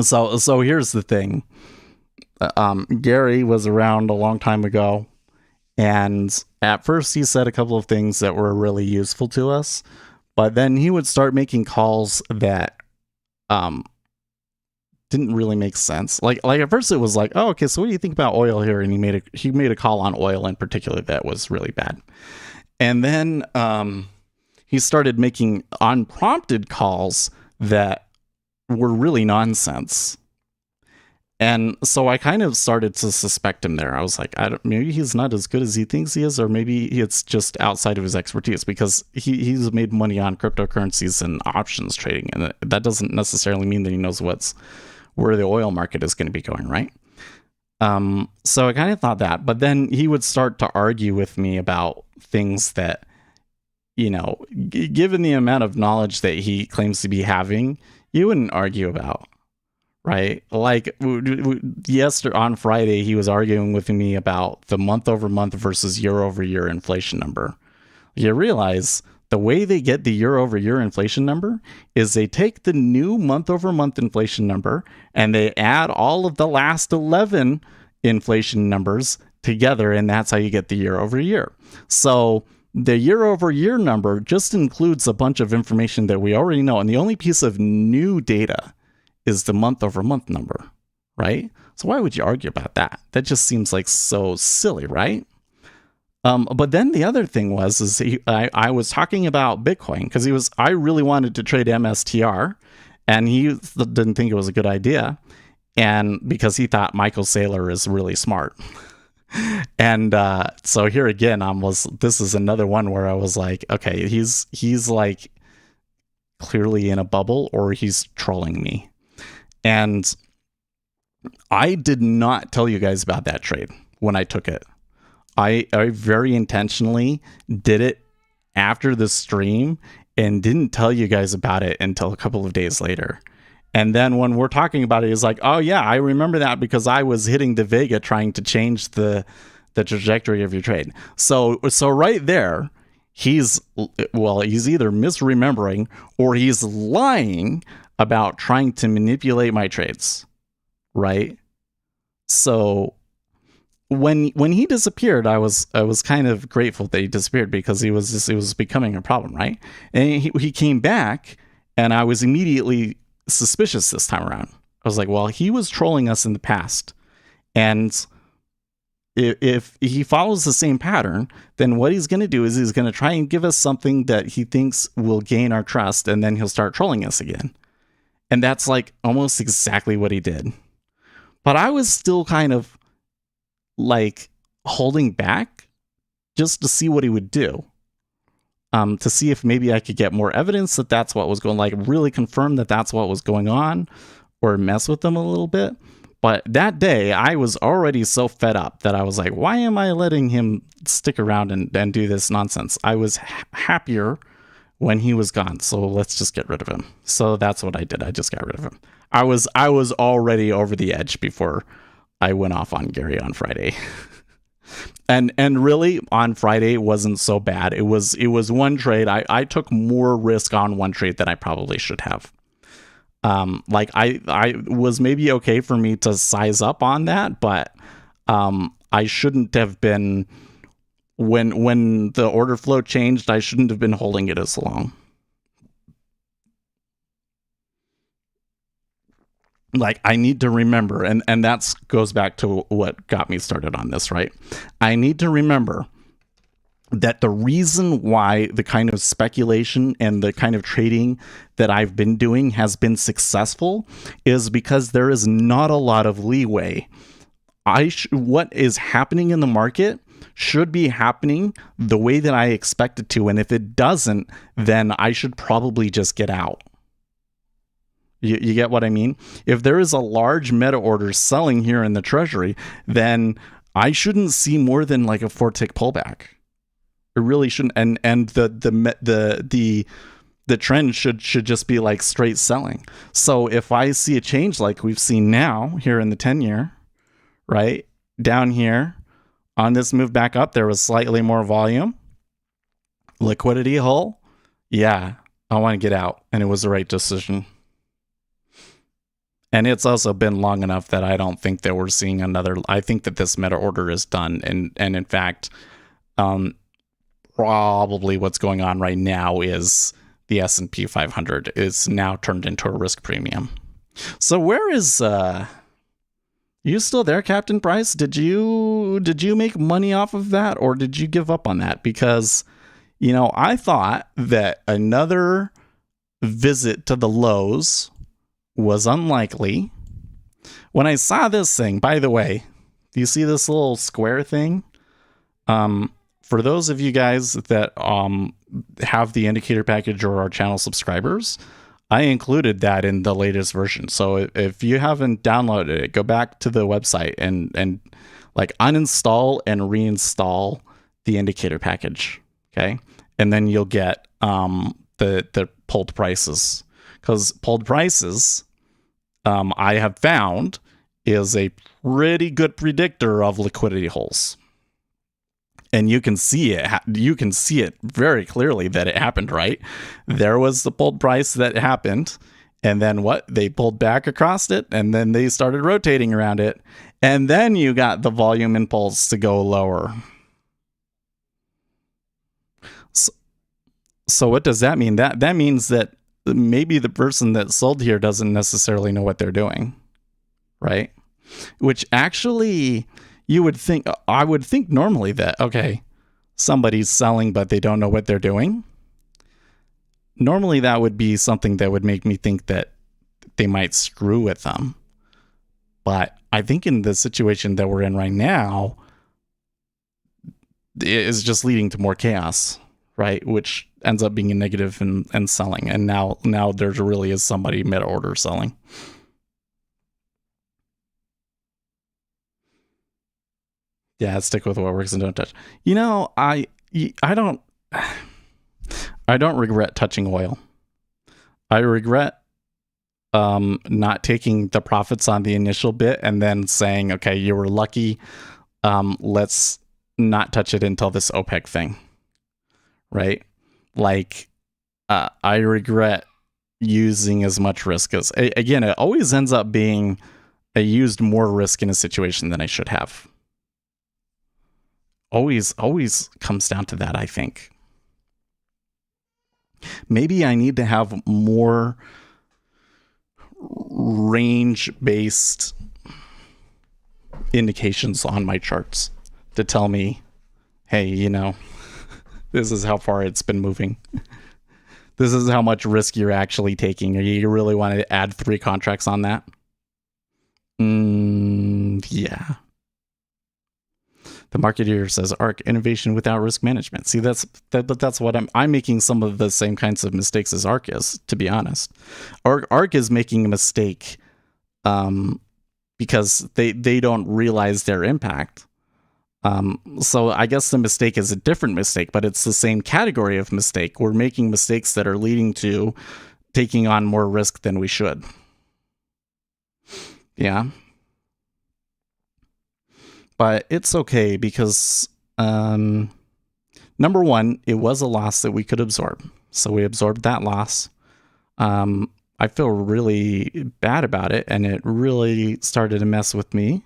B: So here's the thing. Gary was around a long time ago, and at first he said a couple of things that were really useful to us, but then he would start making calls that didn't really make sense. Like at first it was like, oh, okay, so what do you think about oil here? And he made a call on oil in particular that was really bad. And then he started making unprompted calls that were really nonsense. And so I kind of started to suspect him there. I was like, maybe he's not as good as he thinks he is, or maybe it's just outside of his expertise, because he's made money on cryptocurrencies and options trading, and that doesn't necessarily mean that he knows where the oil market is going to be going, right? So I kind of thought that, but then he would start to argue with me about things that, you know, given the amount of knowledge that he claims to be having, you wouldn't argue about. Right? Like yesterday on Friday, he was arguing with me about the month-over-month versus year-over-year inflation number. You realize the way they get the year-over-year inflation number is they take the new month-over-month inflation number and they add all of the last 11 inflation numbers together, and that's how you get the year-over-year. So the year-over-year number just includes a bunch of information that we already know, and the only piece of new data is the month-over-month number, right? So why would you argue about that? That just seems like so silly, right? But then the other thing was I was talking about Bitcoin because I really wanted to trade MSTR, and he didn't think it was a good idea, and because he thought Michael Saylor is really smart. And so here again, this is another one where I was like, okay, he's like clearly in a bubble, or he's trolling me. And I did not tell you guys about that trade when I took it. I very intentionally did it after the stream and didn't tell you guys about it until a couple of days later. And then when we're talking about it, it's like, oh yeah, I remember that because I was hitting the Vega trying to change the trajectory of your trade. So right there, he's either misremembering or he's lying about trying to manipulate my trades, right? So when he disappeared, I was kind of grateful that he disappeared because it was becoming a problem, right? And he came back, and I was immediately suspicious this time around. I was like, well, he was trolling us in the past, And if he follows the same pattern, then what he's going to do is he's going to try and give us something that he thinks will gain our trust, and then he'll start trolling us again. And that's like almost exactly what he did. But I was still kind of like holding back just to see what he would do. To see if maybe I could get more evidence that that's what was going, like really confirm that that's what was going on, or mess with them a little bit. But that day, I was already so fed up that I was like, why am I letting him stick around and do this nonsense? I was happier when he was gone, so let's just get rid of him. So that's what I did. I just got rid of him. I was already over the edge before I went off on Gary on Friday. and really, on Friday, it wasn't so bad. It was one trade. I took more risk on one trade than I probably should have. Like I was maybe okay for me to size up on that, but I shouldn't have been, when the order flow changed, I shouldn't have been holding it as long. Like, I need to remember, and that goes back to what got me started on this, right? I need to remember that the reason why the kind of speculation and the kind of trading that I've been doing has been successful is because there is not a lot of leeway. What is happening in the market should be happening the way that I expect it to, and if it doesn't, then I should probably just get out. You get what I mean? If there is a large meta order selling here in the treasury, then I shouldn't see more than like a 4-tick pullback. It really shouldn't, and the trend should just be like straight selling. So if I see a change like we've seen now here in the 10-year, right down here on this move back up, there was slightly more volume, liquidity hole. Yeah, I want to get out, and it was the right decision. And it's also been long enough that I don't think that we're seeing another. I think that this meta order is done, and in fact, probably what's going on right now is the S&P 500 is now turned into a risk premium. So where is you still there, Captain Price? Did you make money off of that, or did you give up on that? Because I thought that another visit to the lows was unlikely. When I saw this thing, by the way, do you see this little square thing? For those of you guys that have the indicator package or are channel subscribers, I included that in the latest version. So if you haven't downloaded it, go back to the website and like uninstall and reinstall the indicator package. Okay. And then you'll get the pulled prices, because pulled prices, I have found, is a pretty good predictor of liquidity holes. And you can see it. You can see it very clearly that it happened, right? There was the pulled price that happened, and then what? They pulled back across it, and then they started rotating around it, and then you got the volume impulse to go lower. So what does that mean? That means that maybe the person that sold here doesn't necessarily know what they're doing, right? Which actually, I would think normally that, okay, somebody's selling but they don't know what they're doing. Normally that would be something that would make me think that they might screw with them. But I think in the situation that we're in right now, it is just leading to more chaos, right? Which ends up being a negative and selling. And now there really is somebody meta order selling. Yeah, stick with what works and don't touch. I don't regret touching oil. I regret not taking the profits on the initial bit and then saying, okay, you were lucky. Let's not touch it until this OPEC thing. Right? Like, I regret using as much risk as, again, it always ends up being I used more risk in a situation than I should have. Always comes down to that, I think. Maybe I need to have more range-based indications on my charts to tell me, hey, this is how far it's been moving. This is how much risk you're actually taking. Or you really want to add 3 contracts on that? Yeah. The marketeer says ARC innovation without risk management. See, that's what I'm making some of the same kinds of mistakes as ARC is, to be honest. ARC is making a mistake because they don't realize their impact. So I guess the mistake is a different mistake, but it's the same category of mistake. We're making mistakes that are leading to taking on more risk than we should. Yeah. But it's okay because, number one, it was a loss that we could absorb. So we absorbed that loss. I feel really bad about it, and it really started to mess with me.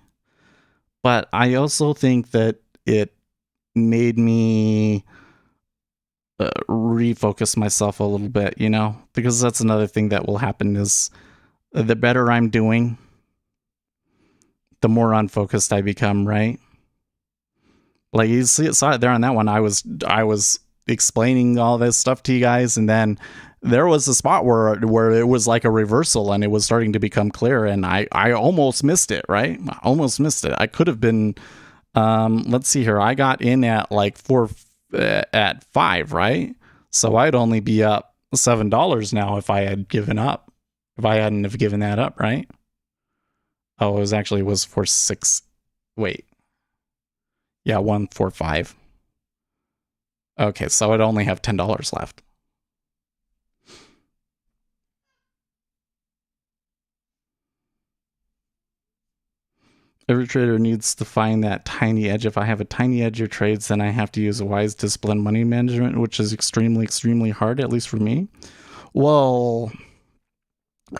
B: But I also think that it made me refocus myself a little bit, because that's another thing that will happen is the better I'm doing, the more unfocused I become, right? Like you saw it there on that one. I was explaining all this stuff to you guys, and then there was a spot where it was like a reversal, and it was starting to become clear, and I almost missed it, right? I almost missed it. I could have been, let's see here. I got in at like at 5, right? So I'd only be up $7 now if I had given up. If I hadn't have given that up, right? Oh, it was for 6. Wait. Yeah, 145. Okay, so I'd only have $10 left. Every trader needs to find that tiny edge. If I have a tiny edge of trades, then I have to use a wise, disciplined money management, which is extremely, extremely hard, at least for me. Well,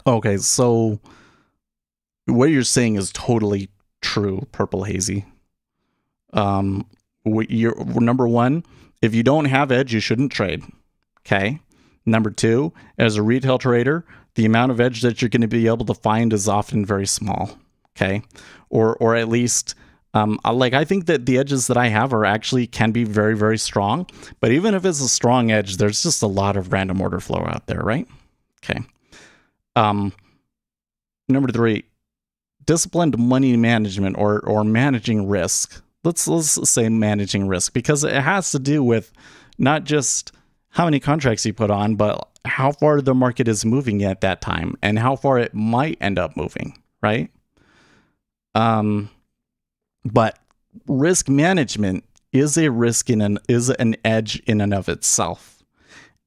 B: okay, so what you're saying is totally true, Purple Hazy. Number one, if you don't have edge, you shouldn't trade. Okay. Number two, as a retail trader, the amount of edge that you're going to be able to find is often very small. Okay. Or at least, I think that the edges that I have can be very, very strong. But even if it's a strong edge, there's just a lot of random order flow out there, right? Okay. Number three, disciplined money management or managing risk. Let's say managing risk, because it has to do with not just how many contracts you put on, but how far the market is moving at that time and how far it might end up moving, right? But risk management is an edge in and of itself.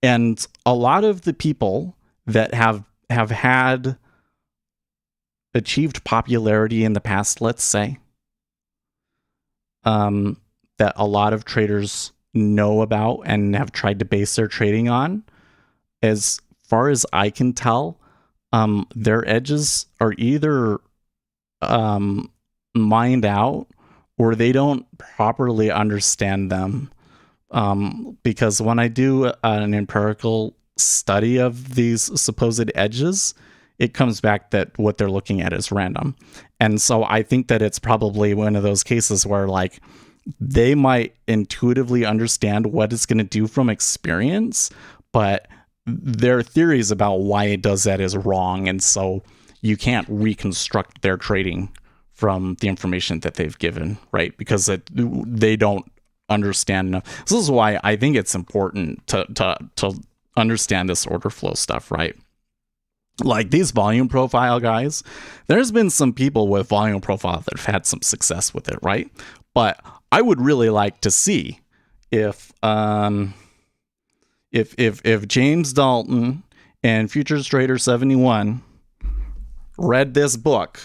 B: And a lot of the people that have had achieved popularity in the past, let's say, that a lot of traders know about and have tried to base their trading on, as far as I can tell, their edges are either mined out or they don't properly understand them. Because when I do an empirical study of these supposed edges, it comes back that what they're looking at is random. And so I think that it's probably one of those cases where they might intuitively understand what it's going to do from experience, but their theories about why it does that is wrong. And so you can't reconstruct their trading from the information that they've given, right? Because they don't understand enough. This is why I think it's important to understand this order flow stuff, right? Like these volume profile guys, there's been some people with volume profile that have had some success with it, right? But I would really like to see if James Dalton and Futures Trader 71 read this book,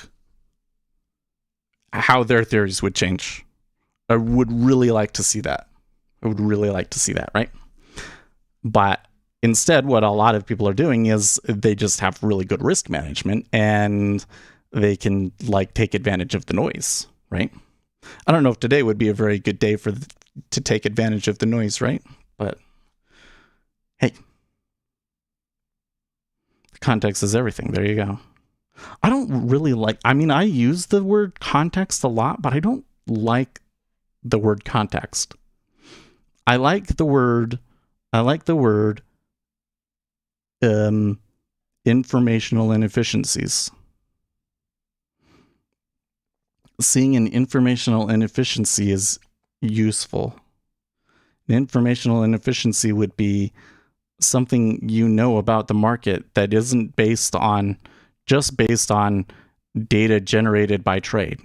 B: how their theories would change. I would really like to see that. Right? But instead, what a lot of people are doing is they just have really good risk management and they can take advantage of the noise, right? I don't know if today would be a very good day to take advantage of the noise, right? But hey, context is everything. There you go. I don't really like, I mean, I use the word context a lot, but I don't like the word context. I like the word informational inefficiencies. Seeing an informational inefficiency is useful. An informational inefficiency would be something you know about the market that isn't based on data generated by trade,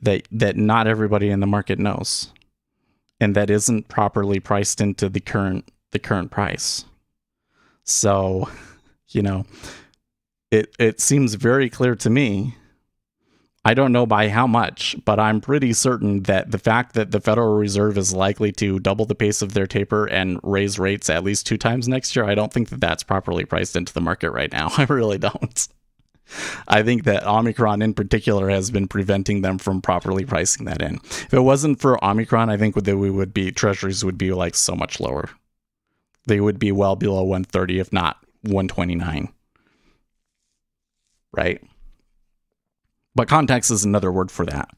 B: that not everybody in the market knows, and that isn't properly priced into the current price. So, it seems very clear to me. I don't know by how much, but I'm pretty certain that the fact that the Federal Reserve is likely to double the pace of their taper and raise rates at least 2 times next year, I don't think that that's properly priced into the market right now. I really don't. I think that Omicron in particular has been preventing them from properly pricing that in. If it wasn't for Omicron, I think that treasuries would be like so much lower. They would be well below 130, if not 129. Right? But context is another word for that.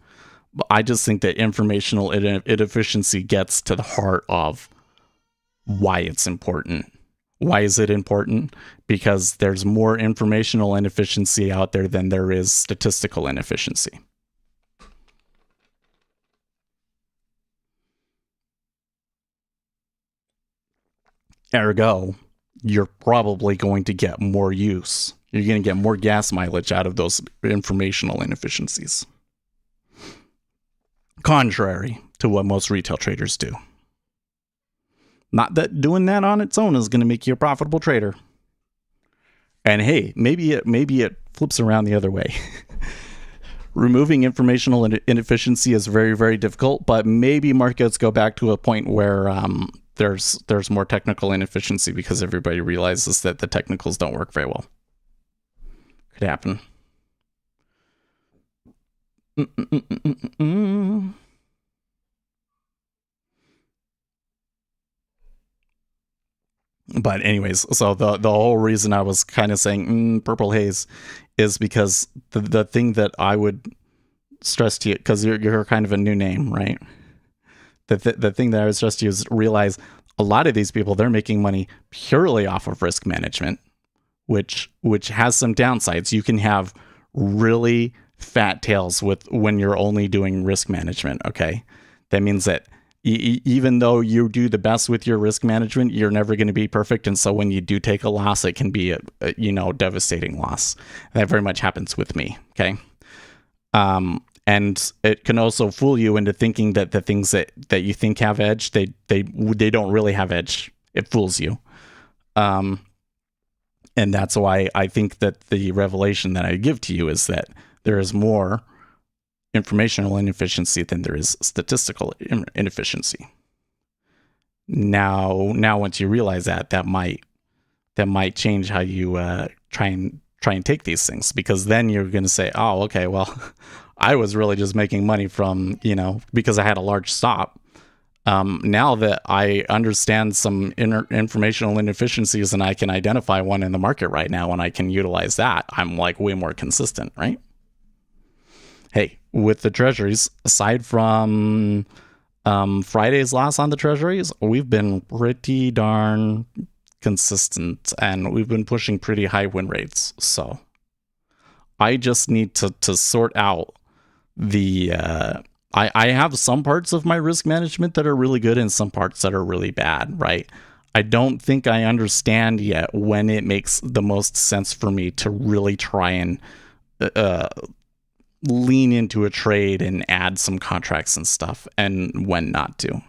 B: I just think that informational inefficiency gets to the heart of why it's important. Why is it important? Because there's more informational inefficiency out there than there is statistical inefficiency. Ergo, you're probably going to get more use. You're going to get more gas mileage out of those informational inefficiencies. Contrary to what most retail traders do. Not that doing that on its own is going to make you a profitable trader. And hey, maybe it flips around the other way. Removing informational inefficiency is very, very difficult, but maybe markets go back to a point where there's more technical inefficiency because everybody realizes that the technicals don't work very well. Could happen. But anyways, so the whole reason I was kind of saying purple haze is because the thing that I would stress to you, because you're kind of a new name, right? The thing that I would stress to you is realize a lot of these people, they're making money purely off of risk management, which has some downsides. You can have really fat tails when you're only doing risk management. Okay, that means that even though you do the best with your risk management, you're never going to be perfect, and so when you do take a loss, it can be a devastating loss. That very much happens with me. Okay, and it can also fool you into thinking that the things that you think have edge, they don't really have edge. It fools you. And that's why I think that the revelation that I give to you is that there is more informational inefficiency than there is statistical inefficiency. Now once you realize that might change how you try and take these things, because then you're going to say, oh, okay, well, I was really just making money from, because I had a large stop. Now that I understand some informational inefficiencies and I can identify one in the market right now and I can utilize that, I'm like way more consistent, right? Hey, with the treasuries, aside from Friday's loss on the treasuries, we've been pretty darn consistent and we've been pushing pretty high win rates. So I just need to sort out the... I have some parts of my risk management that are really good and some parts that are really bad, right? I don't think I understand yet when it makes the most sense for me to really try and lean into a trade and add some contracts and stuff, and when not to.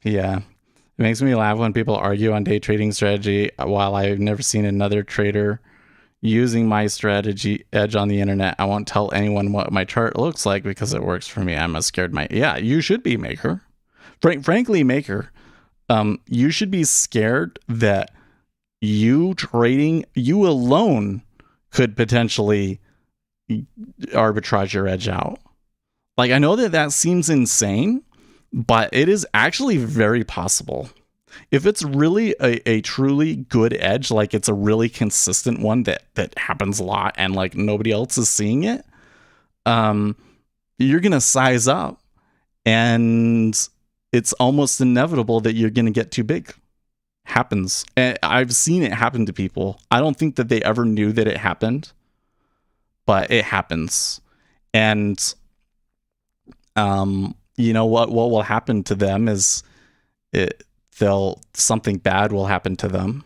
B: Yeah. It makes me laugh when people argue on day trading strategy while I've never seen another trader using my strategy edge on the internet. I won't tell anyone what my chart looks like because it works for me. I'm a scared yeah, you should be, Maker. Frankly, Maker, you should be scared that you alone could potentially arbitrage your edge out. Like, I know that seems insane, but it is actually very possible. If it's really a truly good edge, like it's a really consistent one that happens a lot and like nobody else is seeing it, you're going to size up, and it's almost inevitable that you're going to get too big. Happens. And I've seen it happen to people. I don't think that they ever knew that it happened, but it happens. And you know what will happen to them is something bad will happen to them,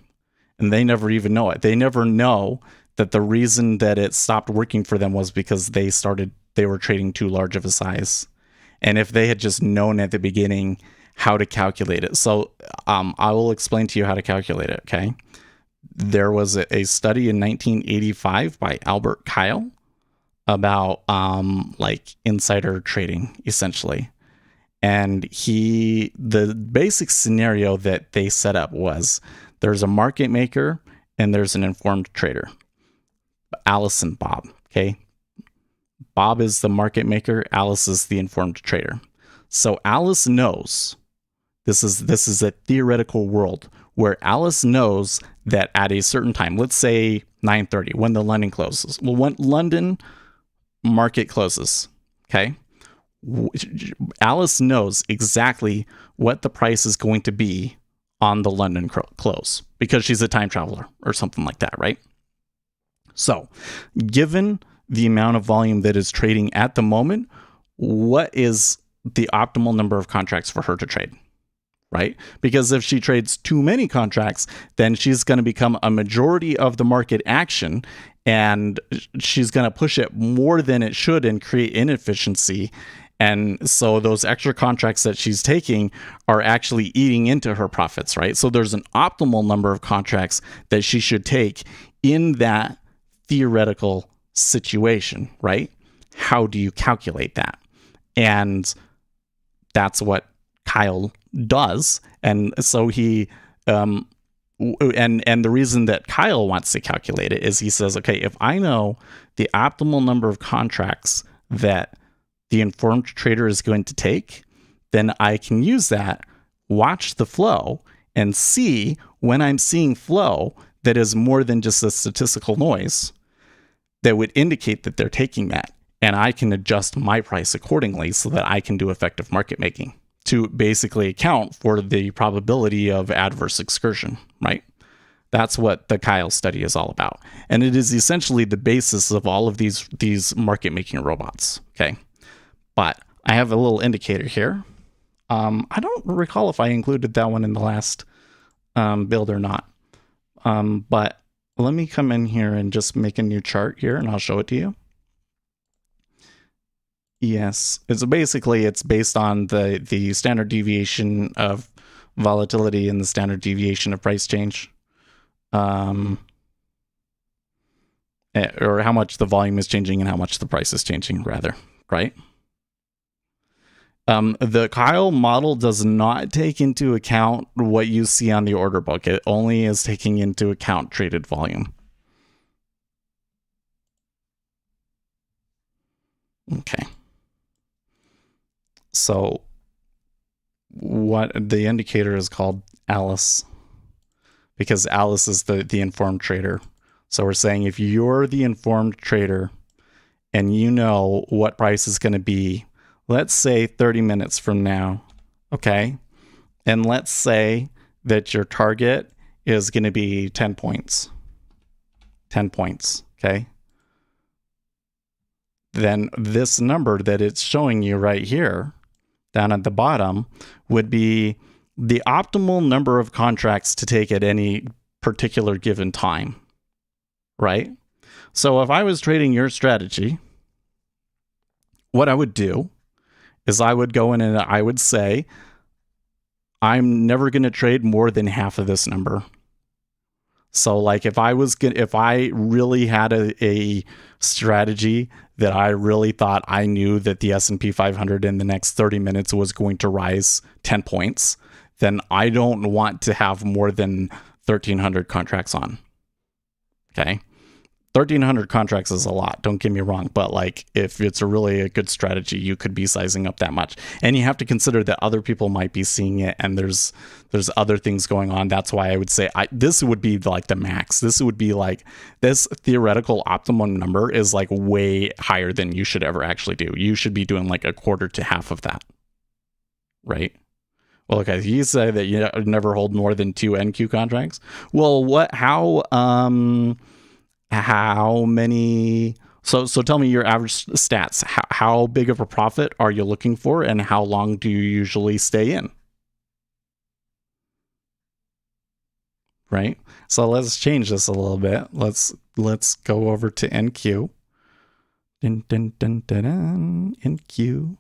B: and they never even know it. They never know that the reason that it stopped working for them was because they were trading too large of a size. And if they had just known at the beginning how to calculate it. So I will explain to you how to calculate it, okay? There was a study in 1985 by Albert Kyle about like insider trading, essentially. And the basic scenario that they set up was there's a market maker and there's an informed trader. Alice and Bob, okay? Bob is the market maker, Alice is the informed trader. So Alice knows, this is a theoretical world where Alice knows that at a certain time, let's say 9:30, when the London closes. Well, when London market closes, okay? Alice knows exactly what the price is going to be on the London close because she's a time traveler or something like that, right? So, given the amount of volume that is trading at the moment, what is the optimal number of contracts for her to trade, right? Because if she trades too many contracts, then she's going to become a majority of the market action, and she's going to push it more than it should and create inefficiency. And so those extra contracts that she's taking are actually eating into her profits, right? So there's an optimal number of contracts that she should take in that theoretical situation, right? How do you calculate that? And that's what Kyle does. And so he, and the reason that Kyle wants to calculate it is he says, okay, if I know the optimal number of contracts that the informed trader is going to take, then I can use that, watch the flow, and see when I'm seeing flow that is more than just a statistical noise that would indicate that they're taking that. And I can adjust my price accordingly so that I can do effective market making to basically account for the probability of adverse excursion, right? That's what the Kyle study is all about. And it is essentially the basis of all of these market making robots, okay? But I have a little indicator here. I don't recall if I included that one in the last build or not. But let me come in here and just make a new chart here, and I'll show it to you. Yes, it's based on the standard deviation of volatility and the standard deviation of price change, or how much the volume is changing and how much the price is changing, rather, right? The Kyle model does not take into account what you see on the order book. It only is taking into account traded volume. Okay. So what the indicator is called Alice, because Alice is the informed trader. So we're saying if you're the informed trader and you know what price is going to be, let's say 30 minutes from now, okay? And let's say that your target is going to be 10 points. 10 points, okay? Then this number that it's showing you right here, down at the bottom, would be the optimal number of contracts to take at any particular given time, right? So if I was trading your strategy, what I would do is I would go in and I would say, I'm never going to trade more than half of this number. So like if I really had a strategy that I really thought I knew that the S&P 500 in the next 30 minutes was going to rise 10 points, then I don't want to have more than 1,300 contracts on. Okay. 1,300 contracts is a lot, don't get me wrong, but like if it's a good strategy, you could be sizing up that much. And you have to consider that other people might be seeing it, and there's other things going on. That's why I would say this would be like the max. This would be like, this theoretical optimum number is like way higher than you should ever actually do. You should be doing like a quarter to half of that, right? Well, okay, you say that you never hold more than 2 NQ contracts. Well, how many? So tell me your average stats. How big of a profit are you looking for, and how long do you usually stay in? Right. So let's change this a little bit. Let's go over to NQ. Dun, dun, dun, dun, dun, NQ.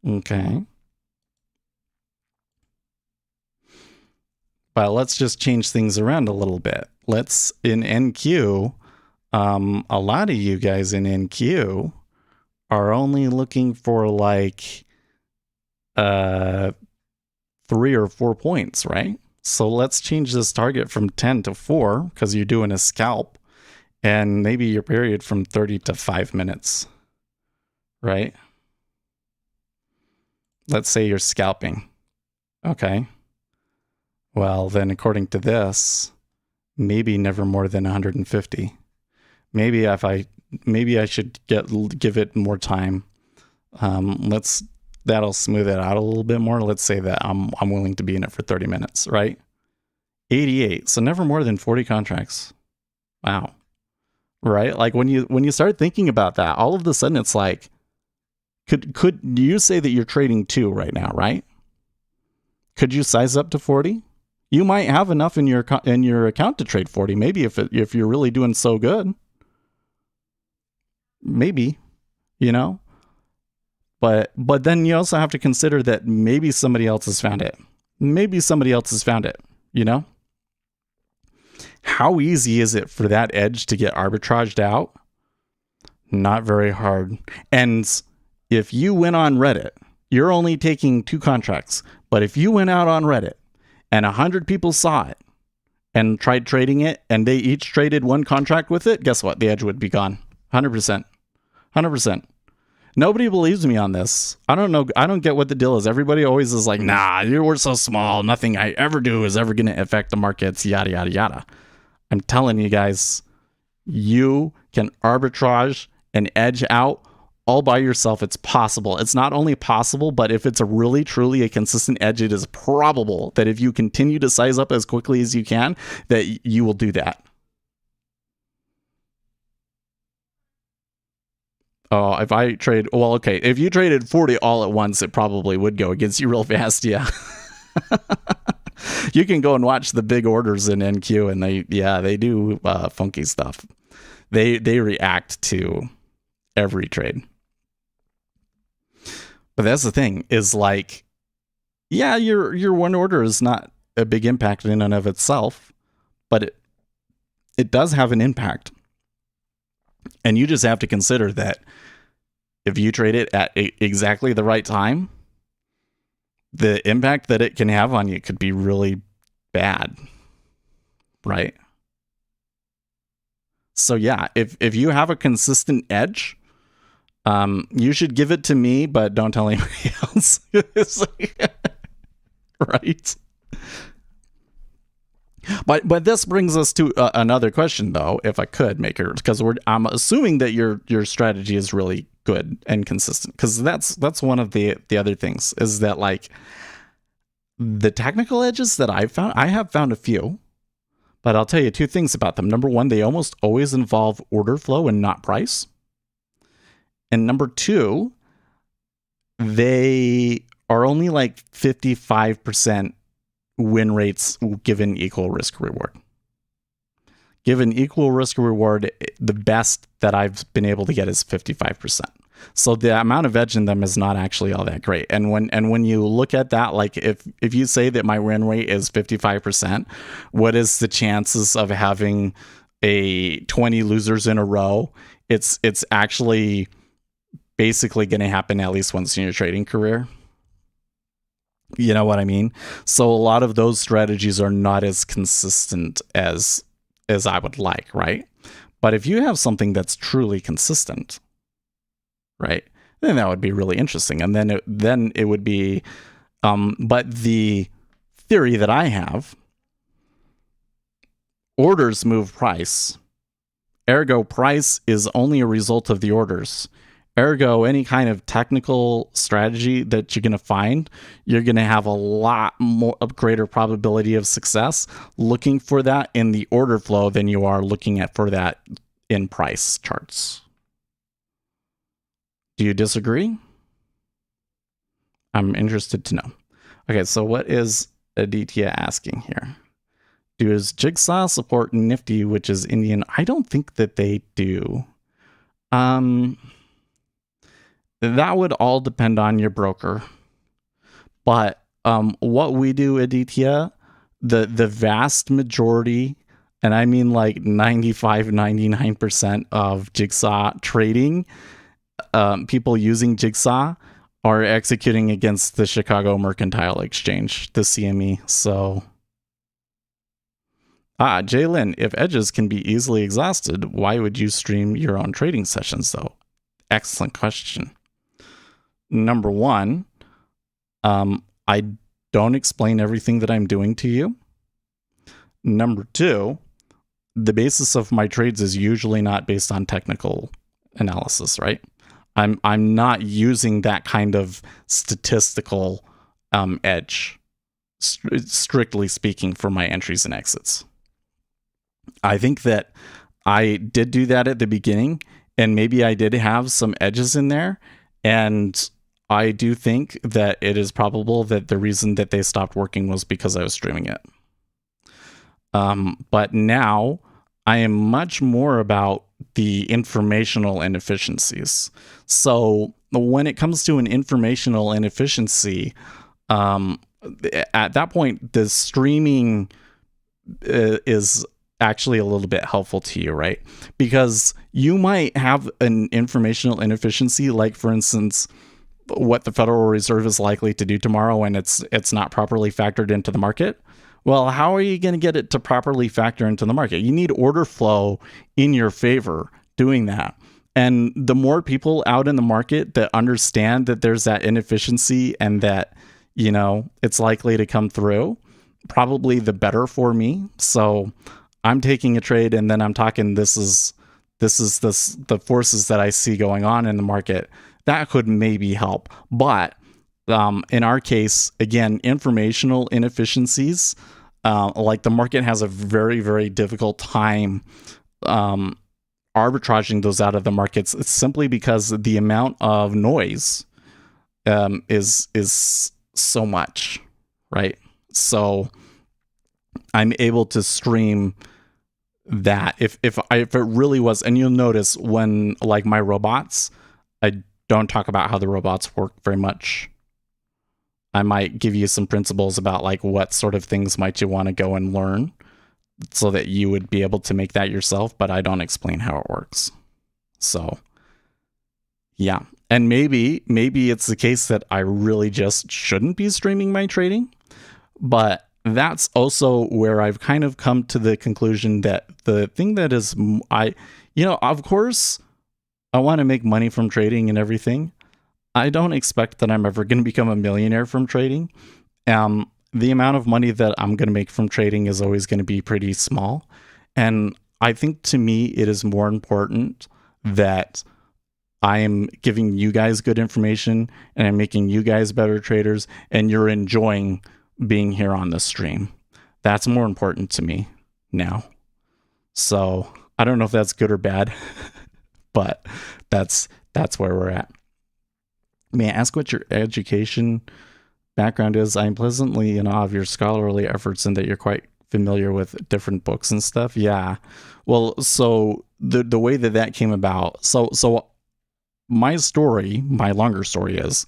B: Okay. But let's just change things around a little bit. Let's, in NQ, a lot of you guys in NQ are only looking for like 3 or 4 points, right? So let's change this target from 10 to 4 because you're doing a scalp, and maybe your period from 30 to 5 minutes, right? Let's say you're scalping. Okay. Well, then according to this, maybe never more than 150. Maybe I should give it more time. That'll smooth it out a little bit more. Let's say that I'm willing to be in it for 30 minutes, right? 88. So never more than 40 contracts. Wow. Right? Like when you start thinking about that, all of a sudden it's like, could you say that you're trading 2 right now, right? Could you size up to 40? You might have enough in your account to trade 40. Maybe if you're really doing so good. Maybe, you know? But then you also have to consider that maybe somebody else has found it. Maybe somebody else has found it, you know? How easy is it for that edge to get arbitraged out? Not very hard. And if you went on Reddit, you're only taking 2 contracts. But if you went out on Reddit and 100 people saw it and tried trading it, and they each traded 1 contract with it, guess what? The edge would be gone. 100%. 100%. Nobody believes me on this. I don't know. I don't get what the deal is. Everybody always is like, nah, we're so small. Nothing I ever do is ever going to affect the markets, yada, yada, yada. I'm telling you guys, you can arbitrage and edge out all by yourself. It's possible. It's not only possible, but if it's really, truly a consistent edge, it is probable that if you continue to size up as quickly as you can, that you will do that. Oh, if I trade, well, okay. If you traded 40 all at once, it probably would go against you real fast. Yeah. You can go and watch the big orders in NQ, and they do funky stuff. They react to every trade. But that's the thing, is like, yeah, your one order is not a big impact in and of itself, but it does have an impact. And you just have to consider that if you trade it at exactly the right time, the impact that it can have on you could be really bad, right? So yeah, if you have a consistent edge, you should give it to me, but don't tell anybody else. Right? But this brings us to another question, though, if I could, Maker, because I'm assuming that your strategy is really good and consistent, because that's one of the other things, is that like the technical edges that I have found a few, but I'll tell you 2 things about them. Number 1, they almost always involve order flow and not price. And number 2, they are only like 55% win rates given equal risk reward. Given equal risk reward, the best that I've been able to get is 55%. So the amount of edge in them is not actually all that great. And when you look at that, like if you say that my win rate is 55%, what is the chances of having a 20 losers in a row? It's actually basically going to happen at least once in your trading career. You know what I mean? So a lot of those strategies are not as consistent as I would like, right? But if you have something that's truly consistent, right, then that would be really interesting. And then it would be, but the theory that I have, orders move price. Ergo, price is only a result of the orders. Ergo, any kind of technical strategy that you're going to find, you're going to have a lot more, a greater probability of success looking for that in the order flow than you are looking at for that in price charts. Do you disagree? I'm interested to know. Okay, so what is Aditya asking here? Does Jigsaw support Nifty, which is Indian? I don't think that they do. That would all depend on your broker. But what we do, Aditya, the vast majority, and I mean like 95, 99% of Jigsaw trading, people using Jigsaw are executing against the Chicago Mercantile Exchange, the CME. So, Jalen, if edges can be easily exhausted, why would you stream your own trading sessions though? Excellent question. Number one, I don't explain everything that I'm doing to you. Number two, the basis of my trades is usually not based on technical analysis, right? I'm not using that kind of statistical edge, strictly speaking, for my entries and exits. I think that I did do that at the beginning, and maybe I did have some edges in there, and I do think that it is probable that the reason that they stopped working was because I was streaming it. But now I am much more about the informational inefficiencies. So when it comes to an informational inefficiency, at that point, the streaming is actually a little bit helpful to you, right? Because you might have an informational inefficiency, like for instance, what the Federal Reserve is likely to do tomorrow, and it's not properly factored into the market. Well, how are you going to get it to properly factor into the market? You need order flow in your favor doing that. And the more people out in the market that understand that there's that inefficiency and that, you know, it's likely to come through, probably the better for me. So I'm taking a trade and then I'm talking, this is the forces that I see going on in the market. That could maybe help. But in our case, again, informational inefficiencies, like the market has a very, very difficult time arbitraging those out of the markets. It's simply because the amount of noise is so much, right? So I'm able to stream that if it really was, and you'll notice when like my robots, I don't talk about how the robots work very much. I might give you some principles about like what sort of things might you want to go and learn so that you would be able to make that yourself, but I don't explain how it works. So yeah. And maybe it's the case that I really just shouldn't be streaming my trading, but that's also where I've kind of come to the conclusion that the thing that is, of course, I want to make money from trading and everything. I don't expect that I'm ever going to become a millionaire from trading. The amount of money that I'm going to make from trading is always going to be pretty small. And I think to me, it is more important that I am giving you guys good information and I'm making you guys better traders and you're enjoying being here on the stream. That's more important to me now. So I don't know if that's good or bad, but that's where we're at. May I ask what your education background is? I'm pleasantly in awe of your scholarly efforts and that you're quite familiar with different books and stuff. Yeah. Well, so the way that came about, so my story, my longer story is,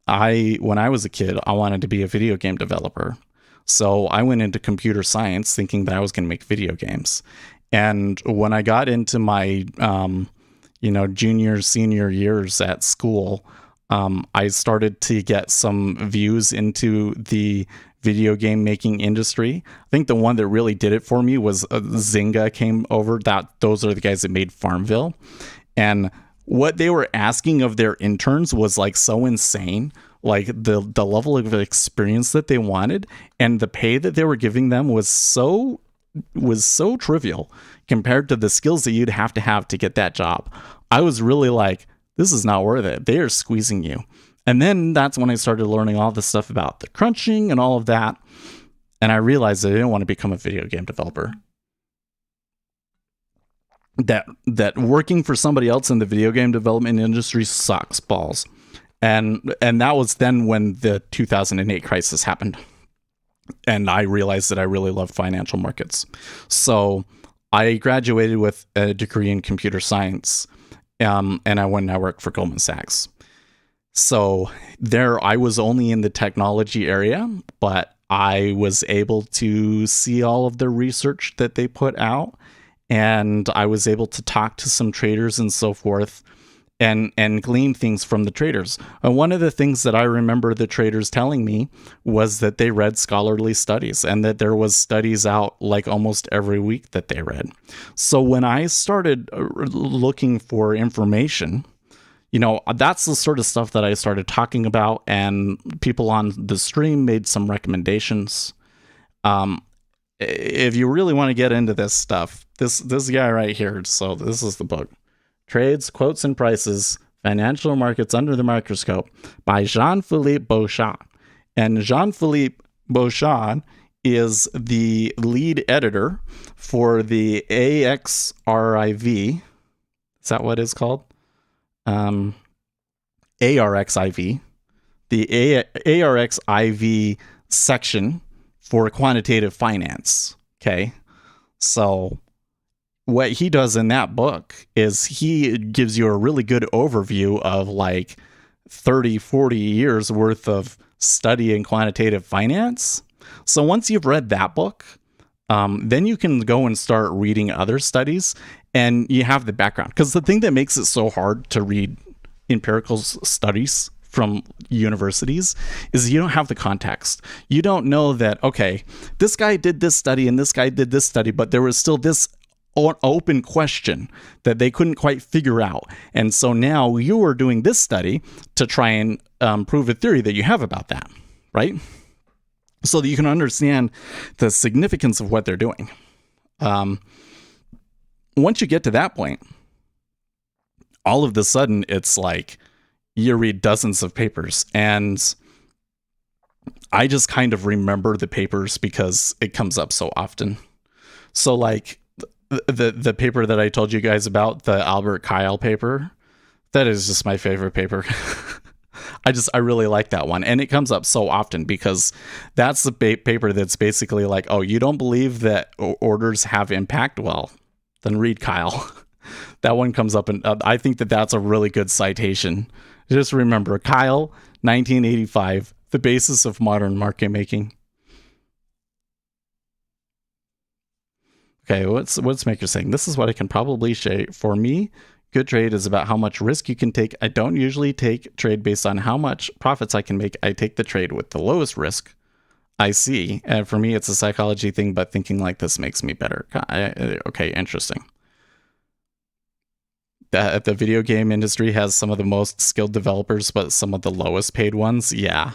B: when I was a kid, I wanted to be a video game developer. So I went into computer science thinking that I was going to make video games. And when I got into my, junior, senior years at school, I started to get some views into the video game making industry. I think the one that really did it for me was Zynga came over. Those are the guys that made Farmville. And what they were asking of their interns was like so insane. Like the level of experience that they wanted and the pay that they were giving them was so trivial compared to the skills that you'd have to get that job. I was really like, this is not worth it. They are squeezing you. And then that's when I started learning all the stuff about the crunching and all of that. And I realized that I didn't want to become a video game developer. That working for somebody else in the video game development industry sucks balls. And that was then when the 2008 crisis happened. And I realized that I really loved financial markets. So I graduated with a degree in computer science. And I went and I worked for Goldman Sachs. So there, I was only in the technology area, but I was able to see all of the research that they put out, and I was able to talk to some traders and so forth, and glean things from the traders. And one of the things that I remember the traders telling me was that they read scholarly studies, and that there was studies out like almost every week that they read. So when I started looking for information, that's the sort of stuff that I started talking about, and people on the stream made some recommendations. If you really want to get into this stuff, this guy right here, so this is the book, Trades, Quotes, and Prices, Financial Markets Under the Microscope by Jean-Philippe Beauchamp. And Jean-Philippe Beauchamp is the lead editor for the AXRIV. Is that what it's called? ARXIV, the ARXIV section for quantitative finance. Okay. So what he does in that book is he gives you a really good overview of like 30, 40 years worth of study in quantitative finance. So once you've read that book, then you can go and start reading other studies, and you have the background. Because the thing that makes it so hard to read empirical studies from universities is you don't have the context. You don't know that, okay, this guy did this study and this guy did this study, but there was still this open question that they couldn't quite figure out. And so now you are doing this study to try and prove a theory that you have about that, right? So that you can understand the significance of what they're doing. Once you get to that point, all of a sudden it's like you read dozens of papers, and I just kind of remember the papers because it comes up so often. So like the paper that I told you guys about, the Albert Kyle paper, that is just my favorite paper. I really like that one. And it comes up so often because that's the paper that's basically like, oh, you don't believe that orders have impact? Well, then read Kyle. That one comes up, and I think that that's a really good citation. Just remember, Kyle, 1985, The Basis of Modern Market Making. Okay, what's Maker saying? This is what I can probably say. For me, good trade is about how much risk you can take. I don't usually take trade based on how much profits I can make. I take the trade with the lowest risk I see. And for me, it's a psychology thing, but thinking like this makes me better. Okay, interesting. That the video game industry has some of the most skilled developers, but some of the lowest paid ones. Yeah.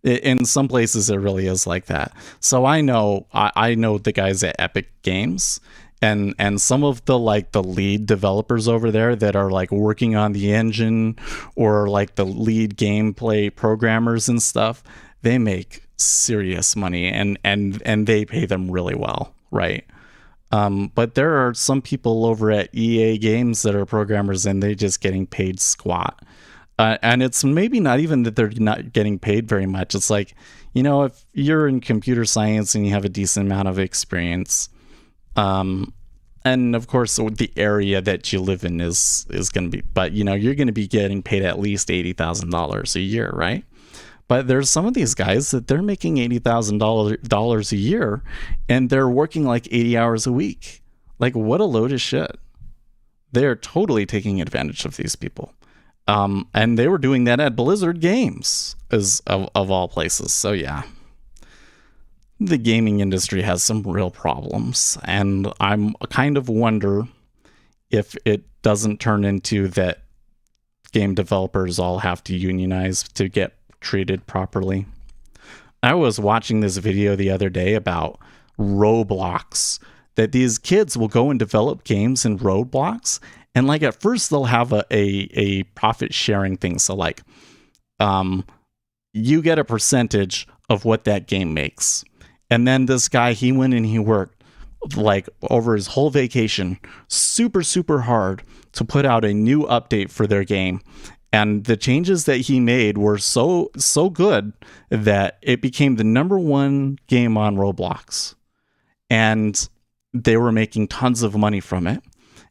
B: In some places, it really is like that. So I know the guys at Epic Games, and some of the lead developers over there that are like working on the engine, or like the lead gameplay programmers and stuff. They make serious money, and they pay them really well, right? But there are some people over at EA Games that are programmers, and they're just getting paid squat. And it's maybe not even that they're not getting paid very much. It's like, if you're in computer science and you have a decent amount of experience, and of course the area that you live in is going to be, but you're going to be getting paid at least $80,000 a year, right? But there's some of these guys that they're making $80,000 a year, and they're working like 80 hours a week. Like, what a load of shit. They're totally taking advantage of these people. And they were doing that at Blizzard Games, of all places. So yeah, the gaming industry has some real problems, and I'm kind of wonder if it doesn't turn into that game developers all have to unionize to get treated properly. I was watching this video the other day about Roblox, that these kids will go and develop games in Roblox, and like at first they'll have a profit sharing thing. So like, you get a percentage of what that game makes. And then this guy, he went and he worked like over his whole vacation, super, super hard to put out a new update for their game. And the changes that he made were so good that it became the #1 game on Roblox. And they were making tons of money from it.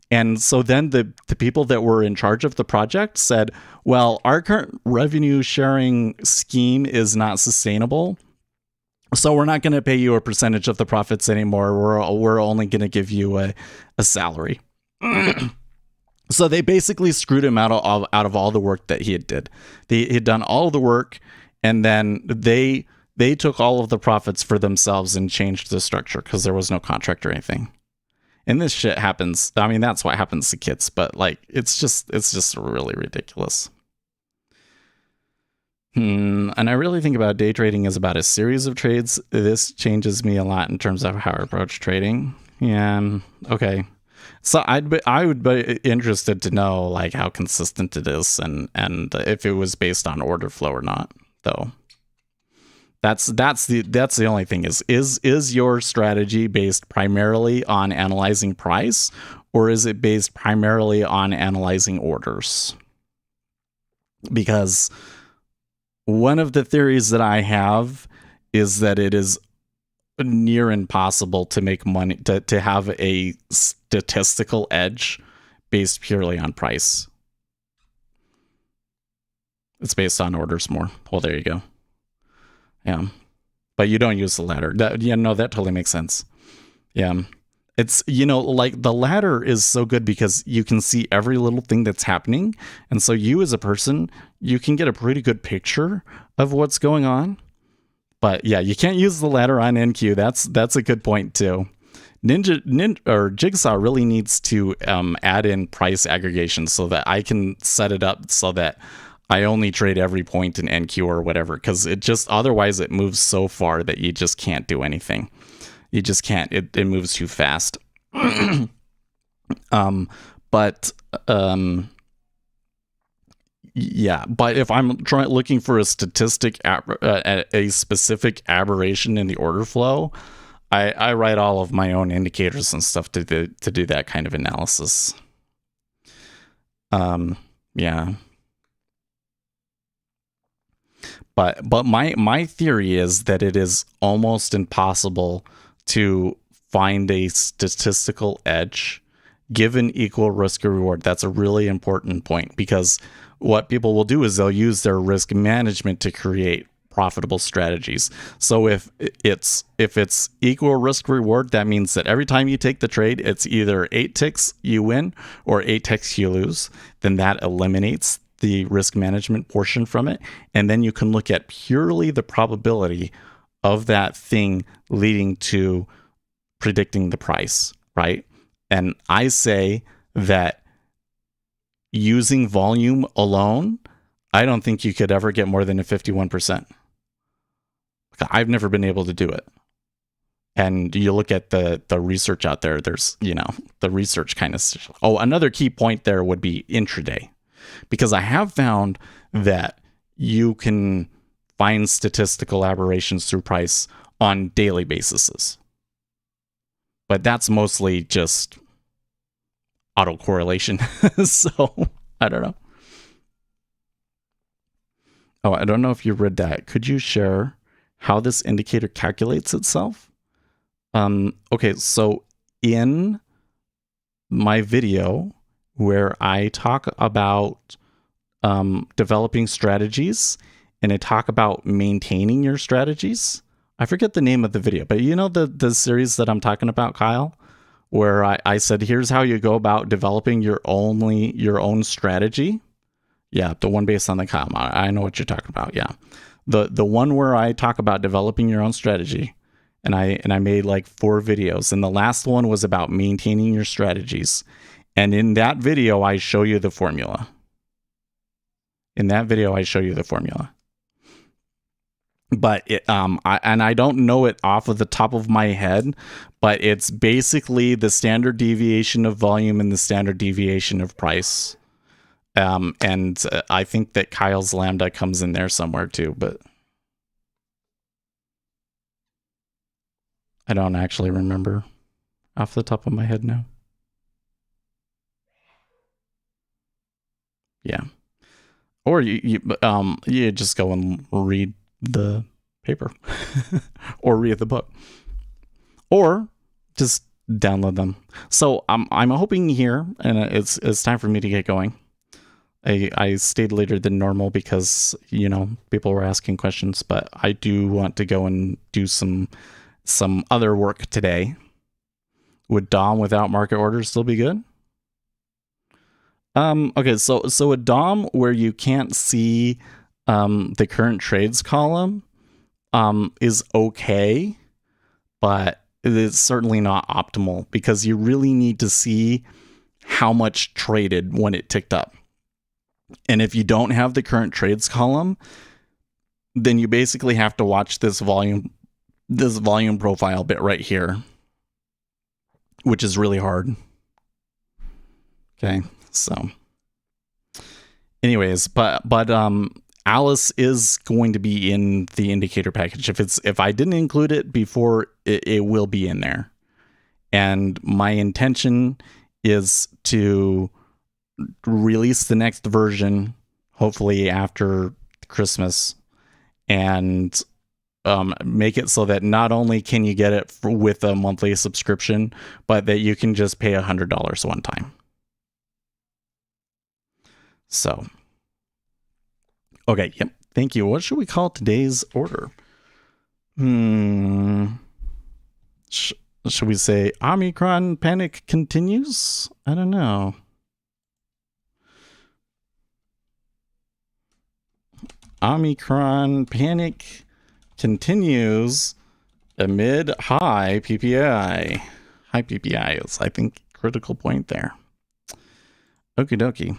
B: And so then the people that were in charge of the project said, well, our current revenue sharing scheme is not sustainable. So we're not going to pay you a percentage of the profits anymore. We're only going to give you a salary. So they basically screwed him out of all the work that he did. He had done all the work, and then they took all of the profits for themselves and changed the structure because there was no contract or anything. And this shit happens. I mean, that's what happens to kids, but like, it's just really ridiculous. And I really think about day trading as about a series of trades. This changes me a lot in terms of how I approach trading. Yeah. Okay. So I would be interested to know like how consistent it is and if it was based on order flow or not, though. That's the only thing is your strategy based primarily on analyzing price, or is it based primarily on analyzing orders? Because one of the theories that I have is that it is near impossible to make money, to have a statistical edge based purely on price. It's based on orders more. Well, there you go. Yeah. But you don't use the ladder. That totally makes sense. Yeah. It's, like the ladder is so good because you can see every little thing that's happening. And so you as a person, you can get a pretty good picture of what's going on. But yeah, you can't use the ladder on NQ. That's a good point too. Jigsaw really needs to add in price aggregation so that I can set it up so that I only trade every point in NQ or whatever, because otherwise it moves so far that you just can't do anything. You just can't. It moves too fast. Yeah. But if I'm looking for a statistic, a specific aberration in the order flow, I write all of my own indicators and stuff to do that kind of analysis. Yeah. But my theory is that it is almost impossible to find a statistical edge given equal risk or reward. That's a really important point, because what people will do is they'll use their risk management to create profitable strategies. So if it's equal risk reward, that means that every time you take the trade, it's either 8 ticks you win or 8 ticks you lose. Then that eliminates the risk management portion from it. And then you can look at purely the probability of that thing leading to predicting the price, right? And I say that using volume alone, I don't think you could ever get more than a 51%. I've never been able to do it. And you look at the research out there, there's, the research kind of... Oh, another key point there would be intraday. Because I have found that you can find statistical aberrations through price on daily basis. But that's mostly just autocorrelation. So, I don't know. Oh, I don't know if you read that. Could you share how this indicator calculates itself? Okay, so in my video where I talk about developing strategies and I talk about maintaining your strategies, I forget the name of the video, but the series that I'm talking about, Kyle, where I said, here's how you go about developing your own strategy. Yeah, the one based on the com. I know what you're talking about. Yeah, the one where I talk about developing your own strategy, and I made like 4 videos, and the last one was about maintaining your strategies. And in that video, I show you the formula. But I don't know it off of the top of my head, but it's basically the standard deviation of volume and the standard deviation of price. And I think that Kyle's lambda comes in there somewhere too, but I don't actually remember off the top of my head now. Yeah. Or you just go and read the paper or read the book or just download them. So I'm hoping here, and it's time for me to get going. I stayed later than normal because, people were asking questions, but I do want to go and do some other work today. Would DOM without market orders still be good? Okay, so a DOM where you can't see the current trades column is okay, but it is certainly not optimal because you really need to see how much traded when it ticked up. And if you don't have the current trades column, then you basically have to watch this volume profile bit right here, which is really hard. Okay, so anyways, but Alice is going to be in the indicator package. If I didn't include it before, it will be in there. And my intention is to release the next version, hopefully after Christmas, and make it so that not only can you get it with a monthly subscription, but that you can just pay $100 one time. So, okay, yep, thank you. What should we call today's order? Should we say Omicron panic continues? I don't know. Omicron panic continues amid high PPI. High PPI is, I think, critical point there. Okie dokie.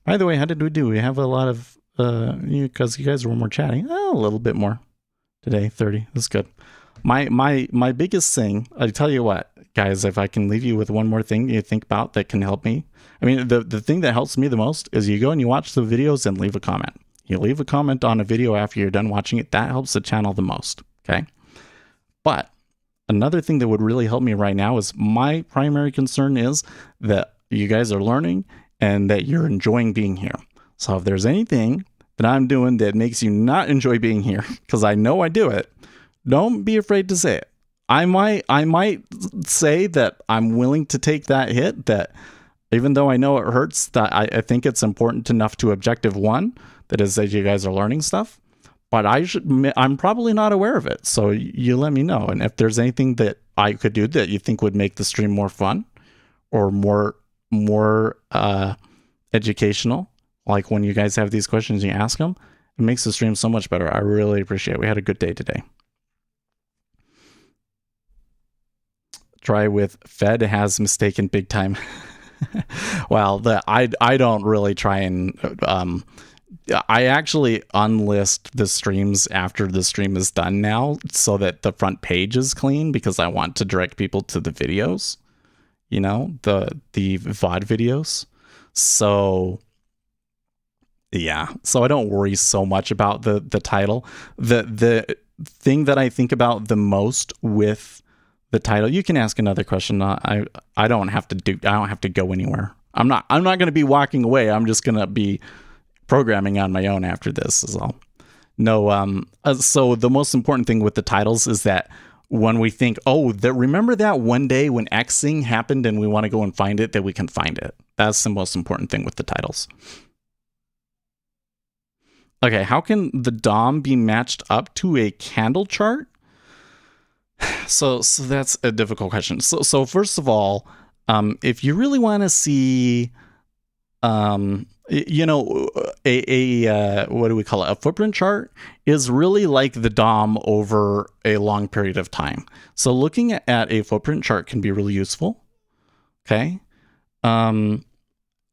B: By the way, how did we do? We have a lot of, because you guys were more chatting. A little bit more today, 30. That's good. My biggest thing, I tell you what, guys, if I can leave you with one more thing you think about that can help me. I mean, the thing that helps me the most is you go and you watch the videos and leave a comment. You leave a comment on a video after you're done watching it. That helps the channel the most. Okay. But another thing that would really help me right now is my primary concern is that you guys are learning and that you're enjoying being here. So if there's anything that I'm doing that makes you not enjoy being here, because I know I do it, don't be afraid to say it. I might say that I'm willing to take that hit, that even though I know it hurts, that I think it's important enough to objective one, that is that you guys are learning stuff, but I'm probably not aware of it. So you let me know. And if there's anything that I could do that you think would make the stream more fun or more educational, like when you guys have these questions, you ask them, it makes the stream so much better. I really appreciate it. We had a good day today. Try with Fed has mistaken big time. Well, I don't really try and I actually unlist the streams after the stream is done now so that the front page is clean, because I want to direct people to the videos, the VOD videos. So yeah, so I don't worry so much about the title. The thing that I think about the most with the title, you can ask another question. I don't have to go anywhere. I'm not going to be walking away. I'm just going to be programming on my own after this is all. No, so the most important thing with the titles is that when we think, remember that one day when X thing happened and we want to go and find it, that we can find it. That's the most important thing with the titles. Okay, how can the DOM be matched up to a candle chart? So that's a difficult question. So first of all, if you really want to see, You know, what do we call it? A footprint chart is really like the DOM over a long period of time. So looking at a footprint chart can be really useful. Okay.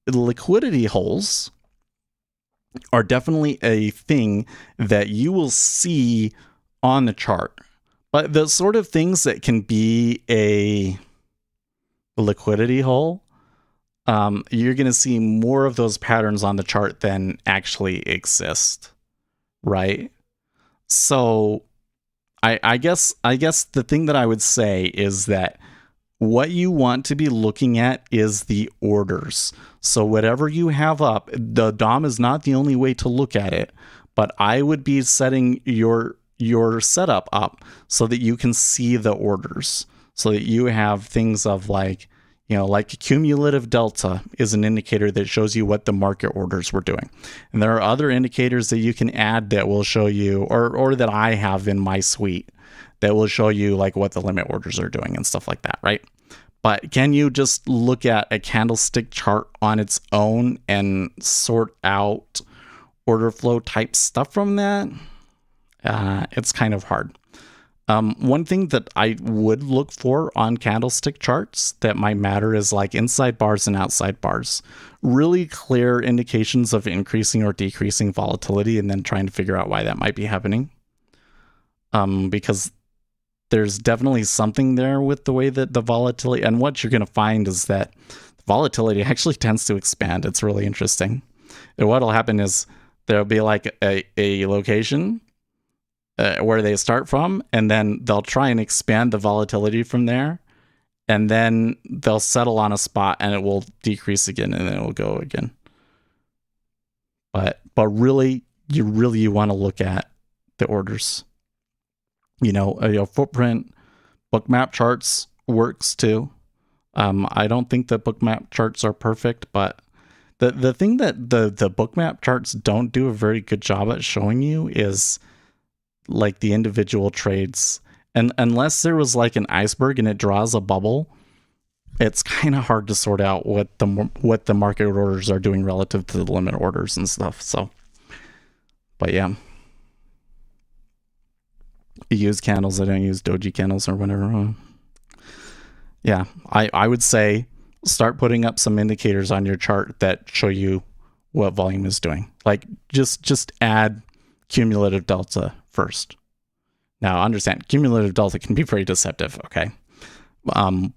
B: Liquidity holes are definitely a thing that you will see on the chart. But the sort of things that can be a liquidity hole, you're going to see more of those patterns on the chart than actually exist, right? So I guess the thing that I would say is that what you want to be looking at is the orders. So whatever you have up, the DOM is not the only way to look at it, but I would be setting your setup up so that you can see the orders, so that you have things of like, you know, like cumulative delta is an indicator that shows you what the market orders were doing. And there are other indicators that you can add that will show you, or that I have in my suite, that will show you like what the limit orders are doing and stuff like that, right? But can you just look at a candlestick chart on its own and sort out order flow type stuff from that? It's kind of hard. One thing that I would look for on candlestick charts that might matter is like inside bars and outside bars. Really clear indications of increasing or decreasing volatility, and then trying to figure out why that might be happening. Because there's definitely something there with the way that the volatility, and what you're going to find is that the volatility actually tends to expand. It's really interesting. And what'll happen is there'll be like a location where they start from, and then they'll try and expand the volatility from there, and then they'll settle on a spot and it will decrease again, and then it will go again. But really, you want to look at the orders. You know, footprint, bookmap charts works too. I don't think the bookmap charts are perfect, but the thing that the bookmap charts don't do a very good job at showing you is like the individual trades. And unless there was like an iceberg and it draws a bubble, it's kind of hard to sort out what the market orders are doing relative to the limit orders and stuff. So, but yeah. You use candles. I don't use doji candles or whatever. Yeah, I would say start putting up some indicators on your chart that show you what volume is doing. Like just add cumulative delta first. Now understand, cumulative delta can be very deceptive, okay?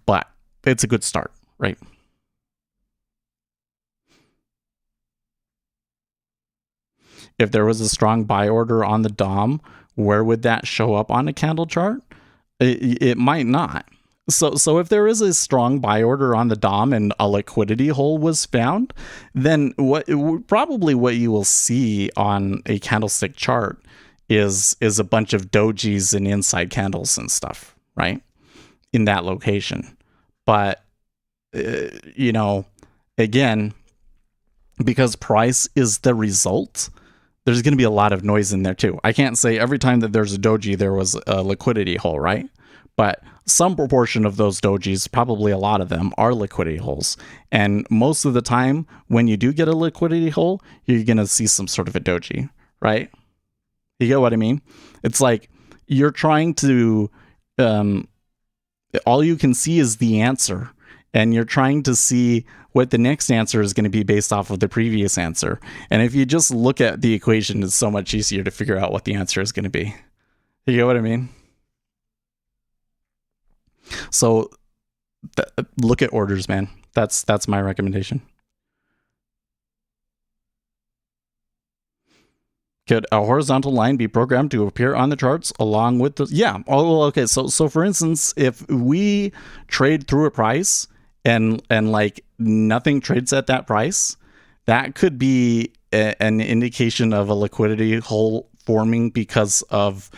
B: But it's a good start, right? If there was a strong buy order on the DOM, where would that show up on a candle chart? It might not. So if there is a strong buy order on the DOM and a liquidity hole was found, then what you will see on a candlestick chart is a bunch of dojis and inside candles and stuff, right? In that location. But you know, again, because price is the result, there's going to be a lot of noise in there too. I can't say every time that there's a doji, there was a liquidity hole, right? But some proportion of those dojis, probably a lot of them, are liquidity holes. And most of the time, when you do get a liquidity hole, you're going to see some sort of a doji, right? You get what I mean? It's like you're trying to, all you can see is the answer. And you're trying to see what the next answer is going to be based off of the previous answer. And if you just look at the equation, it's so much easier to figure out what the answer is going to be. You get what I mean? So look at orders, man. That's my recommendation. Could a horizontal line be programmed to appear on the charts along with the... Yeah. Oh, okay. So for instance, if we trade through a price and like nothing trades at that price, that could be an indication of a liquidity hole forming because of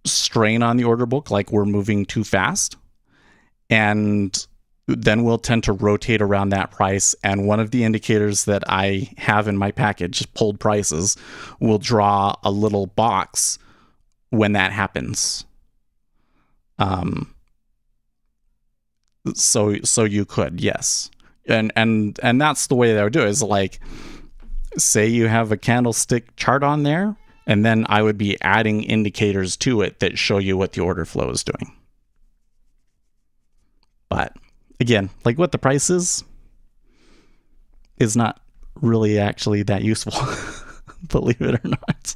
B: strain on the order book, like we're moving too fast. And then we'll tend to rotate around that price. And one of the indicators that I have in my package, pulled prices, will draw a little box when that happens. So you could, yes. And that's the way that I would do it, is like, say you have a candlestick chart on there, and then I would be adding indicators to it that show you what the order flow is doing. But again, like what the price is not really actually that useful, believe it or not.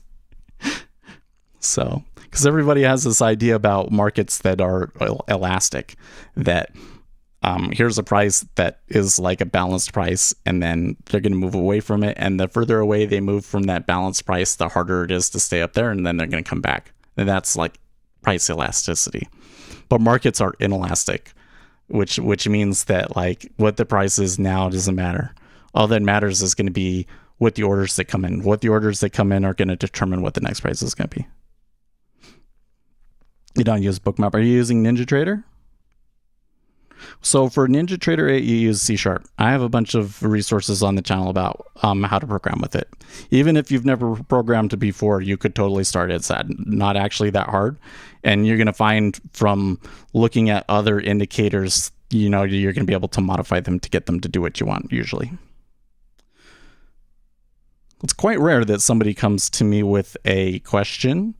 B: So, because everybody has this idea about markets that are elastic, that here's a price that is like a balanced price, and then they're going to move away from it. And the further away they move from that balanced price, the harder it is to stay up there, and then they're going to come back. And that's like price elasticity. But markets are inelastic, which means that like what the price is now doesn't matter. All that matters is going to be what the orders that come in. What the orders that come in are going to determine what the next price is going to be. You don't use Bookmap. Are you using NinjaTrader? So for NinjaTrader 8, you use C#. I have a bunch of resources on the channel about how to program with it. Even if you've never programmed it before, you could totally start it. It's not actually that hard. And you're going to find from looking at other indicators, you're going to be able to modify them to get them to do what you want, usually. It's quite rare that somebody comes to me with a question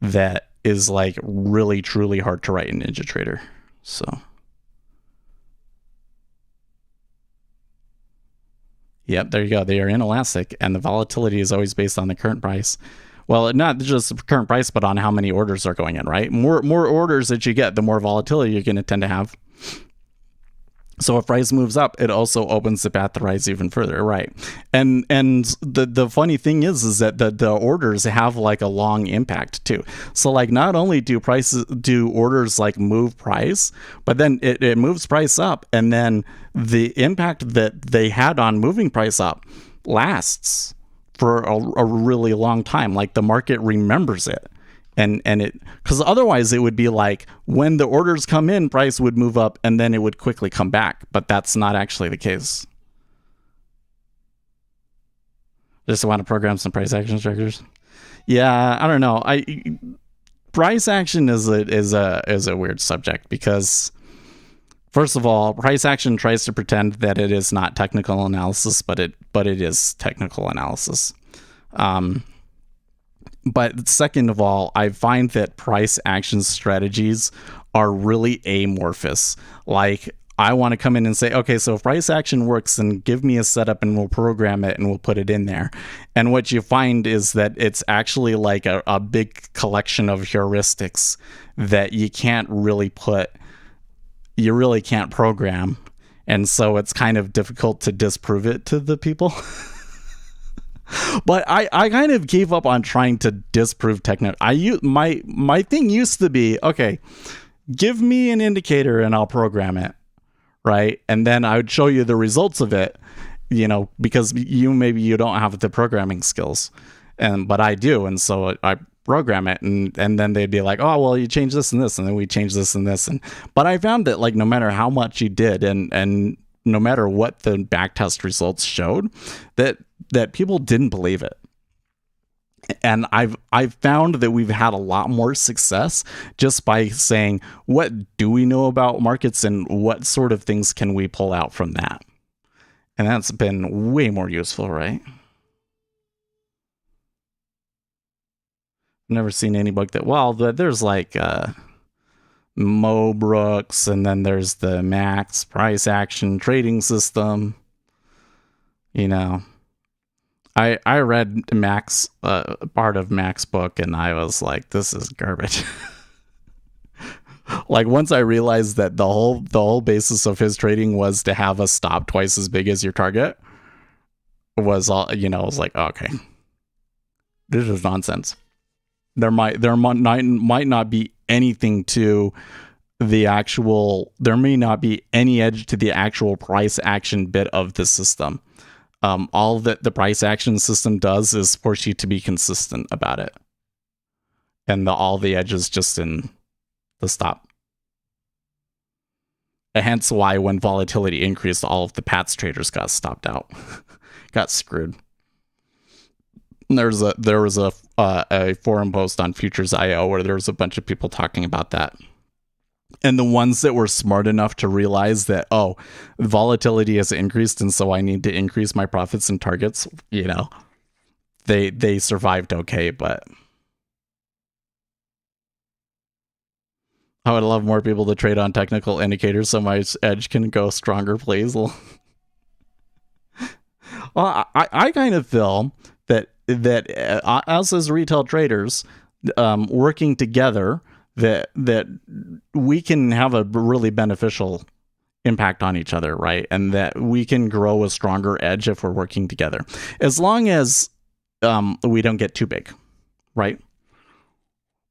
B: that is like really, truly hard to write in NinjaTrader. So... yep, there you go. They are inelastic, and the volatility is always based on the current price. Well, not just the current price, but on how many orders are going in, right? More orders that you get, the more volatility you're going to tend to have. So if price moves up, it also opens the path to rise even further, right? And the funny thing is that the orders have like a long impact too. So like not only do orders like move price, but then it moves price up, and then the impact that they had on moving price up lasts for a really long time. Like the market remembers it. And it, because otherwise it would be like when the orders come in, price would move up and then it would quickly come back. But that's not actually the case. Just want to program some price action trackers. Yeah, I don't know. Price action is a weird subject, because first of all, price action tries to pretend that it is not technical analysis, but it is technical analysis. But second of all, I find that price action strategies are really amorphous. Like, I want to come in and say, okay, so if price action works, then give me a setup and we'll program it and we'll put it in there. And what you find is that it's actually like a big collection of heuristics that you really can't program. And so it's kind of difficult to disprove it to the people. But I kind of gave up on trying to disprove techno. My thing used to be, okay, give me an indicator and I'll program it, right? And then I would show you the results of it, because maybe you don't have the programming skills, but I do, and so I program it, and then they'd be like, oh, well, you change this and this, and then we change this and this, but I found that like no matter how much you did, and no matter what the backtest results showed, that people didn't believe it. And I've found that we've had a lot more success just by saying, what do we know about markets and what sort of things can we pull out from that? And that's been way more useful, right? I've never seen any book there's like Mo Brooks, and then there's the Max price action trading system. I read Max, part of Mac's book, and I was like, this is garbage. Like, once I realized that the whole basis of his trading was to have a stop twice as big as your target, was all, I was like, oh, okay, this is nonsense. There might not be anything to the actual, there may not be any edge to the actual price action bit of the system. All that the price action system does is force you to be consistent about it. And all the edges just in the stop. And hence why when volatility increased, all of the PATS traders got stopped out. Got screwed. And there was a forum post on Futures.io where there was a bunch of people talking about that. And the ones that were smart enough to realize that, oh, volatility has increased, and so I need to increase my profits and targets, they survived okay. But I would love more people to trade on technical indicators so my edge can go stronger, please. Well, I kind of feel that us as retail traders, working together, that we can have a really beneficial impact on each other, right? And that we can grow a stronger edge if we're working together, as long as we don't get too big, right?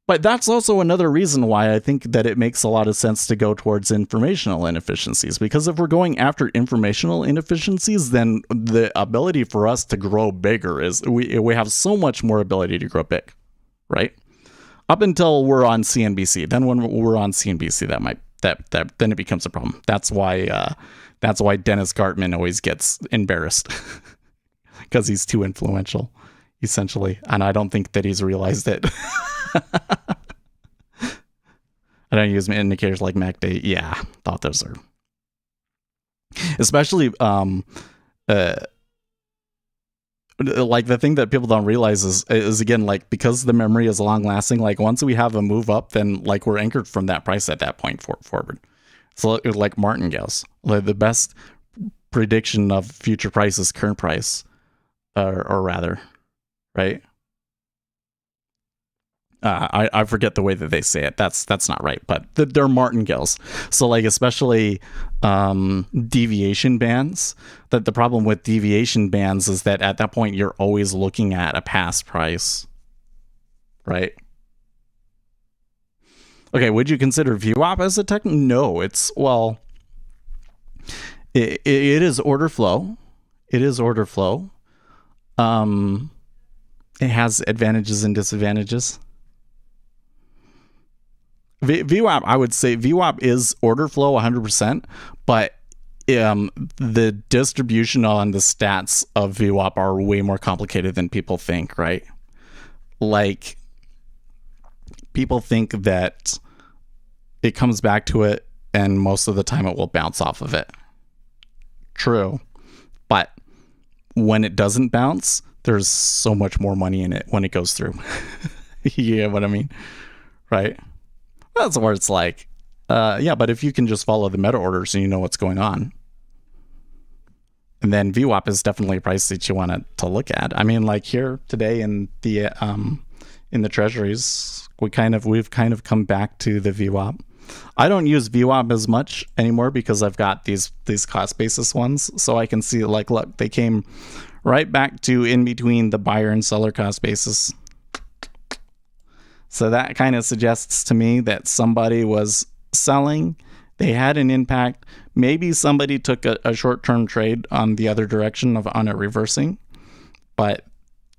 B: But that's also another reason why I think that it makes a lot of sense to go towards informational inefficiencies, because if we're going after informational inefficiencies, then the ability for us to grow bigger is we have so much more ability to grow big, right? Up until we're on CNBC. Then when we're on CNBC, then it becomes a problem. That's why Dennis Gartman always gets embarrassed because he's too influential, essentially. And I don't think that he's realized it. I don't use indicators like MACD. Yeah, thought those are, especially like the thing that people don't realize is again, like, because the memory is long lasting, like once we have a move up, then like we're anchored from that price at that point forward. So like martingales, like the best prediction of future price is current price, or rather, right? I forget the way that they say it. That's not right, but they're martingales. So like, especially deviation bands. That the problem with deviation bands is that at that point you're always looking at a past price, right? Okay, would you consider VWAP as a tech? No, it is order flow. It is order flow. It has advantages and disadvantages. VWAP, I would say VWAP is order flow 100%, but the distribution on the stats of VWAP are way more complicated than people think, right? Like, people think that it comes back to it, and most of the time it will bounce off of it. True. But when it doesn't bounce, there's so much more money in it when it goes through. You get what I mean? Right? That's where it's like, yeah, but if you can just follow the meta orders and you know what's going on, and then VWAP is definitely a price that you want to look at. I mean, like here today in the treasuries, we've kind of come back to the VWAP. I don't use VWAP as much anymore because I've got these cost basis ones, so I can see, like, look, they came right back to in between the buyer and seller cost basis. So that kind of suggests to me that somebody was selling, they had an impact. Maybe somebody took a short-term trade on the other direction on it reversing, but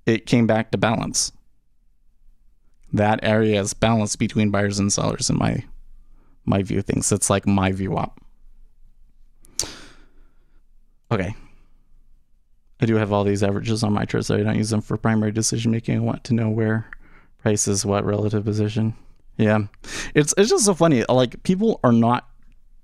B: it came back to balance. That area is balanced between buyers and sellers in my view things. It's like my VWAP. Okay. I do have all these averages on my chart, so I don't use them for primary decision making. I want to know where price is what relative position. Yeah. It's just so funny. Like, people are not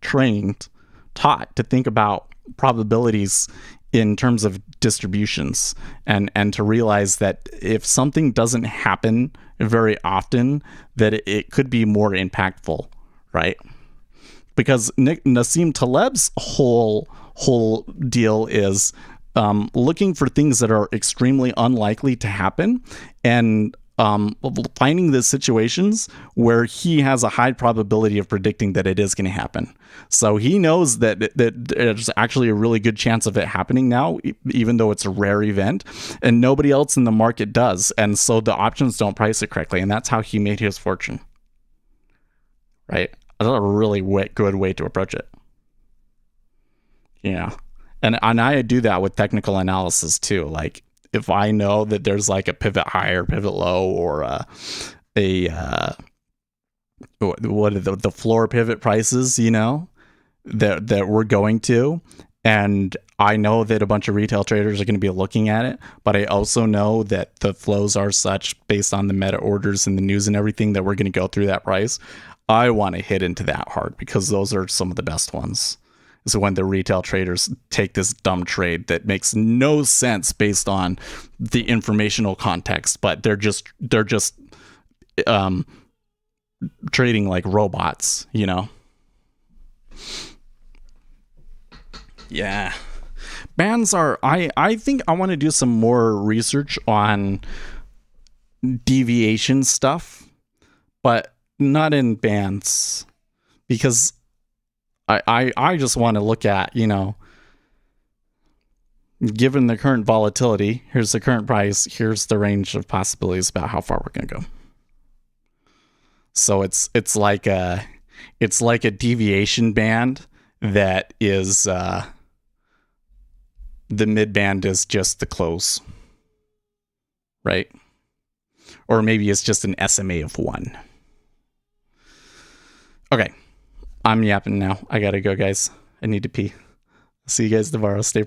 B: taught to think about probabilities in terms of distributions, and to realize that if something doesn't happen very often, that it could be more impactful, right? Because Nassim Taleb's whole deal is looking for things that are extremely unlikely to happen, and finding the situations where he has a high probability of predicting that it is going to happen. So he knows that there's actually a really good chance of it happening now, even though it's a rare event, and nobody else in the market does. And so the options don't price it correctly, and that's how he made his fortune. Right? That's a really good way to approach it. Yeah. And I do that with technical analysis too. Like, if I know that there's like a pivot high or pivot low, or what are the floor pivot prices, that we're going to, and I know that a bunch of retail traders are going to be looking at it, but I also know that the flows are such based on the meta orders and the news and everything that we're going to go through that price. I want to hit into that hard because those are some of the best ones. So when the retail traders take this dumb trade that makes no sense based on the informational context, but they're just trading like robots, you know? Yeah. Bands are, I think I want to do some more research on deviation stuff, but not in bands, because I just want to look at, you know, given the current volatility, here's the current price, here's the range of possibilities about how far we're going to go. So it's like a deviation band that is the mid band is just the close, right? Or maybe it's just an SMA of 1. Okay, I'm yapping now. I gotta go, guys. I need to pee. See you guys tomorrow. Stay